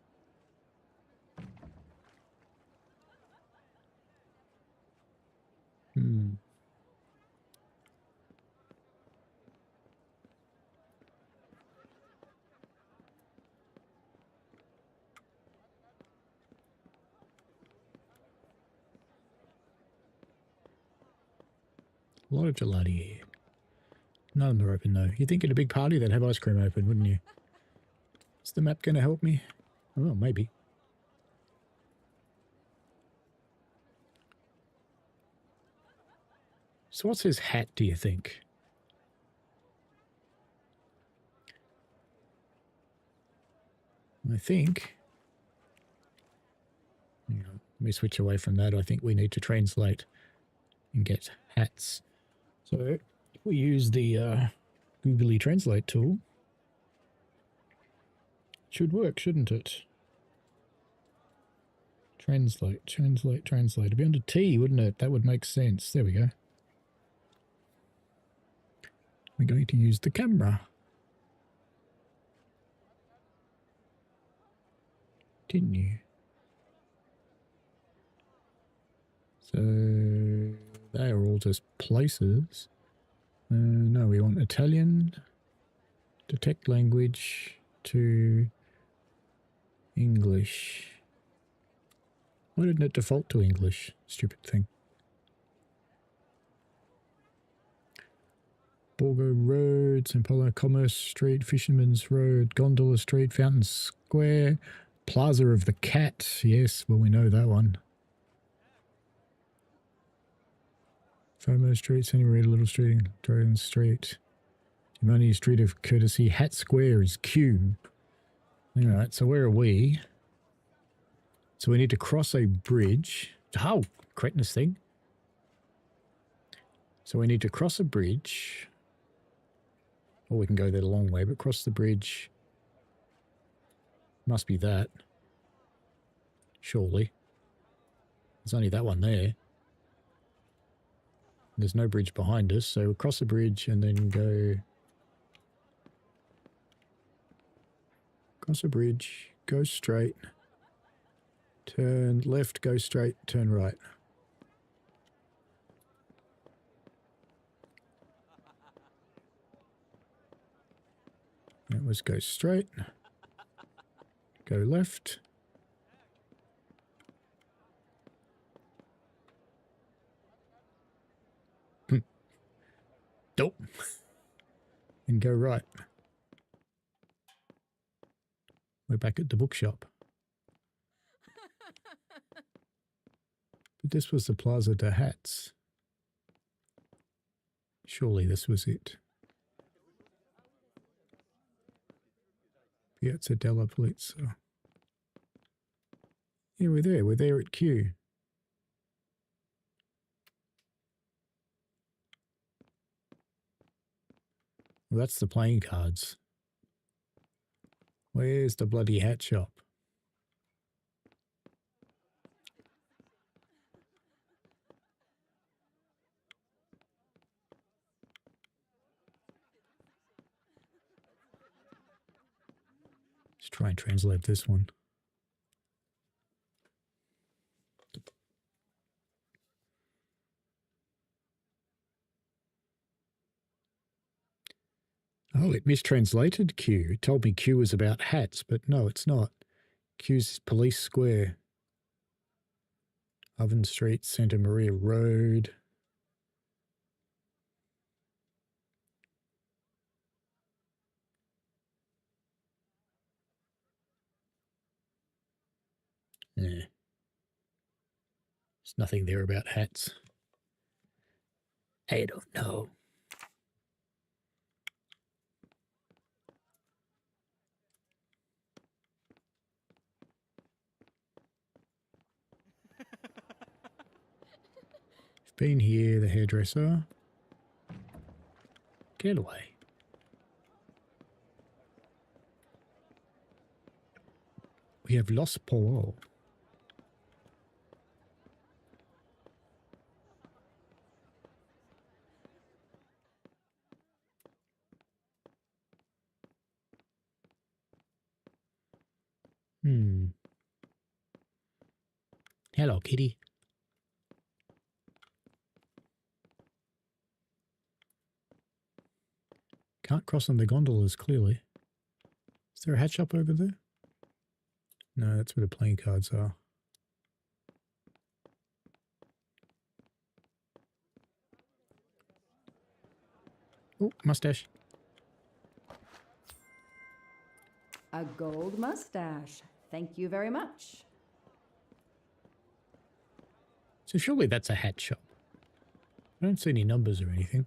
A lot of gelati here. None of them are open though. You'd think at a big party they'd have ice cream open, wouldn't you? Is the map going to help me? Oh, maybe. So what's his hat, do you think? I think... Hang on, let me switch away from that. I think we need to translate and get hats. So if we use the Googly Translate tool, it should work, shouldn't it? Translate, translate, translate. It'd be under T, wouldn't it? That would make sense. There we go. We're going to use the camera. Didn't you? So they are all just places. No, we want Italian, detect language to English. Why didn't it default to English? Stupid thing. Borgo Road, St. Paulo Commerce Street, Fisherman's Road, Gondola Street, Fountain Square, Plaza of the Cat. Yes, well, we know that one. FOMO Street, Santa Maria Little Street, Dragon Street. Money Street of Courtesy. Hat Square is Q. Alright, so where are we? So we need to cross a bridge. Oh, cretinous thing. So we need to cross a bridge. Or we can go there the long way, but cross the bridge. Must be that. Surely. There's only that one there. There's no bridge behind us, so we'll cross the bridge and then go... Cross a bridge, go straight, turn left, go straight, turn right. That was go straight, go left. Nope. And go right. We're back at the bookshop. But this was the Plaza de Hats. Surely this was it. Piazza della Polizia. Yeah, we're there. We're there at Q. Well, that's the playing cards. Where's the bloody hat shop? Let's try and translate this one. Oh, it mistranslated Q. It told me Q was about hats, but no, it's not. Q's Police Square. Oven Street, Santa Maria Road. Yeah. There's nothing there about hats. I don't know. Been here, the hairdresser. Get away. We have lost Paul. Hello, kitty. Can't cross on the gondolas, clearly. Is there a hat shop over there? No, that's where the playing cards are. Oh, mustache. A gold mustache. Thank you very much. So surely that's a hat shop. I don't see any numbers or anything.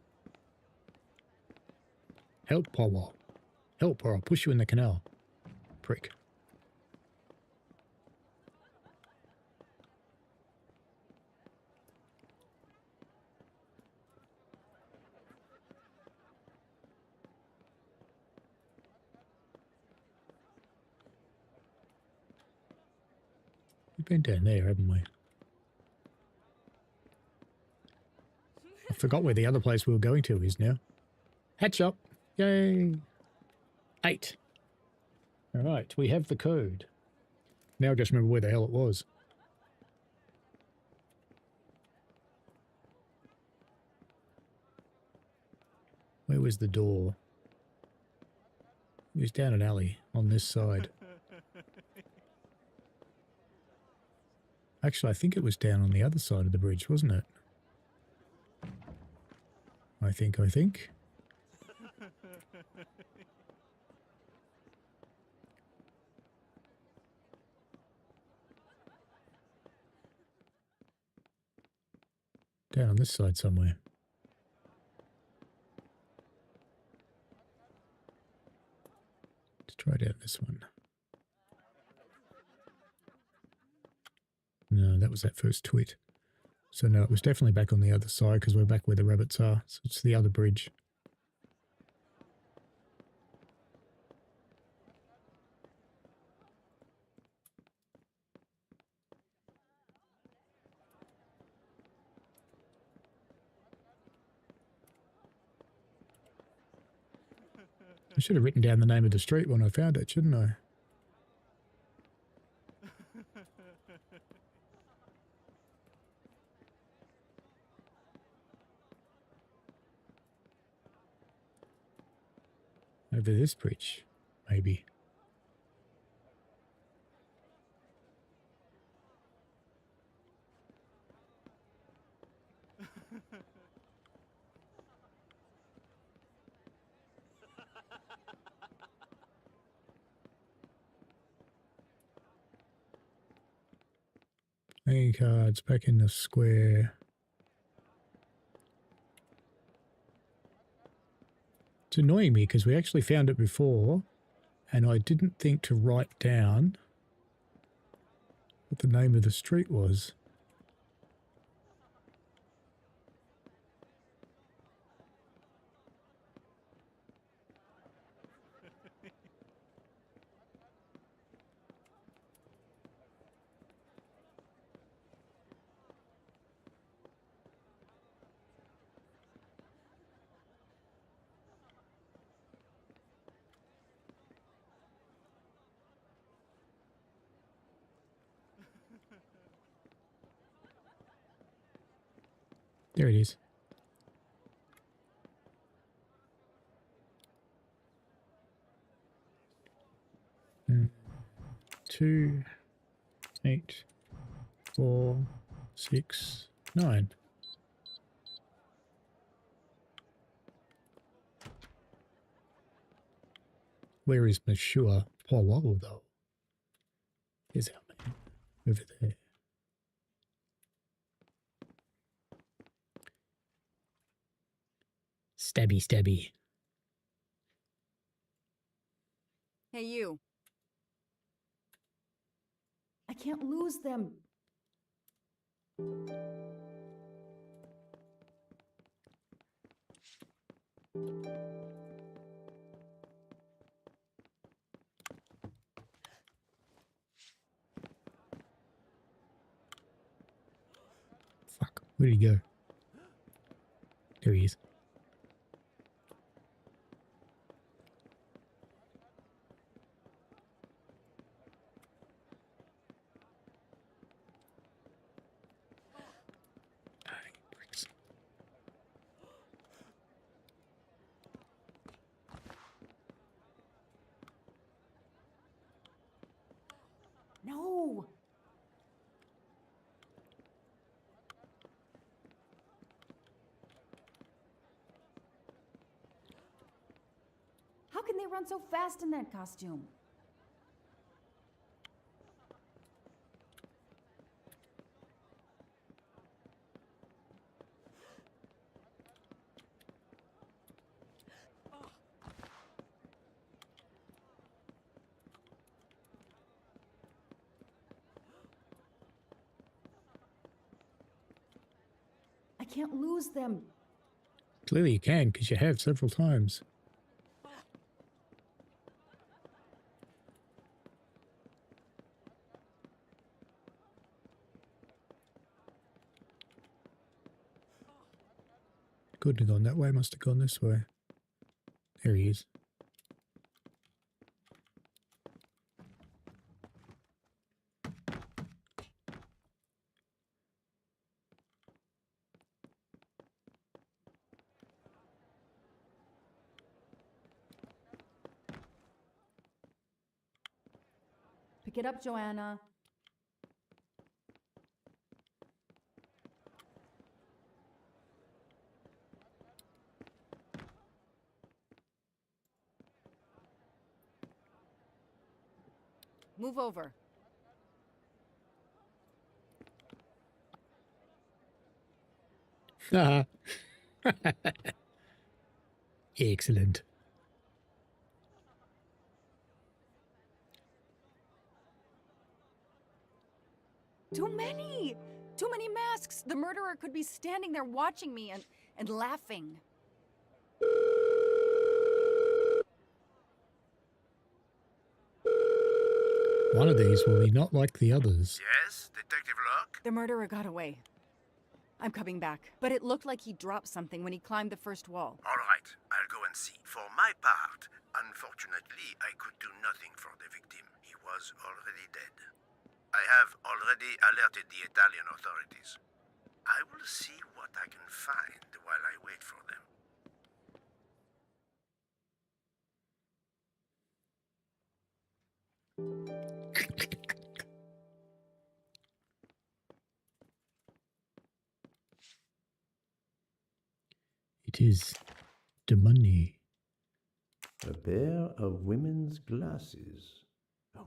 Help, Paul. Help, or I'll push you in the canal. Prick. We've been down there, haven't we? I forgot where the other place we were going to is now. Hat shop. Yay. 8. All right, we have the code. Now I just remember where the hell it was. Where was the door? It was down an alley on this side. Actually, I think it was down on the other side of the bridge, wasn't it? I think. Down on this side somewhere. Let's try down this one. No, that was that first tweet. So no, it was definitely back on the other side because we're back where the rabbits are. So it's the other bridge. I should have written down the name of the street when I found it, shouldn't I? Over this bridge, maybe. Playing cards back in the square. It's annoying me because we actually found it before and I didn't think to write down what the name of the street was. There it is. Mm. 2, 8, 4, 6, 9. Where is Monsieur Poirot, though? Here's our man over there. Stabby, stabby. Hey, you. I can't lose them. Fuck. Where'd he go? There he is. No! How can they run so fast in that costume? I can't lose them. Clearly you can, because you have several times. Couldn't have gone that way, must have gone this way. There he is. Pick it up, Joanna. Move over. Excellent. Too many! Too many masks! The murderer could be standing there watching me and laughing. One of these will be not like the others. Yes, Detective Locke? The murderer got away. I'm coming back. But it looked like he dropped something when he climbed the first wall. All right, I'll go and see. For my part, unfortunately, I could do nothing for the victim. He was already dead. I have already alerted the Italian authorities. I will see what I can find while I wait for them. It is the money. A pair of women's glasses.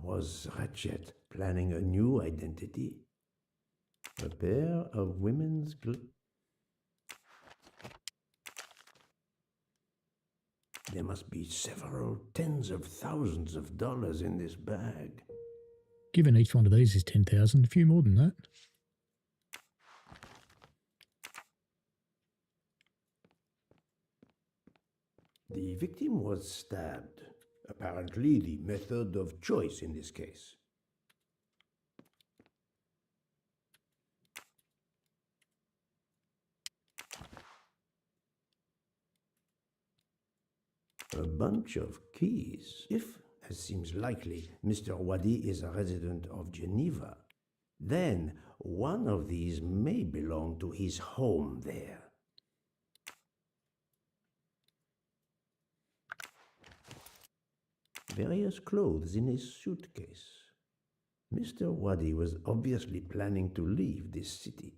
Was Ratchet planning a new identity? A pair of women's There must be several tens of thousands of dollars in this bag. Given each one of these is 10,000, a few more than that. The victim was stabbed. Apparently the method of choice in this case. A bunch of keys. If, as seems likely, Mr. Wadi is a resident of Geneva, then one of these may belong to his home there. Various clothes in his suitcase. Mr. Wadi was obviously planning to leave this city.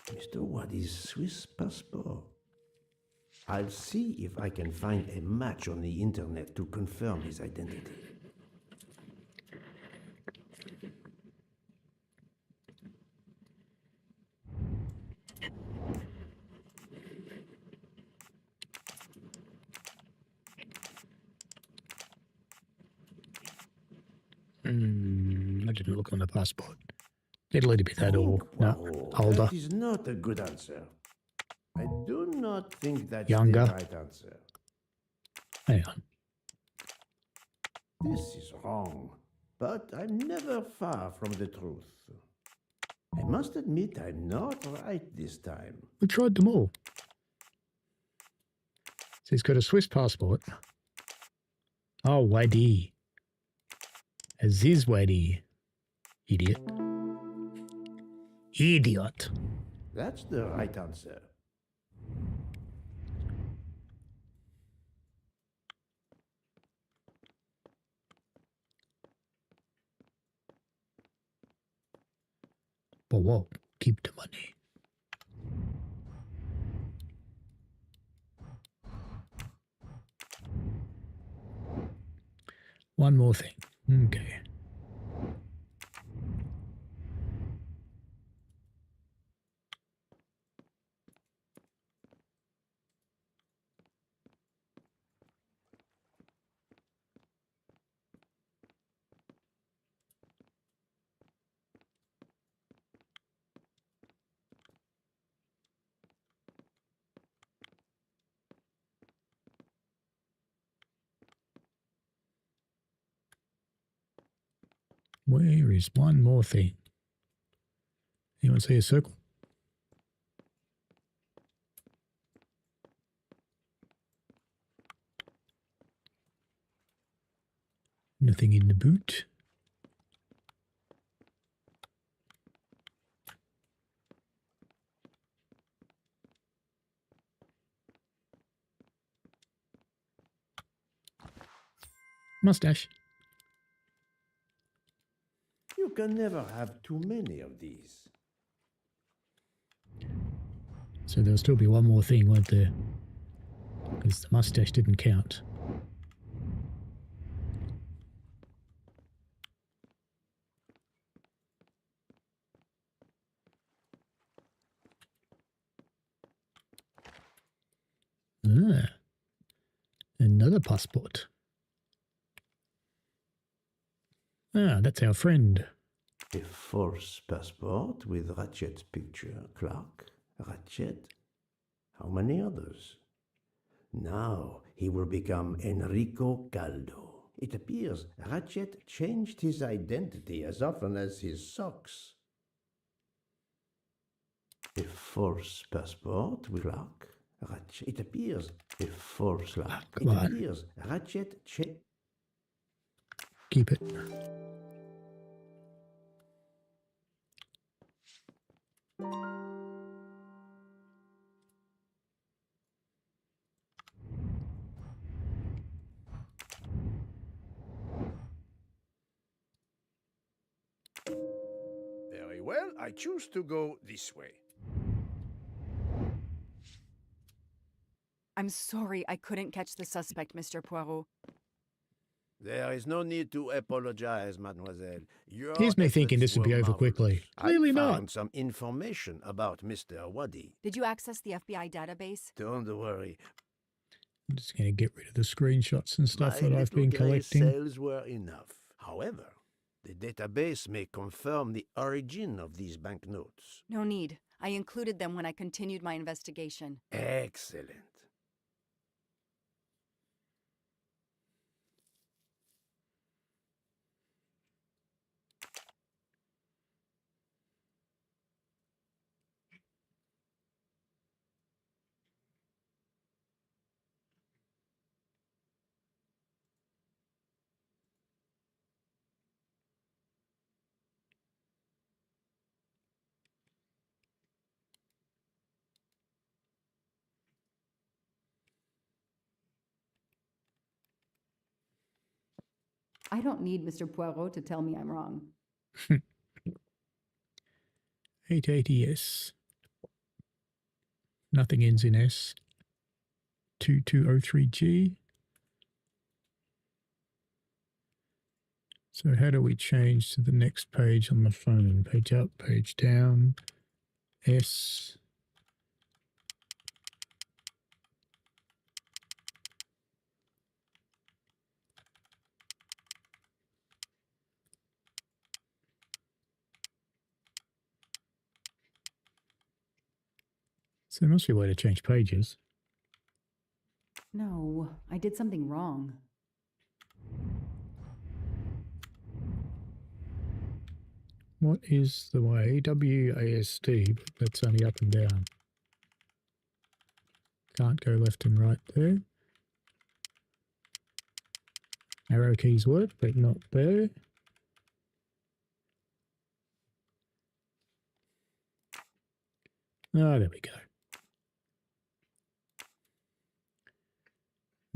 Mr. Wadi's Swiss passport. I'll see if I can find a match on the internet to confirm his identity. I didn't look on the passport. Get a little bit that or no, older, That is not a good answer. I do not think that's Younger. the right answer. hang on. This is wrong, but I'm never far from the truth. I must admit I'm not right this time. We tried them all. So he's got a Swiss passport. Oh, Waddy. Aziz Waddy. Idiot. Idiot. That's the right answer. But what? Keep the money. One more thing. Okay. Where is one more thing? Anyone see a circle? Nothing in the boot. Mustache. You can never have too many of these. So there'll still be one more thing, won't there? Because the mustache didn't count. Ah, another passport. Ah, that's our friend. A false passport with Ratchet's picture. Clark, Ratchet. How many others? Now he will become Enrico Caldo. It appears Ratchet changed his identity as often as his socks. A false passport with Clark, Ratchet. It appears a false Clark. It appears Ratchet changed. Keep it. Very well, I choose to go this way. I'm sorry I couldn't catch the suspect, Mr. Poirot. There is no need to apologize, mademoiselle. Your Here's me thinking efforts this would be were over quickly. marvelous. Clearly I not. found some information about Mr. Waddy. Did you access the FBI database? Don't worry. I'm just going to get rid of the screenshots and stuff My that I've little been gray collecting. cells were enough. However, the database may confirm the origin of these banknotes. No need. I included them when I continued my investigation. Excellent. I don't need Mr. Poirot to tell me I'm wrong. 880S. Nothing ends in S. 2203G. So how do we change to the next page on the phone? Page up, page down, S. So there must be a way to change pages. No, I did something wrong. What is the way? WASD, but that's only up and down. Can't go left and right there. Arrow keys work, but not there. Oh, there we go.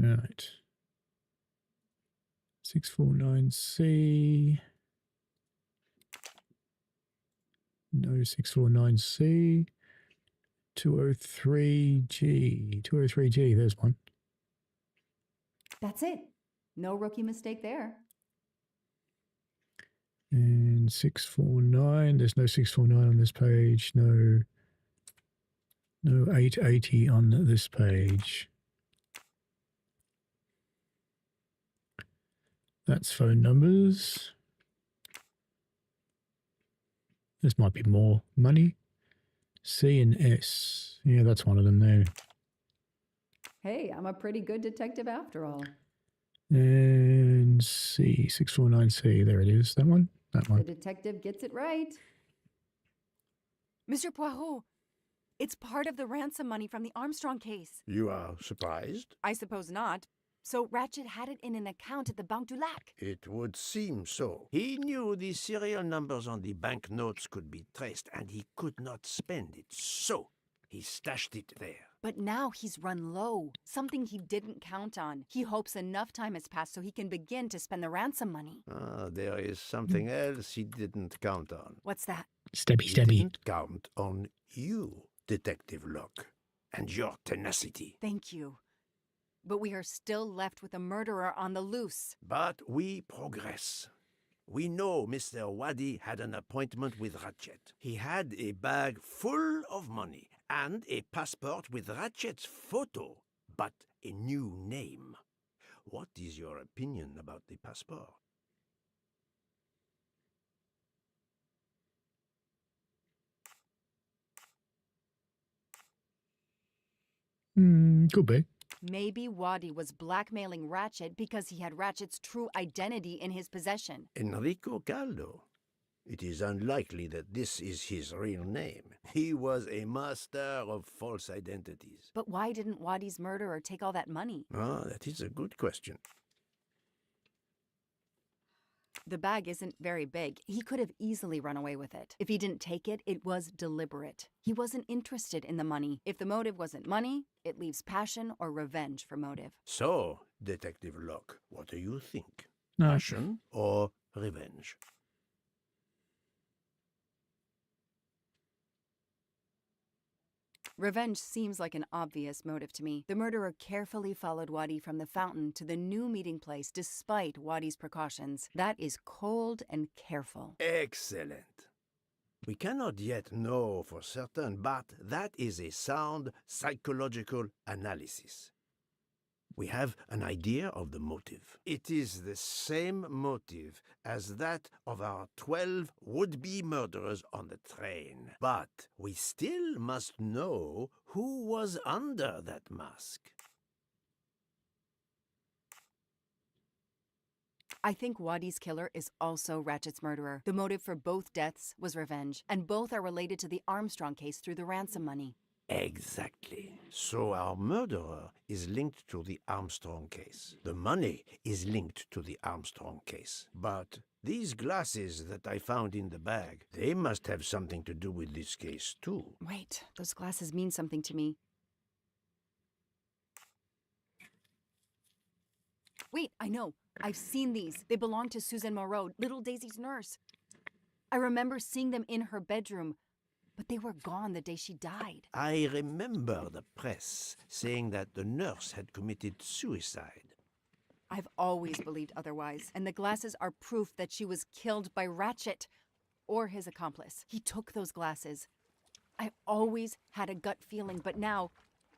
All right. 649C. No 649C. 203G. 203G, there's one. That's it. No rookie mistake there. And 649, there's no 649 on this page. No 880 on this page. That's phone numbers. This might be more money. C and S. Yeah, that's one of them there. Hey, I'm a pretty good detective after all. And C, 649C. There it is. That one? That The one. detective gets it right. Mr. Poirot, it's part of the ransom money from the Armstrong case. You are surprised? I suppose not. So Ratchet had it in an account at the Banque du Lac. It would seem so. He knew the serial numbers on the banknotes could be traced, and he could not spend it. So he stashed it there. But now he's run low, something he didn't count on. He hopes enough time has passed so he can begin to spend the ransom money. There is something else he didn't count on. What's that? Stabby, He stabby. didn't count on you, Detective Locke, and your tenacity. Thank you. But we are still left with a murderer on the loose. But we progress. We know Mr. Wadi had an appointment with Ratchet. He had a bag full of money and a passport with Ratchet's photo, but a new name. What is your opinion about the passport? Could be. Maybe Wadi was blackmailing Ratchet because he had Ratchet's true identity in his possession. Enrico Caldo. It is unlikely that this is his real name. He was a master of false identities. But why didn't Wadi's murderer take all that money? That is a good question. The bag isn't very big. He could have easily run away with it. If he didn't take it, it was deliberate. He wasn't interested in the money. If the motive wasn't money, it leaves passion or revenge for motive. So, Detective Locke, what do you think? No. Passion or revenge? Revenge seems like an obvious motive to me. The murderer carefully followed Wadi from the fountain to the new meeting place despite Wadi's precautions. That is cold and careful. Excellent. We cannot yet know for certain, but that is a sound psychological analysis. We have an idea of the motive. It is the same motive as that of our 12 would-be murderers on the train. But we still must know who was under that mask. I think Wadi's killer is also Ratchet's murderer. The motive for both deaths was revenge, and both are related to the Armstrong case through the ransom money. Exactly. So our murderer is linked to the Armstrong case. The money is linked to the Armstrong case. But these glasses that I found in the bag, they must have something to do with this case too. Wait, those glasses mean something to me. Wait, I know. I've seen these. They belong to Suzanne Moreau, little Daisy's nurse. I remember seeing them in her bedroom. But they were gone the day she died. I remember the press saying that the nurse had committed suicide. I've always believed otherwise, and the glasses are proof that she was killed by Ratchet, or his accomplice. He took those glasses. I always had a gut feeling, but now,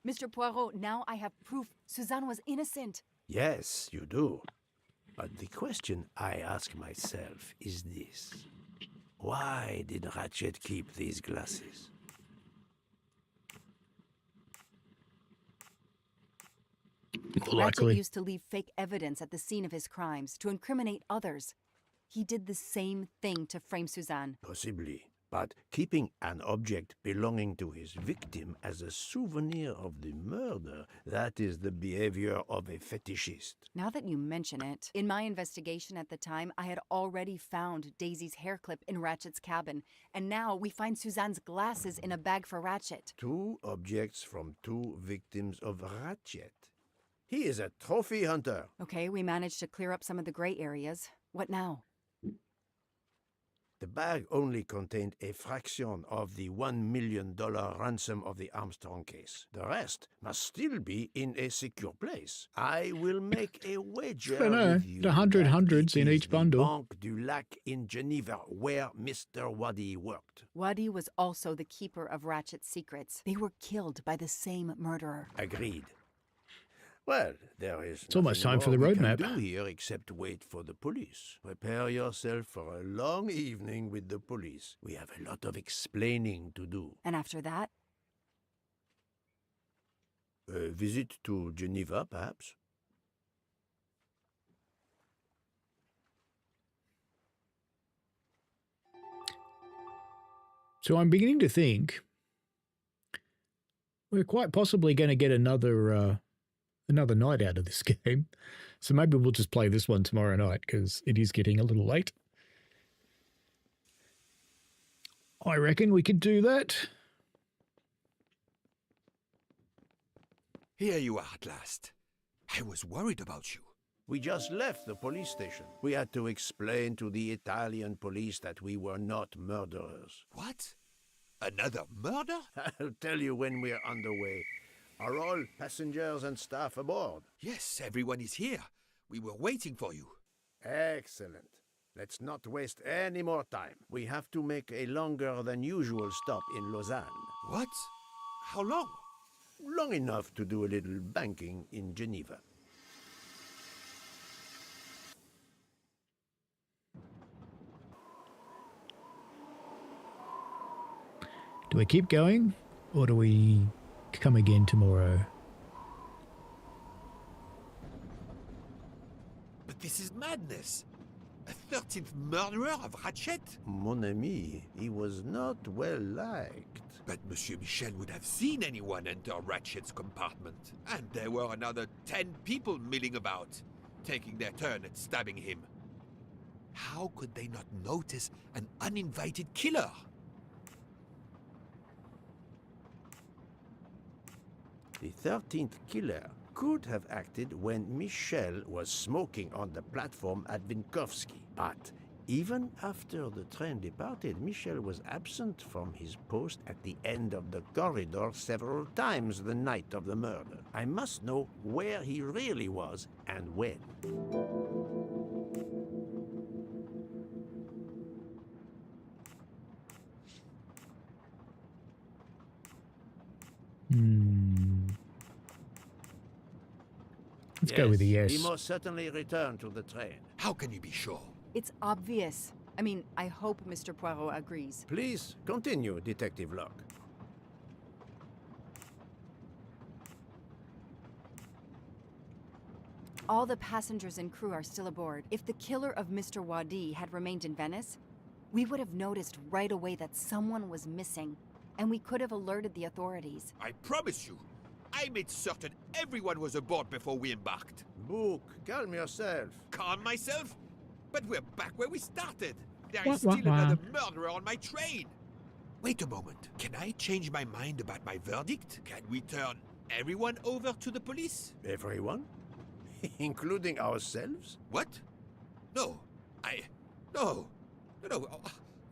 Mr. Poirot, now I have proof Suzanne was innocent. Yes, you do. But the question I ask myself is this. Why did Ratchet keep these glasses? Ratchet used to leave fake evidence at the scene of his crimes to incriminate others. He did the same thing to frame Suzanne. Possibly. But keeping an object belonging to his victim as a souvenir of the murder, that is the behavior of a fetishist. Now that you mention it, in my investigation at the time, I had already found Daisy's hair clip in Ratchet's cabin, and now we find Suzanne's glasses in a bag for Ratchet. 2 objects from 2 victims of Ratchet. He is a trophy hunter. Okay, we managed to clear up some of the gray areas. What now? The bag only contained a fraction of the $1 million ransom of the Armstrong case. The rest must still be in a secure place. I will make a wager with you the hundreds that in it each is bundle. the Banque du Lac in Geneva, where Mr. Waddy worked. Waddy was also the keeper of Ratchet's secrets. They were killed by the same murderer. Agreed. Well, there is It's almost time for the nothing more we roadmap. can do here except wait for the police. Prepare yourself for a long evening with the police. We have a lot of explaining to do. And after that? A visit to Geneva, perhaps? So I'm beginning to think we're quite possibly going to get another night out of this game. So maybe we'll just play this one tomorrow night because it is getting a little late. I reckon we could do that. Here you are at last. I was worried about you. We just left the police station. We had to explain to the Italian police that we were not murderers. What? Another murder? I'll tell you when we're underway. Are all passengers and staff aboard? Yes, everyone is here. We were waiting for you. Excellent. Let's not waste any more time. We have to make a longer than usual stop in Lausanne. What? How long? Long enough to do a little banking in Geneva. Do we keep going or do we come again tomorrow? But this is madness. A 13th murderer of Ratchet? Mon ami, he was not well liked. But Monsieur Michel would have seen anyone enter Ratchet's compartment. And there were another 10 people milling about, taking their turn at stabbing him. How could they not notice an uninvited killer? The 13th killer could have acted when Michel was smoking on the platform at Vinkovsky. But even after the train departed, Michel was absent from his post at the end of the corridor several times the night of the murder. I must know where he really was and when. Let's go with a yes. He most certainly returned to the train. How can you be sure? It's obvious. I mean, I hope Mr. Poirot agrees. Please continue, Detective Locke. All the passengers and crew are still aboard. If the killer of Mr. Waddy had remained in Venice, we would have noticed right away that someone was missing, and we could have alerted the authorities. I promise you, I made certain everyone was aboard before we embarked. Book, calm yourself. Calm myself? But we're back where we started. There is still another murderer on my train. Wait a moment. Can I change my mind about my verdict? Can we turn everyone over to the police? Everyone? Including ourselves? What? No. No.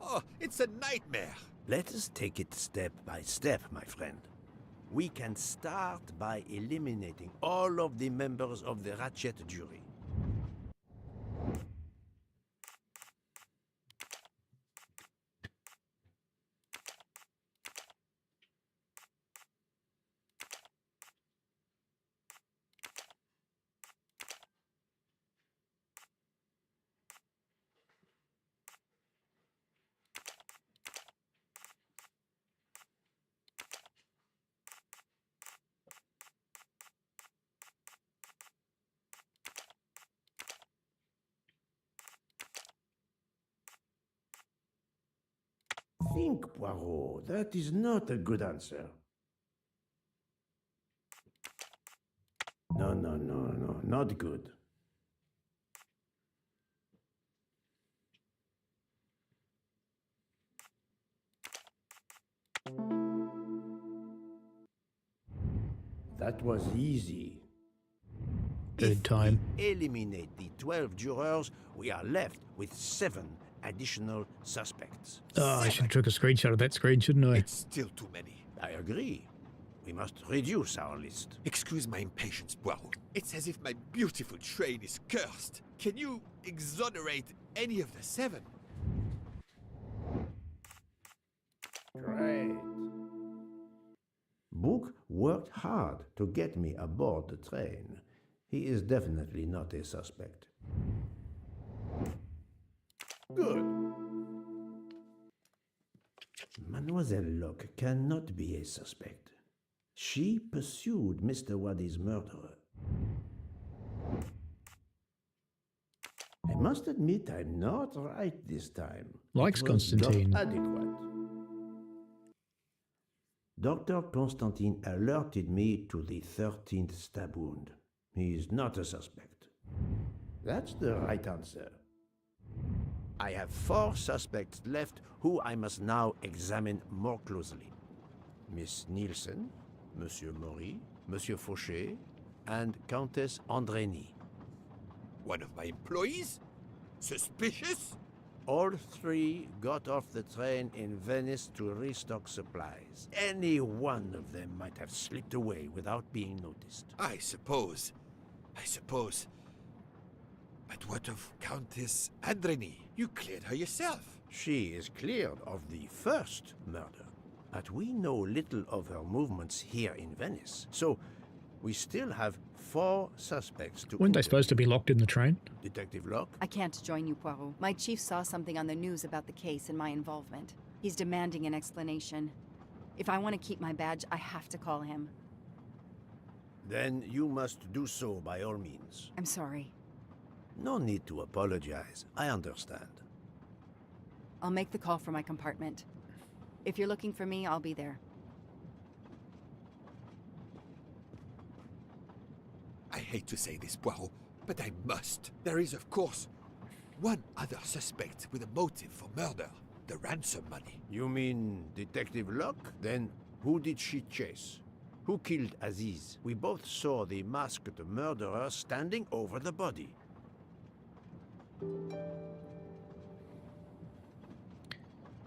Oh, it's a nightmare. Let us take it step by step, my friend. We can start by eliminating all of the members of the Ratchet jury. Think, Poirot. That is not a good answer. No, not good. That was easy. Third time. If we eliminate the 12 jurors, we are left with 7 additional suspects. Oh, I should have took a screenshot of that screen, shouldn't I? It's still too many. I agree. We must reduce our list. Excuse my impatience, Poirot. It's as if my beautiful train is cursed. Can you exonerate any of the 7? Great. Book worked hard to get me aboard the train. He is definitely not a suspect. Good. Mademoiselle Locke cannot be a suspect. She pursued Mr. Waddy's murderer. I must admit I'm not right this time. Likes It was Constantine. not adequate. Dr. Constantine alerted me to the 13th stab wound. He is not a suspect. That's the right answer. I have 4 suspects left who I must now examine more closely. Miss Nielsen, Monsieur Maury, Monsieur Fauché, and Countess Andrény. One of my employees? Suspicious? All 3 got off the train in Venice to restock supplies. Any one of them might have slipped away without being noticed. I suppose. But what of Countess Andrény? You cleared her yourself. She is cleared of the first murder, but we know little of her movements here in Venice. So, we still have 4 suspects to Weren't they interview. supposed to be locked in the train? Detective Locke? I can't join you, Poirot. My chief saw something on the news about the case and my involvement. He's demanding an explanation. If I want to keep my badge, I have to call him. Then you must do so by all means. I'm sorry. No need to apologize. I understand. I'll make the call from my compartment. If you're looking for me, I'll be there. I hate to say this, Poirot, but I must. There is, of course, one other suspect with a motive for murder. The ransom money. You mean Detective Locke? Then who did she chase? Who killed Aziz? We both saw the masked murderer standing over the body.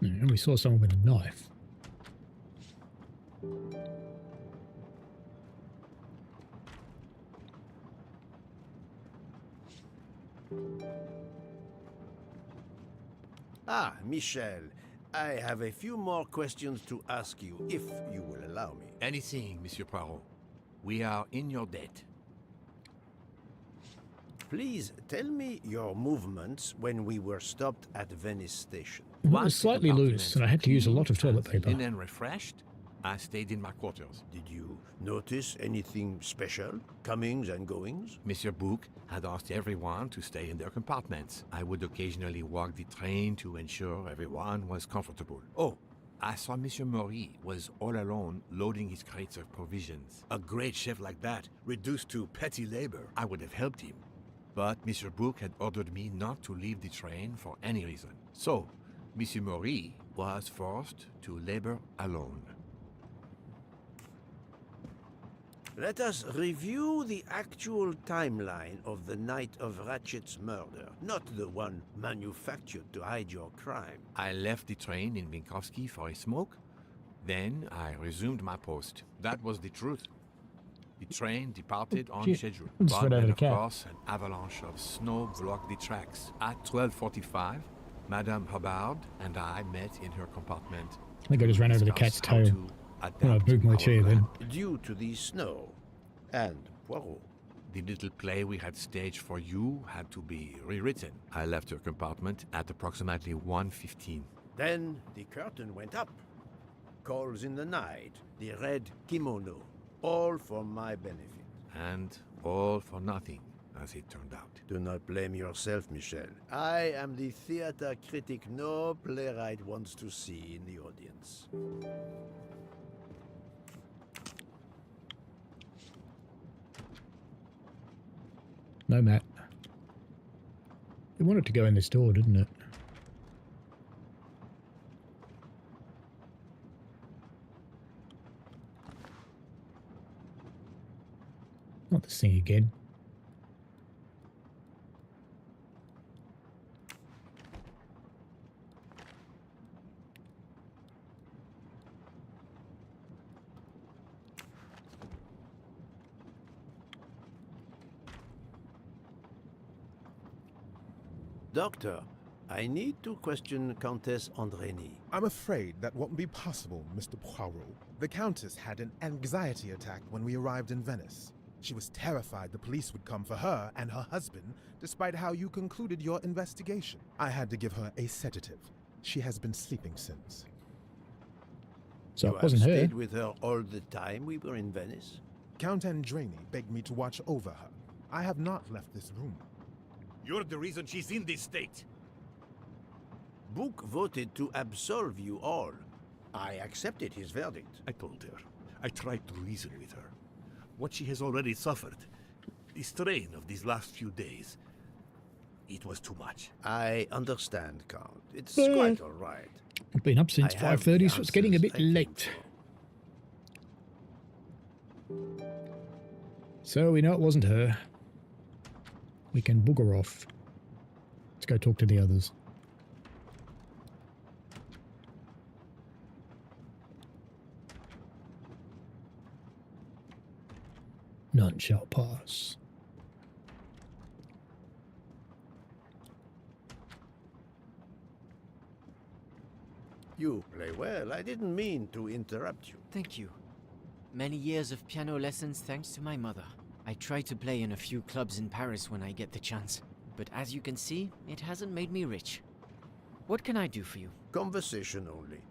Yeah, we saw someone with a knife. Ah, Michel, I have a few more questions to ask you, if you will allow me. Anything, Monsieur Poirot. We are in your debt. Please tell me your movements when we were stopped at Venice Station. It was slightly loose, and I had to use a lot of toilet paper. And then refreshed, I stayed in my quarters. Did you notice anything special? Comings and goings? Monsieur Bouc had asked everyone to stay in their compartments. I would occasionally walk the train to ensure everyone was comfortable. Oh, I saw Monsieur Maury was all alone loading his crates of provisions. A great chef like that, reduced to petty labor, I would have helped him. But Monsieur Bouc had ordered me not to leave the train for any reason. So, Monsieur Maury was forced to labor alone. Let us review the actual timeline of the night of Ratchet's murder, not the one manufactured to hide your crime. I left the train in Minkowski for a smoke. Then I resumed my post. That was the truth. The train departed on Shit. schedule. I just But read out then, a of cat. course, an avalanche of snow blocked the tracks. At 12:45, Madame Hubbard and I met in her compartment. I think I just ran over the cat's tail when I moved my chair then. Due to the snow and Poirot. The little play we had staged for you had to be rewritten. I left her compartment at approximately 1:15. Then the curtain went up. Calls in the night, the red kimono, all for my benefit. And all for nothing, as it turned out. Do not blame yourself, Michel. I am the theater critic no playwright wants to see in the audience. No, Matt. It wanted to go in this door, didn't it? Not this thing again. Doctor, I need to question Countess Andreni. I'm afraid that won't be possible, Mr. Poirot. The Countess had an anxiety attack when we arrived in Venice. She was terrified the police would come for her and her husband, despite how you concluded your investigation. I had to give her a sedative. She has been sleeping since. So You it wasn't have her. stayed with her all the time we were in Venice? Count Andreni begged me to watch over her. I have not left this room. You're the reason she's in this state. Book voted to absolve you all. I accepted his verdict. I told her. I tried to reason with her. What she has already suffered, the strain of these last few days, it was too much. I understand, Count. It's Yeah. quite all right. I've been up since I have 5:30, the so it's getting a bit answers I came late. So we know it wasn't her. We can booger off. Let's go talk to the others. None shall pass. You play well. I didn't mean to interrupt you. Thank you. Many years of piano lessons thanks to my mother. I try to play in a few clubs in Paris when I get the chance. But as you can see, it hasn't made me rich. What can I do for you? Conversation only.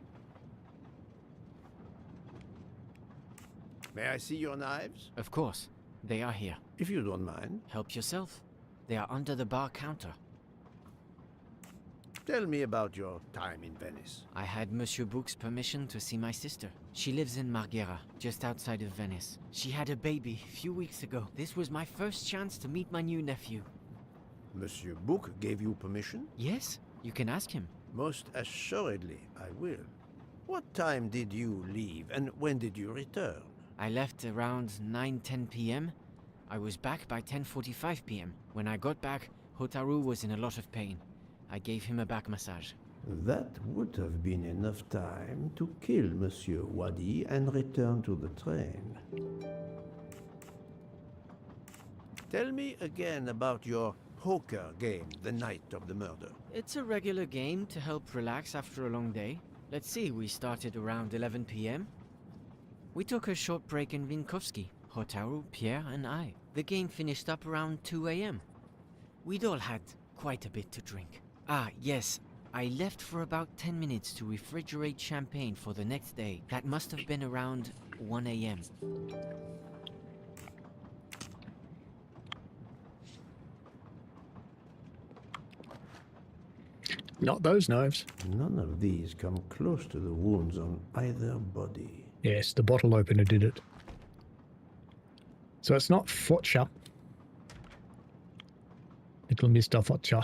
May I see your knives? Of course. They are here. If you don't mind. Help yourself. They are under the bar counter. Tell me about your time in Venice. I had Monsieur Book's permission to see my sister. She lives in Marghera, just outside of Venice. She had a baby a few weeks ago. This was my first chance to meet my new nephew. Monsieur Book gave you permission? Yes, you can ask him. Most assuredly, I will. What time did you leave and when did you return? I left around 9:10 p.m. I was back by 10:45 p.m. When I got back, Hotaru was in a lot of pain. I gave him a back massage. That would have been enough time to kill Monsieur Wadi and return to the train. Tell me again about your poker game the night of the murder. It's a regular game to help relax after a long day. Let's see, we started around 11 p.m. We took a short break in Minkowski, Hotaru, Pierre, and I. The game finished up around 2 a.m. We'd all had quite a bit to drink. Ah, yes, I left for about 10 minutes to refrigerate champagne for the next day. That must have been around 1 a.m. Not those knives. None of these come close to the wounds on either body. Yes, the bottle opener did it. So it's not Fotcha. Little Mr. Fotcha.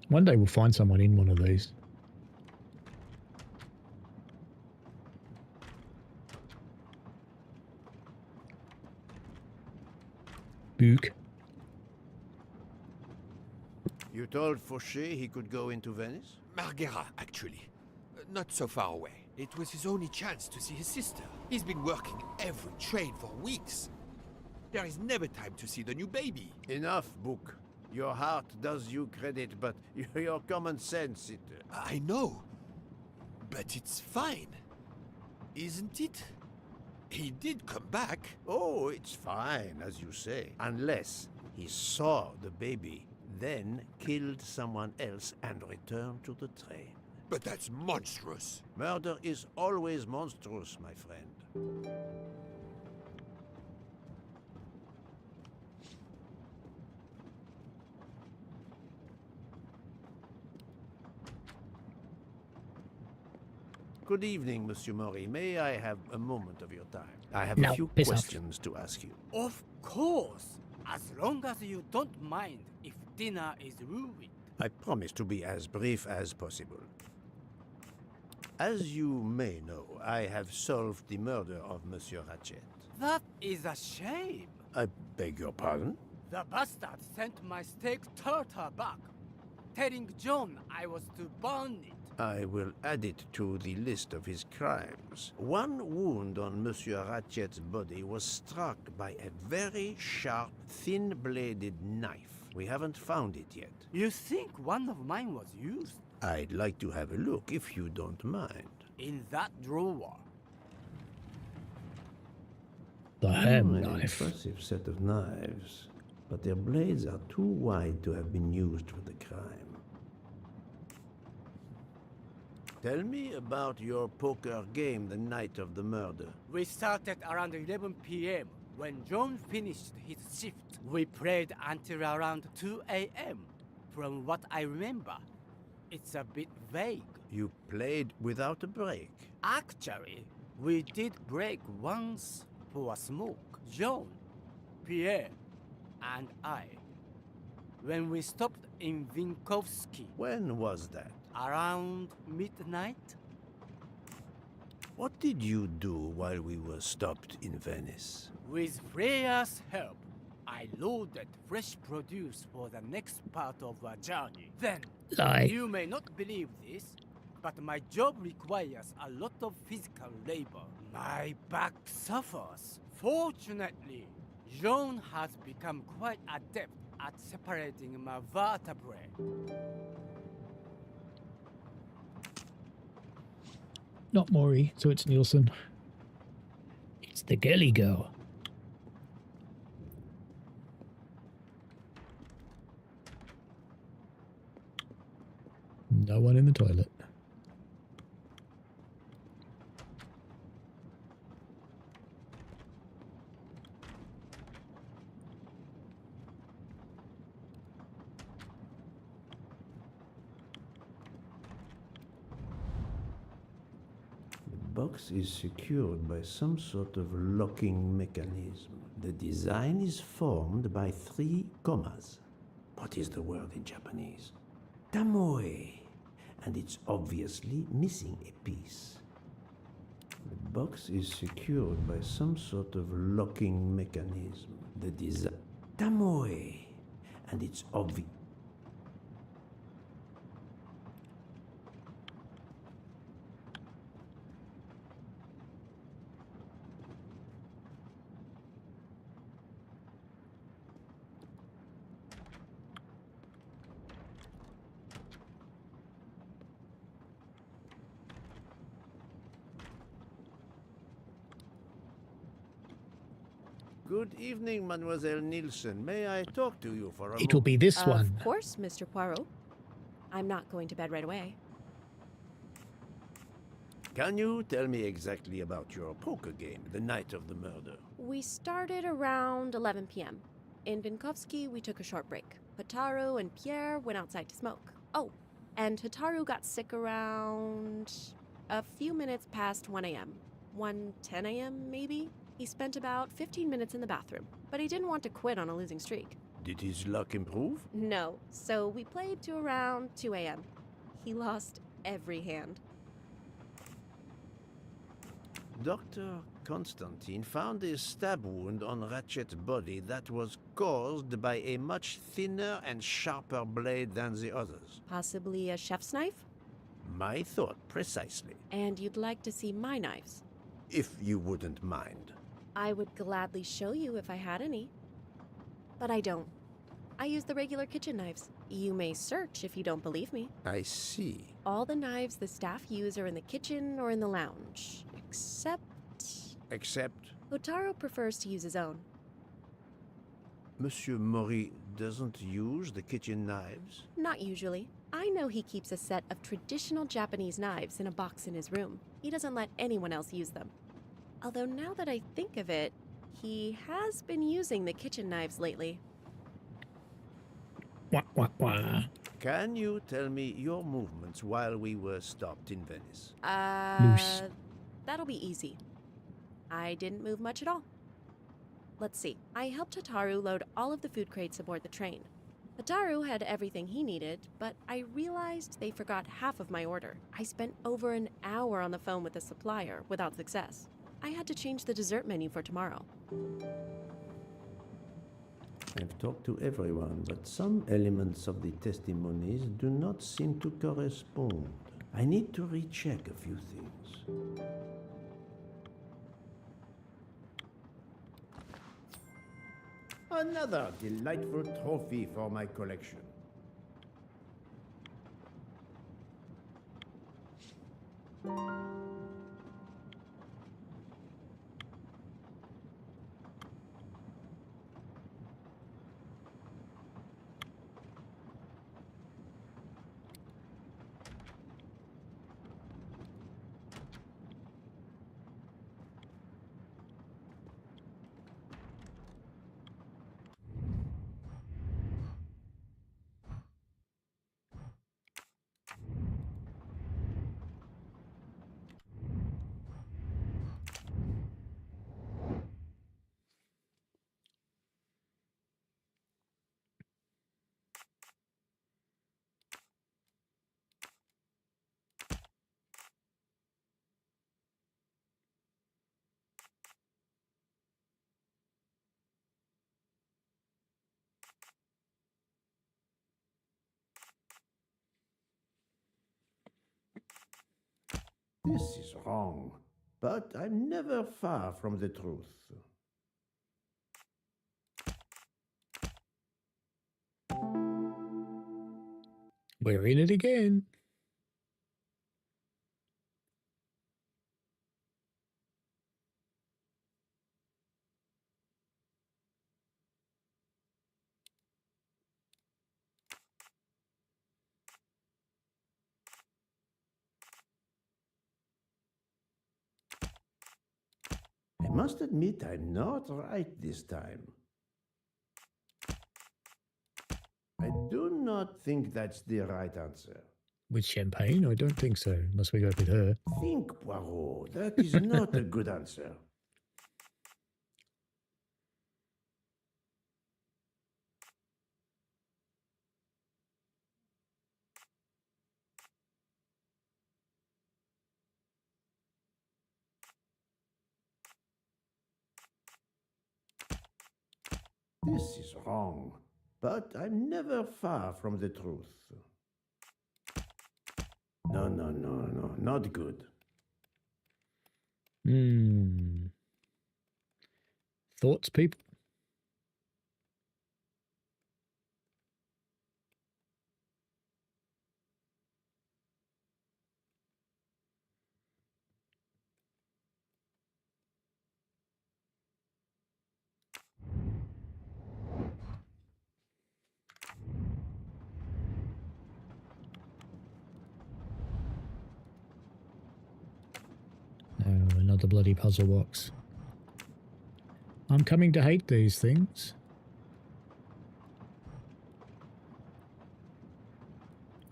One day we'll find someone in one of these. Book. You told Fauché he could go into Venice? Marghera, actually. Not so far away. It was his only chance to see his sister. He's been working every train for weeks. There is never time to see the new baby. Enough, Book. Your heart does you credit, but your common sense, it... I know. But it's fine. Isn't it? He did come back. Oh, it's fine, as you say. Unless he saw the baby, then killed someone else and returned to the train. But that's monstrous. Murder is always monstrous, my friend. Good evening, Monsieur Maury. May I have a moment of your time? I have a few questions to ask you. Of course, as long as you don't mind if dinner is ruined. I promise to be as brief as possible. As you may know, I have solved the murder of Monsieur Ratchet. That is a shame. I beg your pardon? The bastard sent my steak tartar back, telling John I was to burn it. I will add it to the list of his crimes. One wound on Monsieur Ratchet's body was struck by a very sharp, thin-bladed knife. We haven't found it yet. You think one of mine was used? I'd like to have a look, if you don't mind. In that drawer. The ham An knife. impressive set of knives, but their blades are too wide to have been used for the crime. Tell me about your poker game the night of the murder. We started around 11 p.m. when John finished his shift. We played until around 2 a.m. From what I remember, it's a bit vague. You played without a break. Actually, we did break once for a smoke. John, Pierre, and I. When we stopped in Vinkovsky. When was that? Around midnight. What did you do while we were stopped in Venice? With Freya's help, I loaded fresh produce for the next part of our journey. Then, you may not believe this, but my job requires a lot of physical labor. My back suffers. Fortunately, Jean has become quite adept at separating my vertebrae. Not Maury, so it's Nielsen. It's the girly girl. No one in the toilet. The box is secured by some sort of locking mechanism. The design is formed by 3 commas. What is the word in Japanese? Tamoe. And it's obviously missing a piece. The box is secured by some sort of locking mechanism. The design... Tamoe. And it's obvious... Good evening, Mademoiselle Nielsen. May I talk to you for a moment? It'll be this one. Of course, Mr. Poirot. I'm not going to bed right away. Can you tell me exactly about your poker game the night of the murder? We started around 11 p.m. In Vinkovsky, we took a short break. Hotaru and Pierre went outside to smoke. Oh, and Hotaru got sick around a few minutes past 1 a.m. 1:10 a.m. maybe? He spent about 15 minutes in the bathroom, but he didn't want to quit on a losing streak. Did his luck improve? No, so we played to around 2 a.m. He lost every hand. Dr. Constantine found a stab wound on Ratchet's body that was caused by a much thinner and sharper blade than the others. Possibly a chef's knife? My thought, precisely. And you'd like to see my knives? If you wouldn't mind. I would gladly show you if I had any. But I don't. I use the regular kitchen knives. You may search if you don't believe me. I see. All the knives the staff use are in the kitchen or in the lounge. Except... Otaro prefers to use his own. Monsieur Mori doesn't use the kitchen knives? Not usually. I know he keeps a set of traditional Japanese knives in a box in his room. He doesn't let anyone else use them. Although now that I think of it, he has been using the kitchen knives lately. Wah, wah, wah. Can you tell me your movements while we were stopped in Venice? Loose. That'll be easy. I didn't move much at all. Let's see. I helped Hataru load all of the food crates aboard the train. Hataru had everything he needed, but I realized they forgot half of my order. I spent over an hour on the phone with the supplier without success. I had to change the dessert menu for tomorrow. I've talked to everyone, but some elements of the testimonies do not seem to correspond. I need to recheck a few things. Another delightful trophy for my collection. This is wrong, but I'm never far from the truth. We're in it again. I must admit I'm not right this time. I do not think that's the right answer. With champagne? I don't think so, unless we go with her. Think, Poirot. That is not a good answer. This is wrong, but I'm never far from the truth. No, not good. Thoughts, people? Oh, another bloody puzzle box. I'm coming to hate these things.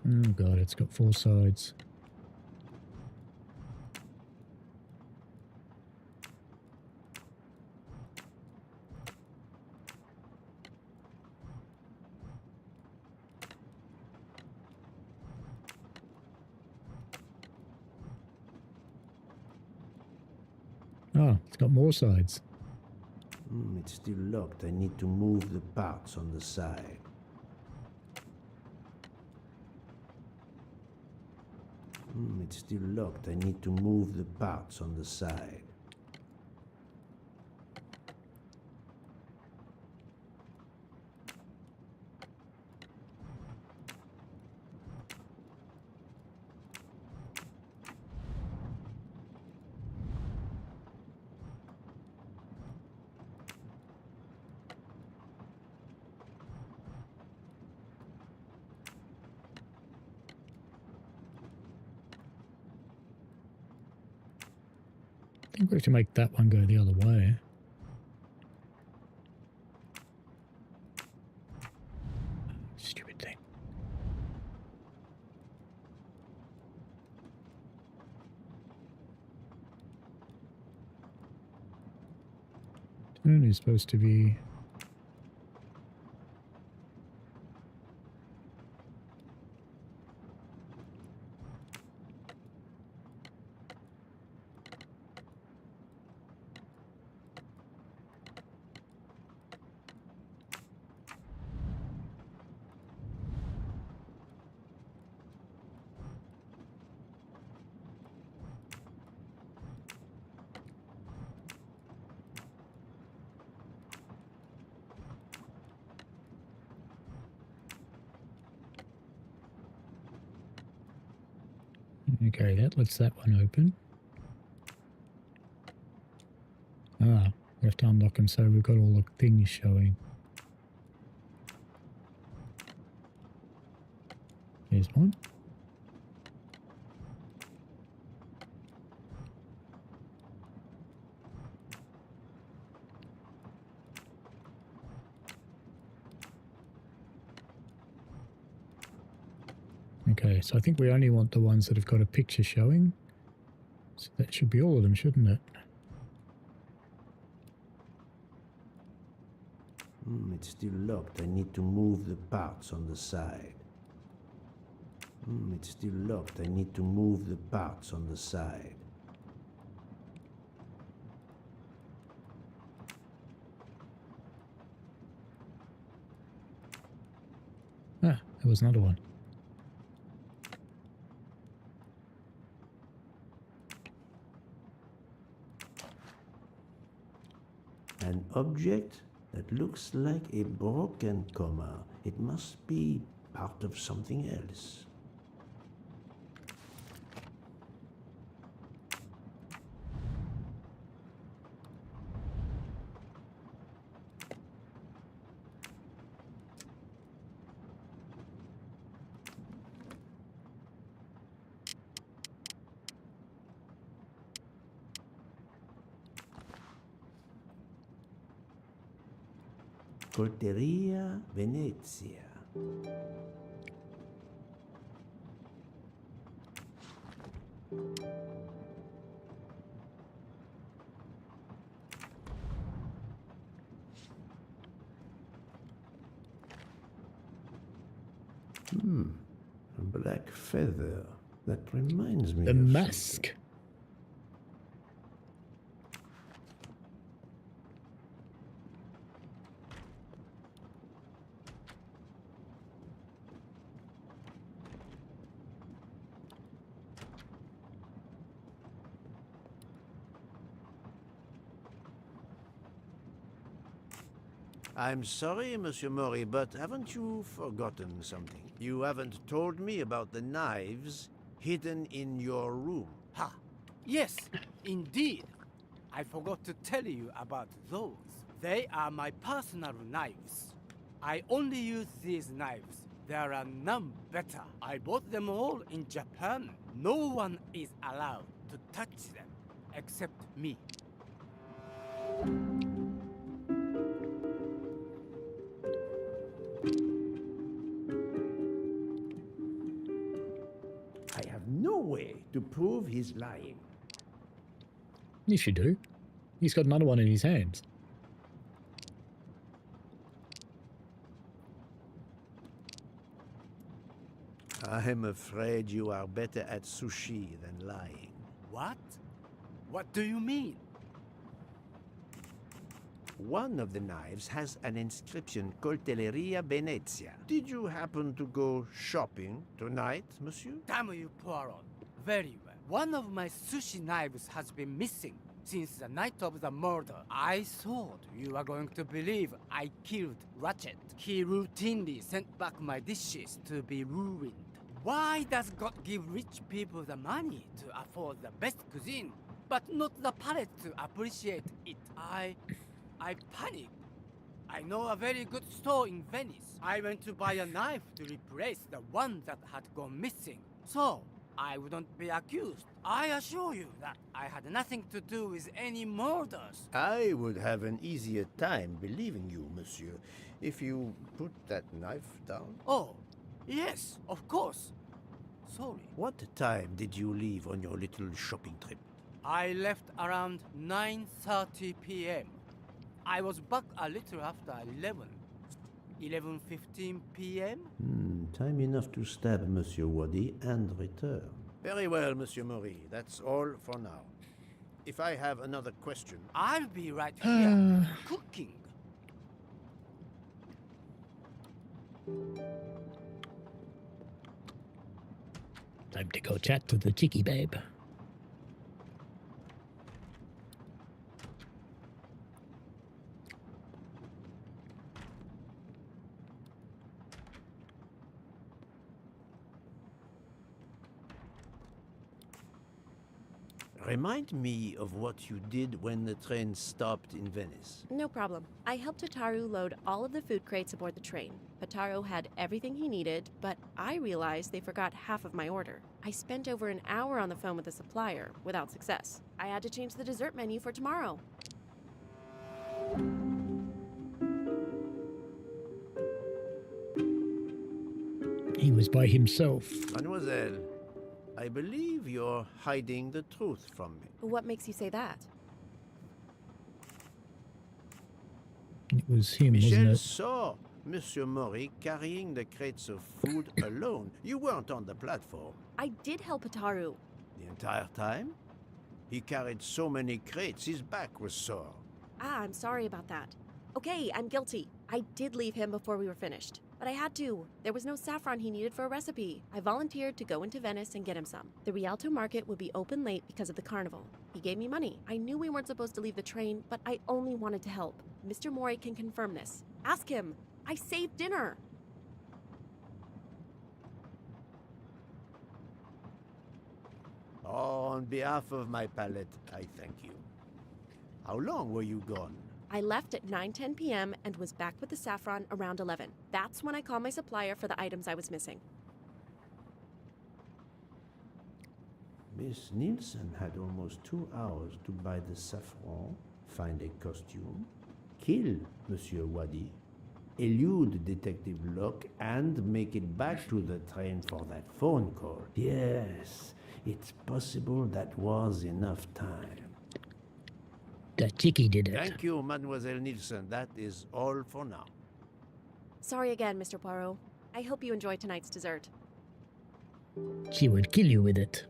Oh god, it's got 4 sides. Oh, it's got more sides. It's still locked. I need to move the parts on the side. It's still locked. I need to move the parts on the side. I think we have to make that one go the other way. Stupid thing. Turn is supposed to be... Okay, that lets that one open. Ah, we have to unlock them so we've got all the things showing. Here's one. Okay, so I think we only want the ones that have got a picture showing. So that should be all of them, shouldn't it? It's still locked. I need to move the parts on the side. It's still locked. I need to move the parts on the side. Ah, there was another one. An object that looks like a broken comma. It must be part of something else. Colteria Venezia. A black feather. That reminds me The of mask. I'm sorry, Monsieur Mori, but haven't you forgotten something? You haven't told me about the knives hidden in your room. Ha! Yes, indeed. I forgot to tell you about those. They are my personal knives. I only use these knives. There are none better. I bought them all in Japan. No one is allowed to touch them except me. I have no way to prove he's lying. Yes, you do. He's got another one in his hands. I'm afraid you are better at sushi than lying. What? What do you mean? One of the knives has an inscription, Coltelleria Venezia. Did you happen to go shopping tonight, monsieur? Damn you, Poirot. Very well. One of my sushi knives has been missing since the night of the murder. I thought you were going to believe I killed Ratchet. He routinely sent back my dishes to be ruined. Why does God give rich people the money to afford the best cuisine, but not the palate to appreciate it? I panicked. I know a very good store in Venice. I went to buy a knife to replace the one that had gone missing. So, I wouldn't be accused. I assure you that I had nothing to do with any murders. I would have an easier time believing you, monsieur, if you put that knife down. Oh, yes, of course. Sorry. What time did you leave on your little shopping trip? I left around 9:30 p.m. I was back a little after 11:15 p.m. Time enough to stab Monsieur Waddy and return. Very well, Monsieur Maury. That's all for now. If I have another question... I'll be right here, cooking. Time to go chat to the cheeky babe. Remind me of what you did when the train stopped in Venice. No problem. I helped Hotaru load all of the food crates aboard the train. Hotaru had everything he needed, but I realized they forgot half of my order. I spent over an hour on the phone with the supplier, without success. I had to change the dessert menu for tomorrow. He was by himself. Mademoiselle, I believe you're hiding the truth from me. What makes you say that? It was him, Michel wasn't it? saw Monsieur Maury carrying the crates of food alone. You weren't on the platform. I did help Hotaru. The entire time? He carried so many crates, his back was sore. Ah, I'm sorry about that. Okay, I'm guilty. I did leave him before we were finished. But I had to. There was no saffron he needed for a recipe. I volunteered to go into Venice and get him some. The Rialto market would be open late because of the carnival. He gave me money. I knew we weren't supposed to leave the train, but I only wanted to help. Mr. Mori can confirm this. Ask him. I saved dinner. Oh, on behalf of my palate, I thank you. How long were you gone? I left at 9:10 p.m. and was back with the saffron around 11. That's when I called my supplier for the items I was missing. Miss Nielsen had almost 2 hours to buy the saffron, find a costume, kill Monsieur Waddy, elude Detective Locke, and make it back to the train for that phone call. Yes, it's possible that was enough time. That chickie did it. Thank you, Mademoiselle Nielsen. That is all for now. Sorry again, Mr. Poirot. I hope you enjoy tonight's dessert. She would kill you with it.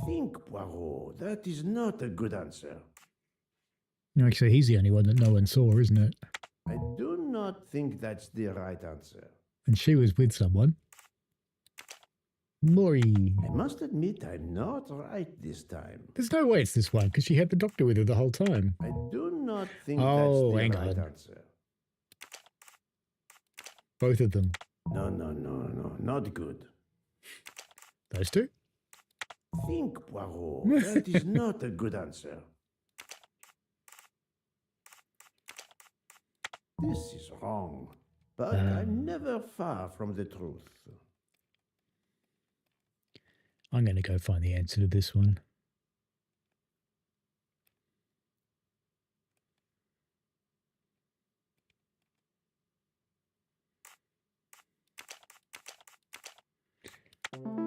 Think, Poirot. That is not a good answer. Actually, he's the only one that no one saw, isn't it? I do not think that's the right answer. And she was with someone. Maury. I must admit I'm not right this time. There's no way it's this one, because she had the doctor with her the whole time. I do not think Oh, that's hang the right on. answer. Both of them. No, not good. Those two? Think, Poirot. That is not a good answer. This is wrong, but I'm never far from the truth. I'm going to go find the answer to this one.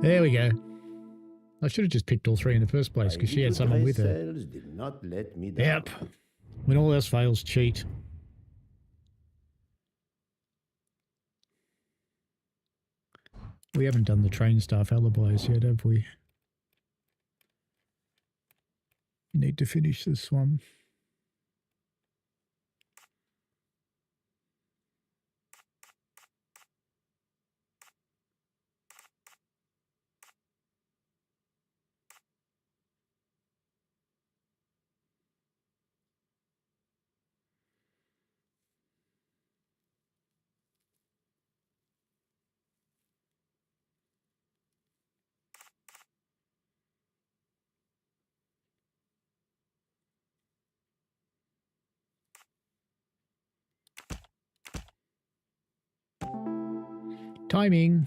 There we go. I should have just picked all three in the first place because she had someone with her. Cells did not let me down. Yep. When all else fails, cheat. We haven't done the train staff alibis yet, have we? Need to finish this one. Timing.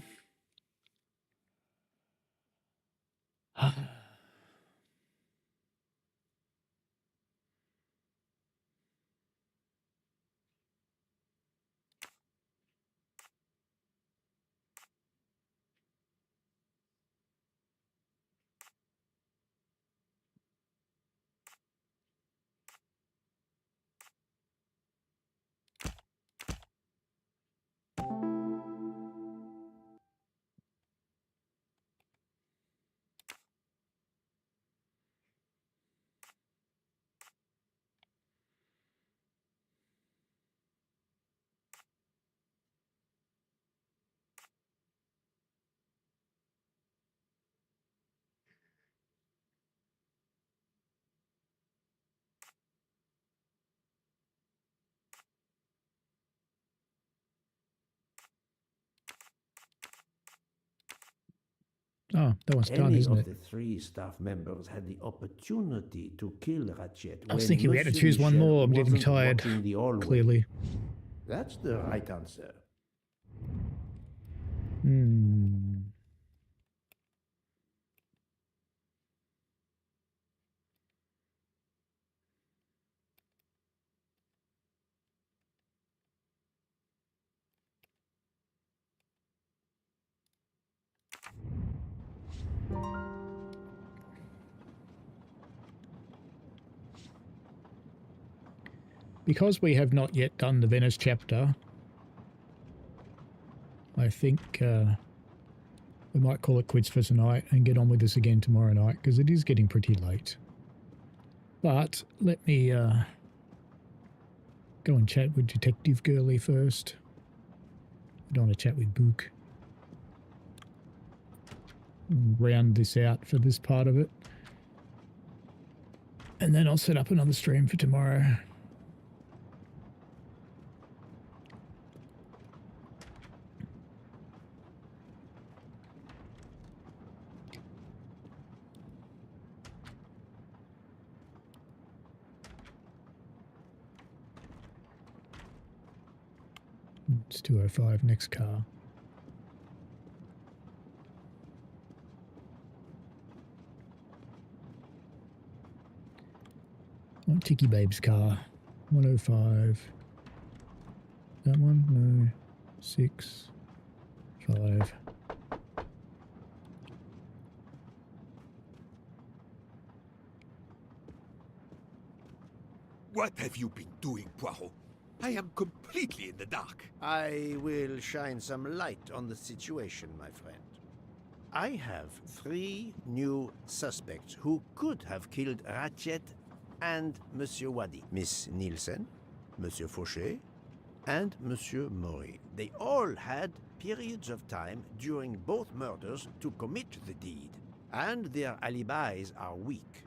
Oh, that one's done, Any isn't of it? the 3 staff members had the opportunity to kill Ratchet I was when thinking we had to Monsieur choose one Michel more. I'm getting wasn't tired, watching the hallway. clearly. That's the right answer. Because we have not yet done the Venice chapter, I think we might call it quits for tonight and get on with this again tomorrow night, because it is getting pretty late. But let me go and chat with Detective Girly first. I don't want to chat with Book. Round this out for this part of it. And then I'll set up another stream for tomorrow. It's 2:05, next car. Want Tiki Babe's car. 105. That one? No. 6. 5. What have you been doing, Poirot? I am completely in the dark. I will shine some light on the situation, my friend. I have 3 new suspects who could have killed Ratchet and Monsieur Wadi. Miss Nielsen, Monsieur Fauché, and Monsieur Maury. They all had periods of time during both murders to commit the deed, and their alibis are weak.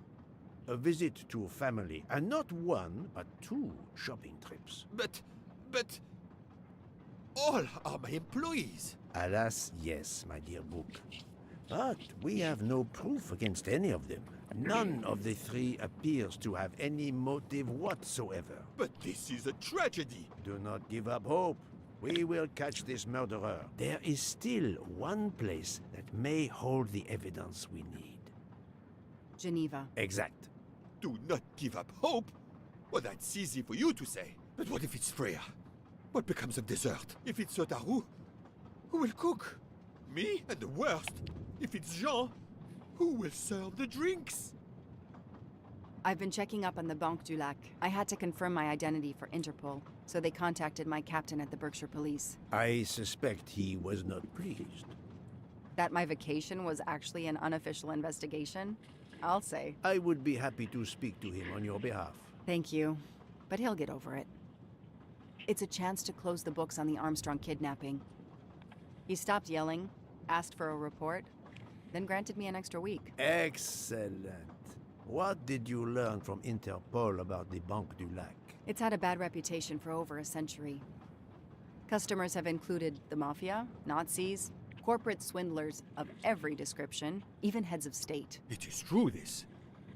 A visit to family, and not 1, but 2 shopping trips. But... all are my employees. Alas, yes, my dear Book. But we have no proof against any of them. None of the 3 appears to have any motive whatsoever. But this is a tragedy. Do not give up hope. We will catch this murderer. There is still one place that may hold the evidence we need. Geneva. Exact. Do not give up hope? Well, that's easy for you to say. But what if it's Freya? What becomes of dessert? If it's Sotaru, who will cook? Me? And the worst, if it's Jean, who will serve the drinks? I've been checking up on the Banque du Lac. I had to confirm my identity for Interpol, so they contacted my captain at the Berkshire Police. I suspect he was not pleased. That my vacation was actually an unofficial investigation? I'll say. I would be happy to speak to him on your behalf. Thank you, but he'll get over it. It's a chance to close the books on the Armstrong kidnapping. He stopped yelling, asked for a report, then granted me an extra week. Excellent. What did you learn from Interpol about the Banque du Lac? It's had a bad reputation for over a century. Customers have included the mafia, Nazis, corporate swindlers of every description, even heads of state. It is true, this.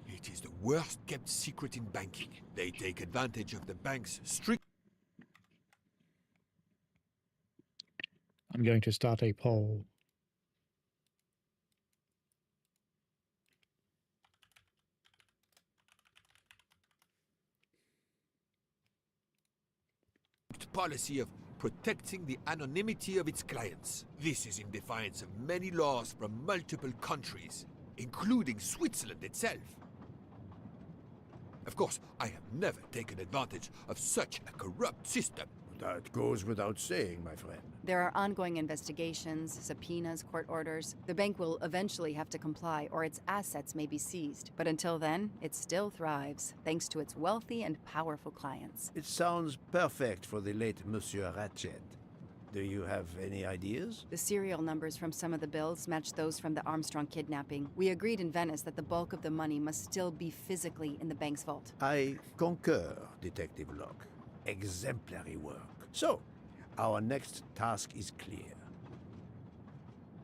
It is the worst kept secret in banking. They take advantage of the bank's strict... I'm going to start a poll. policy of protecting the anonymity of its clients. This is in defiance of many laws from multiple countries, including Switzerland itself. Of course, I have never taken advantage of such a corrupt system. That goes without saying, my friend. There are ongoing investigations, subpoenas, court orders. The bank will eventually have to comply, or its assets may be seized. But until then, it still thrives, thanks to its wealthy and powerful clients. It sounds perfect for the late Monsieur Ratchet. Do you have any ideas? The serial numbers from some of the bills match those from the Armstrong kidnapping. We agreed in Venice that the bulk of the money must still be physically in the bank's vault. I concur, Detective Locke. Exemplary work. So, our next task is clear.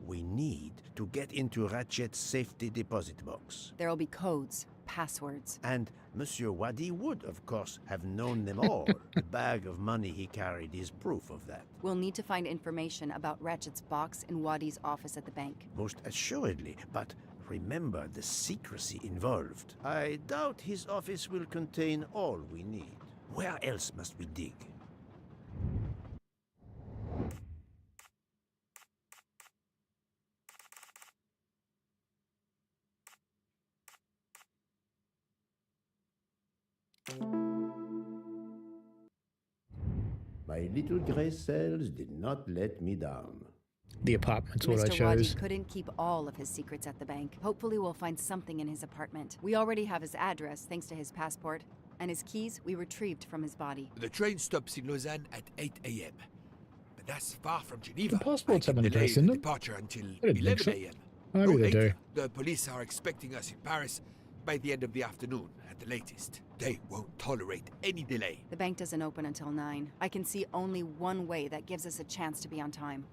We need to get into Ratchet's safety deposit box. There will be codes, passwords. And Monsieur Wadi would, of course, have known them all. The bag of money he carried is proof of that. We'll need to find information about Ratchet's box in Wadi's office at the bank. Most assuredly, but remember the secrecy involved. I doubt his office will contain all we need. Where else must we dig? My little gray cells did not let me down. The apartment's what I Mr. Wadi chose. couldn't keep all of his secrets at the bank. Hopefully we'll find something in his apartment. We already have his address thanks to his passport, and his keys we retrieved from his body. The train stops in Lausanne at 8 a.m. But that's far from Geneva. The passports have an Delay address in the them. departure until I didn't think 11 so. a.m. Maybe they later. do. The police are expecting us in Paris by the end of the afternoon at the latest. They won't tolerate any delay. The bank doesn't open until 9. I can see only one way that gives us a chance to be on time.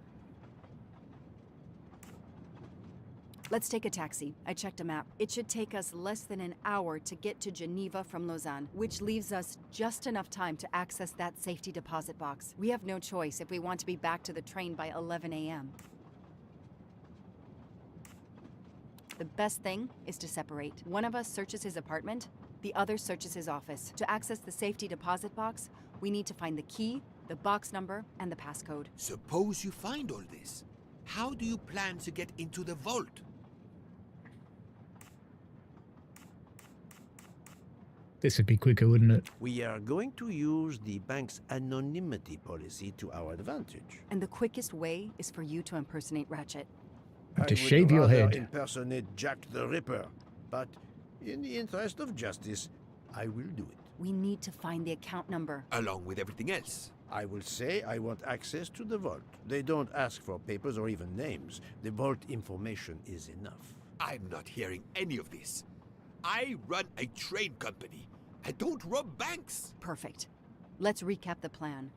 Let's take a taxi. I checked a map. It should take us less than an hour to get to Geneva from Lausanne, which leaves us just enough time to access that safety deposit box. We have no choice if we want to be back to the train by 11 a.m. The best thing is to separate. One of us searches his apartment, the other searches his office. To access the safety deposit box, we need to find the key, the box number, and the passcode. Suppose you find all this. How do you plan to get into the vault? This would be quicker, wouldn't it? We are going to use the bank's anonymity policy to our advantage. And the quickest way is for you to impersonate Ratchet. And to I would shave your rather head. impersonate Jack the Ripper, but in the interest of justice, I will do it. We need to find the account number. Along with everything else. I will say I want access to the vault. They don't ask for papers or even names. The vault information is enough. I'm not hearing any of this. I run a train company. I don't rob banks. Perfect. Let's recap the plan.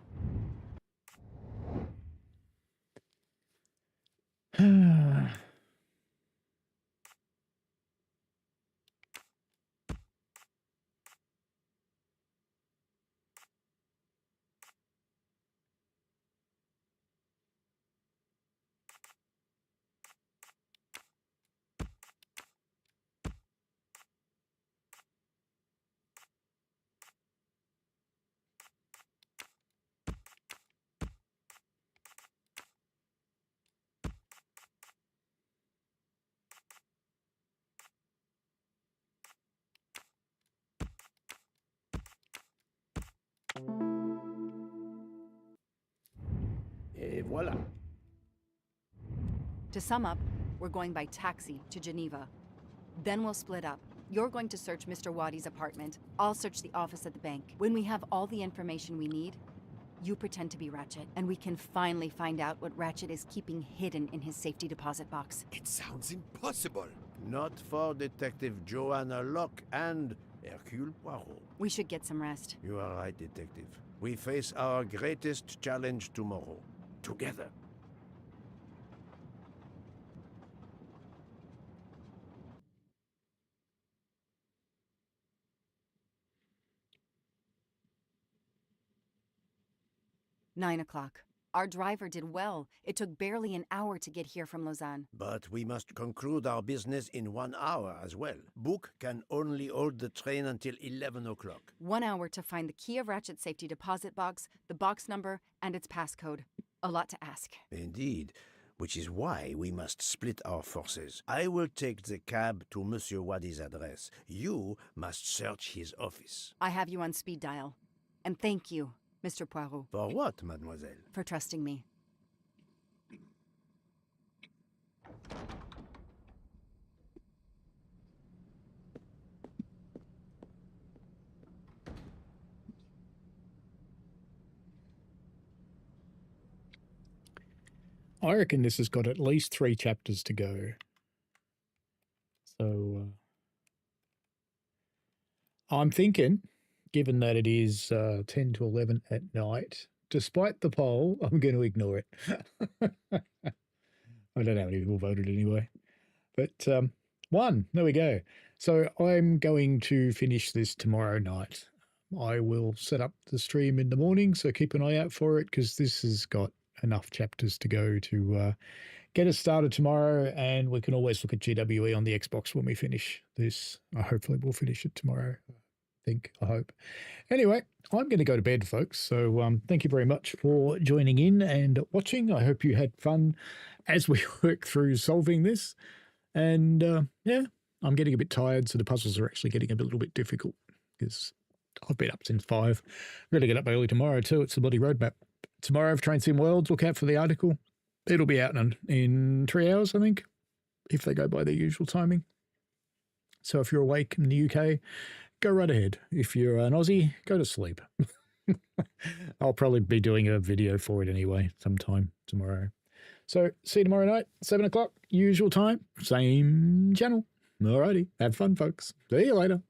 Et voilà. To sum up, we're going by taxi to Geneva. Then we'll split up. You're going to search Mr. Wadi's apartment. I'll search the office at the bank. When we have all the information we need, you pretend to be Ratchet, and we can finally find out what Ratchet is keeping hidden in his safety deposit box. It sounds impossible. Not for Detective Joanna Locke and Hercule Poirot. We should get some rest. You are right, Detective. We face our greatest challenge tomorrow. Together. Nine o'clock. Our driver did well. It took barely an hour to get here from Lausanne. But we must conclude our business in 1 hour as well. Book can only hold the train until 11 o'clock. 1 hour to find the key of Ratchet's safety deposit box, the box number, and its passcode. A lot to ask. Indeed, which is why we must split our forces. I will take the cab to Monsieur Wadi's address. You must search his office. I have you on speed dial. And thank you, Mr. Poirot. For what, mademoiselle? For trusting me. I reckon this has got at least 3 chapters to go. So I'm thinking, given that it is 10 to 11 at night, despite the poll, I'm going to ignore it. I don't know how many people voted anyway. But 1, there we go. So I'm going to finish this tomorrow night. I will set up the stream in the morning, so keep an eye out for it, because this has got enough chapters to go to get us started tomorrow, and we can always look at GWE on the Xbox when we finish this. Hopefully we'll finish it tomorrow. I hope. Anyway, I'm going to go to bed, folks. So thank you very much for joining in and watching. I hope you had fun as we work through solving this. And yeah, I'm getting a bit tired, so the puzzles are actually getting a little bit difficult because I've been up since 5. I'm going to get up early tomorrow too. It's the bloody roadmap. Tomorrow of Train Sim Worlds, look out for the article. It'll be out in 3 hours, I think, if they go by their usual timing. So if you're awake in the UK, go right ahead. If you're an Aussie, go to sleep. I'll probably be doing a video for it anyway, sometime tomorrow. So see you tomorrow night, 7 o'clock, usual time, same channel. Alrighty, have fun, folks. See you later.